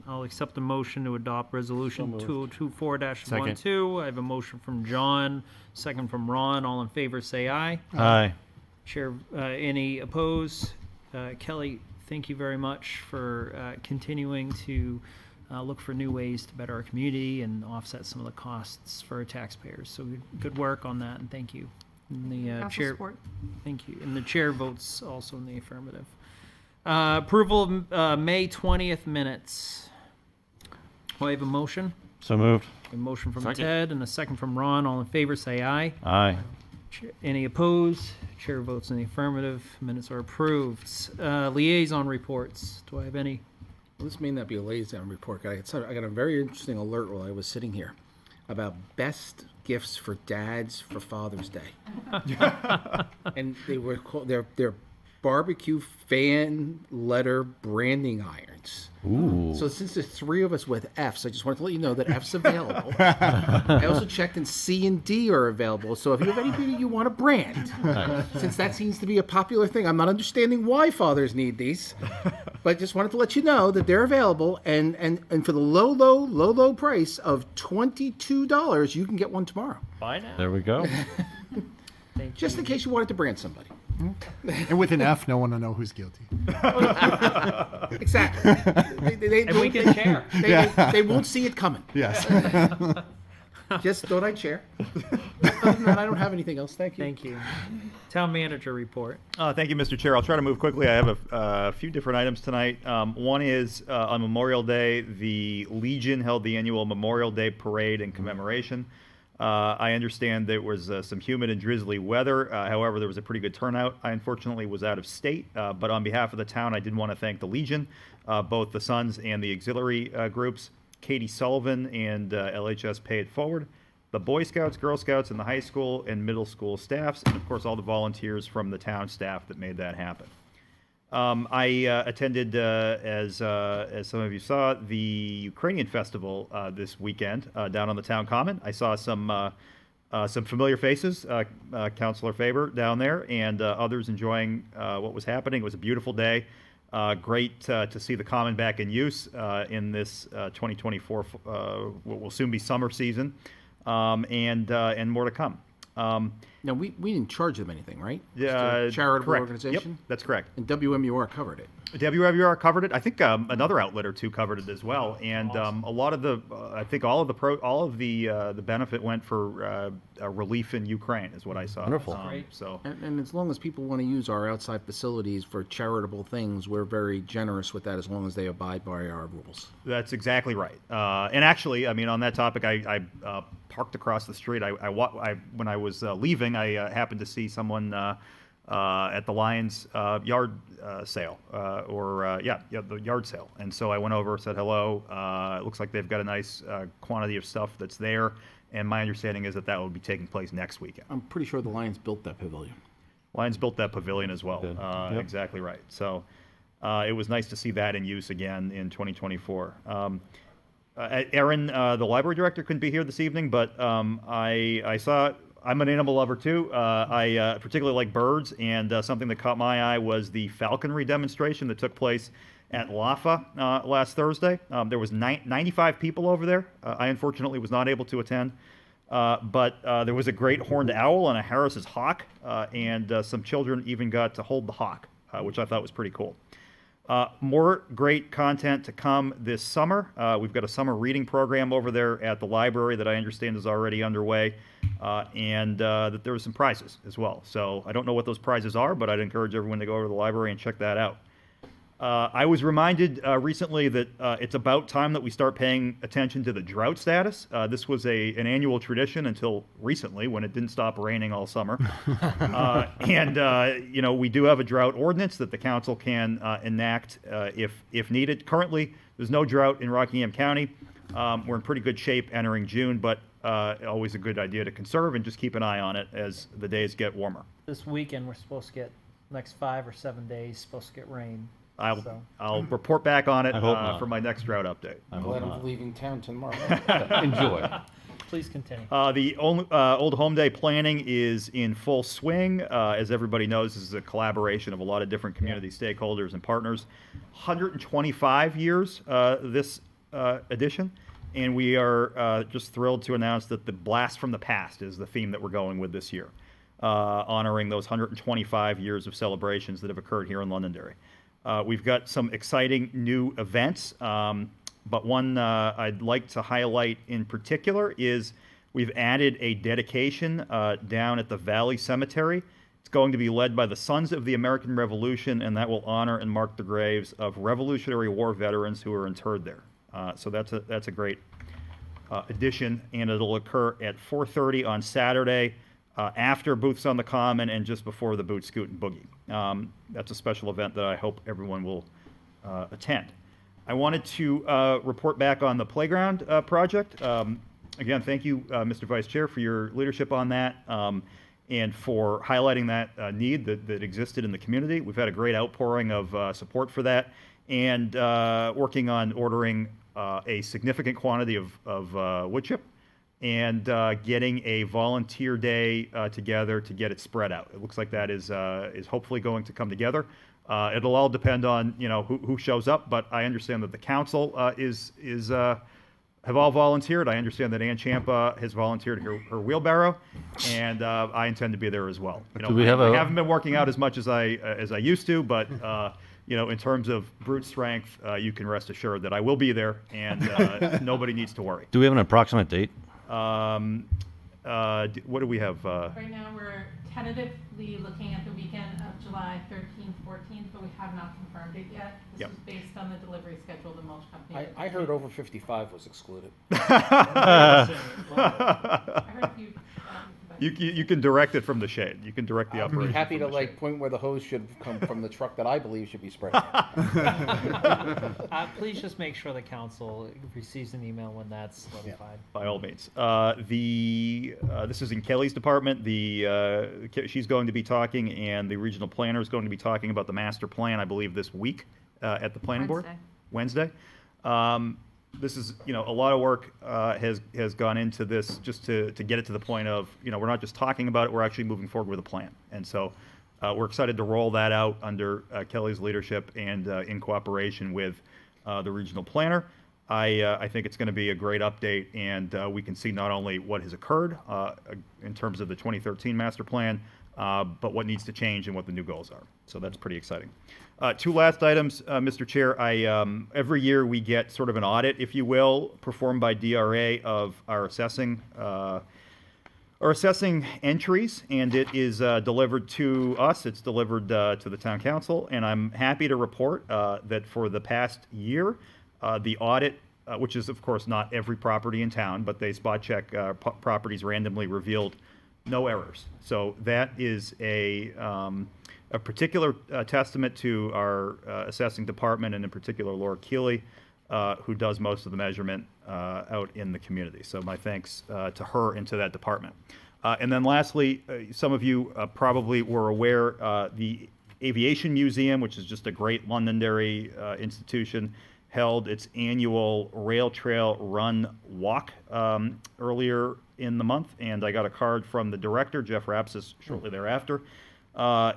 E: I'll accept the motion to adopt Resolution 2024-12. I have a motion from John, second from Ron. All in favor say aye.
I: Aye.
E: Chair, any opposed? Kelly, thank you very much for continuing to look for new ways to better our community and offset some of the costs for our taxpayers. So good work on that, and thank you. And the chair,
V: support.
E: thank you. And the chair votes also in the affirmative. Approval of May 20th minutes. Do I have a motion?
I: So moved.
E: A motion from
I: Second.
E: Ted and a second from Ron. All in favor say aye.
I: Aye.
E: Any opposed? Chair votes in the affirmative. Minutes are approved. Liaison reports. Do I have any?
D: Well, this may not be a liaison report. I got a very interesting alert while I was sitting here about best gifts for dads for Father's Day. And they were called, they're barbecue fan letter branding irons.
I: Ooh.
D: So since there's three of us with Fs, I just wanted to let you know that F's available. I also checked and C and D are available. So if you have anybody you want to brand,
I: Nice.
D: since that seems to be a popular thing, I'm not understanding why fathers need these, but just wanted to let you know that they're available, and for the low price of $22, you can get one tomorrow.
E: Buy now.
I: There we go.
D: Just in case you wanted to brand somebody.
K: And with an F, no one will know who's guilty.
D: Exactly.
E: And we can share.
D: They won't see it coming.
K: Yes.
D: Just thought I'd share. Other than that, I don't have anything else. Thank you.
E: Thank you. Town manager report.
F: Thank you, Mr. Chair. I'll try to move quickly. I have a few different items tonight. One is on Memorial Day, the Legion held the annual Memorial Day parade and commemoration. I understand there was some humid and drizzly weather. However, there was a pretty good turnout. I unfortunately was out of state, but on behalf of the town, I did want to thank the Legion, both the Sons and the auxiliary groups, Katie Sullivan and LHS Pay It Forward, the Boy Scouts, Girl Scouts, and the high school and middle school staffs, and of course all the volunteers from the town staff that made that happen. I attended, as some of you saw, the Ukrainian festival this weekend down on the town common. I saw some familiar faces, Councilor Faber down there, and others enjoying what was happening. It was a beautiful day. Great to see the common back in use in this 2024, what will soon be summer season, and more to come.
D: Now, we didn't charge them anything, right? Just
F: Yeah,
D: a charitable
F: correct.
D: organization?
F: Yep, that's correct.
D: And WMUR covered it.
F: WWR covered it. I think another outlet or two covered it as well, and a lot of the, I think all of the benefit went for relief in Ukraine, is what I saw.
D: Wonderful.
F: So
D: And as long as people want to use our outside facilities for charitable things, we're very generous with that as long as they abide by our rules.
F: that's exactly right. And actually, I mean, on that topic, I parked across the street. When I was leaving, I happened to see someone at the Lions yard sale, the yard sale. And so I went over, said hello. It looks like they've got a nice quantity of stuff that's there. And my understanding is that will be taking place next weekend.
D: I'm pretty sure the Lions built that pavilion.
F: Lions built that pavilion as well.
D: Yep.
F: Exactly right. So it was nice to see that in use again in 2024. Erin, the library director, couldn't be here this evening, but I saw. I'm an animal lover too. I particularly like birds, and something that caught my eye was the falconry demonstration that took place at LAFA last Thursday. There was 95 people over there. I unfortunately was not able to attend, but there was a great horned owl and a Harris's hawk, and some children even got to hold the hawk, which I thought was pretty cool. More great content to come this summer. We've got a summer reading program over there at the library that I understand is already underway, and that there were some prizes as well. So I don't know what those prizes are, but I'd encourage everyone to go over to the library and check that out. I was reminded recently that it's about time that we start paying attention to the drought status. This was an annual tradition until recently, when it didn't stop raining all summer. We do have a drought ordinance that the council can enact if needed. Currently, there's no drought in Rockingham County. We're in pretty good shape entering June, but always a good idea to conserve and just keep an eye on it as the days get warmer.
E: This weekend, we're supposed to get, next 5 or 7 days, supposed to get rain.
F: I'll report back on it
I: I hope not.
F: for my next drought update.
D: I'm glad I'm leaving town tomorrow.
I: Enjoy.
E: Please continue.
F: The Old Home Day planning is in full swing. As everybody knows, this is a collaboration of a lot of different community stakeholders and partners. 125 years this edition, and we are just thrilled to announce that the Blast from the Past is the theme that we're going with this year, honoring those 125 years of celebrations that have occurred here in Londonderry. We've got some exciting new events, but one I'd like to highlight in particular is we've added a dedication down at the Valley Cemetery. It's going to be led by the Sons of the American Revolution, and that will honor and mark the graves of Revolutionary War veterans who are interred there. So that's a great addition, and it'll occur at 4:30 on Saturday. After Booths on the Common and just before the Boot Scoot and Boogie. That's a special event that I hope everyone will attend. I wanted to report back on the playground project. Again, thank you, Mr. Vice Chair, for your leadership on that and for highlighting that need that existed in the community. We've had a great outpouring of support for that, and working on ordering a significant quantity of wood chip, and getting a volunteer day together to get it spread out. It looks like that is hopefully going to come together. It'll all depend on who shows up, but I understand that the council have all volunteered. I understand that Ann Champa has volunteered her wheelbarrow, and I intend to be there as well.
I: Do we have
F: I haven't been working out as much as I used to, but in terms of brute strength, you can rest assured that I will be there, and nobody needs to worry.
I: Do we have an approximate date?
F: What do we have?
T: Right now, we're tentatively looking at the weekend of July 13th, 14th, but we have not confirmed it yet. This
F: Yep.
T: is based on the delivery schedule of the mulch company.
S: I heard over 55 was excluded.
T: I heard a few,
F: You can direct it from the shade. You can direct the
S: I'd
F: operation.
S: be happy to
F: from the
S: like point where the hose should come from the truck that I believe should be sprayed.
E: Please just make sure the council receives an email when that's notified.
F: By all means. This is in Kelly's department. She's going to be talking, and the regional planner is going to be talking about the master plan, I believe, this week at the planning board. Wednesday. This is, a lot of work has gone into this just to get it to the point of, we're not just talking about it, we're actually moving forward with a plan. And so we're excited to roll that out under Kelly's leadership and in cooperation with the regional planner. I think it's going to be a great update, and we can see not only what has occurred in terms of the 2013 master plan, but what needs to change and what the new goals are. So that's pretty exciting. Two last items, Mr. Chair. Every year we get sort of an audit, if you will, performed by DRA of our assessing entries, and it is delivered to us. It's delivered to the town council, and I'm happy to report that for the past year, the audit, which is of course not every property in town, but they spot check properties randomly, revealed no errors. So that is a particular testament to our assessing department, and in particular Laura Keeley, who does most of the measurement out in the community. So my thanks to her and to that department. And then lastly, some of you probably were aware the Aviation Museum, which is just a great Londonderry institution, held its annual rail trail run walk earlier in the month, and I got a card from the director, Jeff Rapsis, shortly thereafter.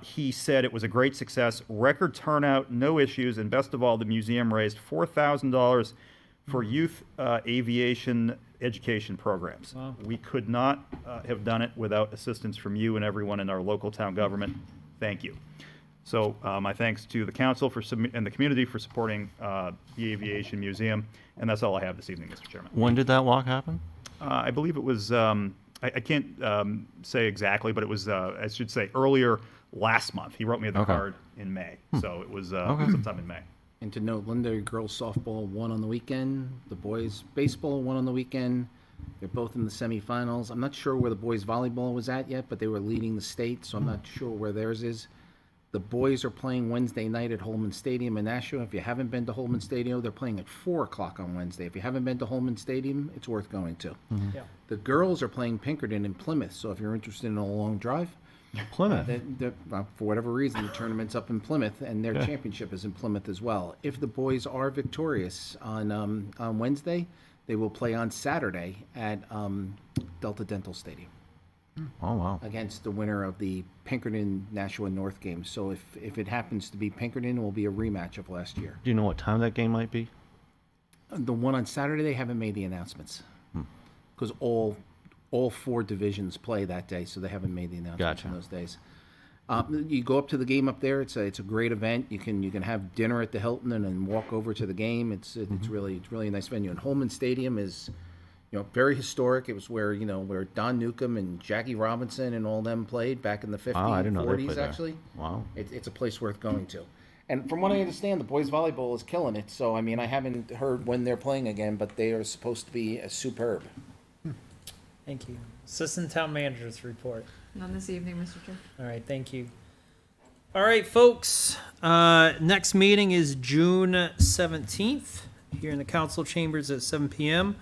F: He said it was a great success, record turnout, no issues, and best of all, the museum raised $4,000 for youth aviation education programs.
E: Wow.
F: We could not have done it without assistance from you and everyone in our local town government. Thank you. So my thanks to the council and the community for supporting the Aviation Museum, and that's all I have this evening, Mr. Chairman.
I: When did that walk happen?
F: I believe it was, I can't say exactly, but it was, I should say, earlier last month. He wrote me the card in May, so it was sometime in May.
D: And to note, Londonderry girls softball won on the weekend. The boys baseball won on the weekend. They're both in the semifinals. I'm not sure where the boys volleyball was at yet, but they were leading the state, so I'm not sure where theirs is. The boys are playing Wednesday night at Holman Stadium in Nashua. If you haven't been to Holman Stadium, they're playing at 4 o'clock on Wednesday. If you haven't been to Holman Stadium, it's worth going to.
E: Yeah.
D: The girls are playing Pinkerton in Plymouth, so if you're interested in a long drive,
I: Plymouth.
D: For whatever reason, the tournament's up in Plymouth, and their championship is in Plymouth as well. If the boys are victorious on Wednesday, they will play on Saturday at Delta Dental Stadium.
I: Oh, wow.
D: Against the winner of the Pinkerton Nashua North game. So if it happens to be Pinkerton, it will be a rematch of last year.
I: Do you know what time that game might be?
D: The one on Saturday, they haven't made the announcements because all 4 divisions play that day, so they haven't made the announcements in those days. You go up to the game up there. It's a great event. You can have dinner at the Hilton and then walk over to the game. It's really a nice venue. And Holman Stadium is, very historic. It was where Don Newcomb and Jackie Robinson and all them played back in the 50s,
I: I didn't know they
D: 40s
I: played there.
D: actually.
I: Wow.
D: It's a place worth going to. And from what I understand, the boys volleyball is killing it. So I haven't heard when they're playing again, but they are supposed to be superb.
E: Thank you. Assistant Town Manager's report.
V: None this evening, Mr. Chair.
E: All right, thank you. All right, folks. Next meeting is June 17th here in the council chambers at 7 p.m.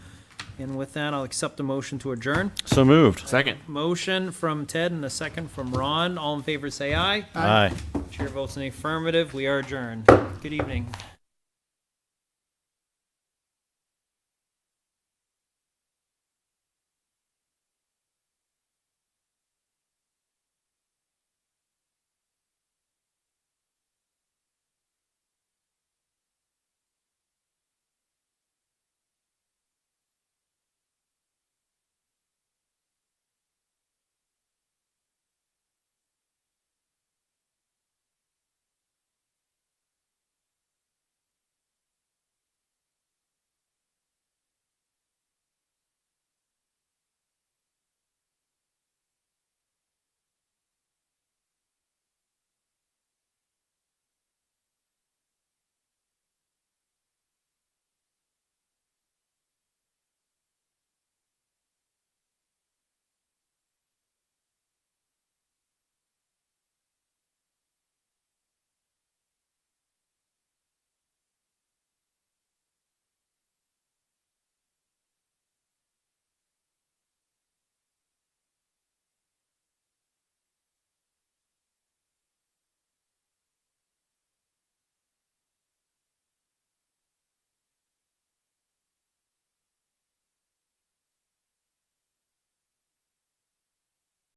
E: And with that, I'll accept a motion to adjourn.
I: So moved.
R: Second.
E: Motion from Ted and a second from Ron. All in favor say aye.
I: Aye.
E: Chair votes in the affirmative. We are adjourned. Good evening.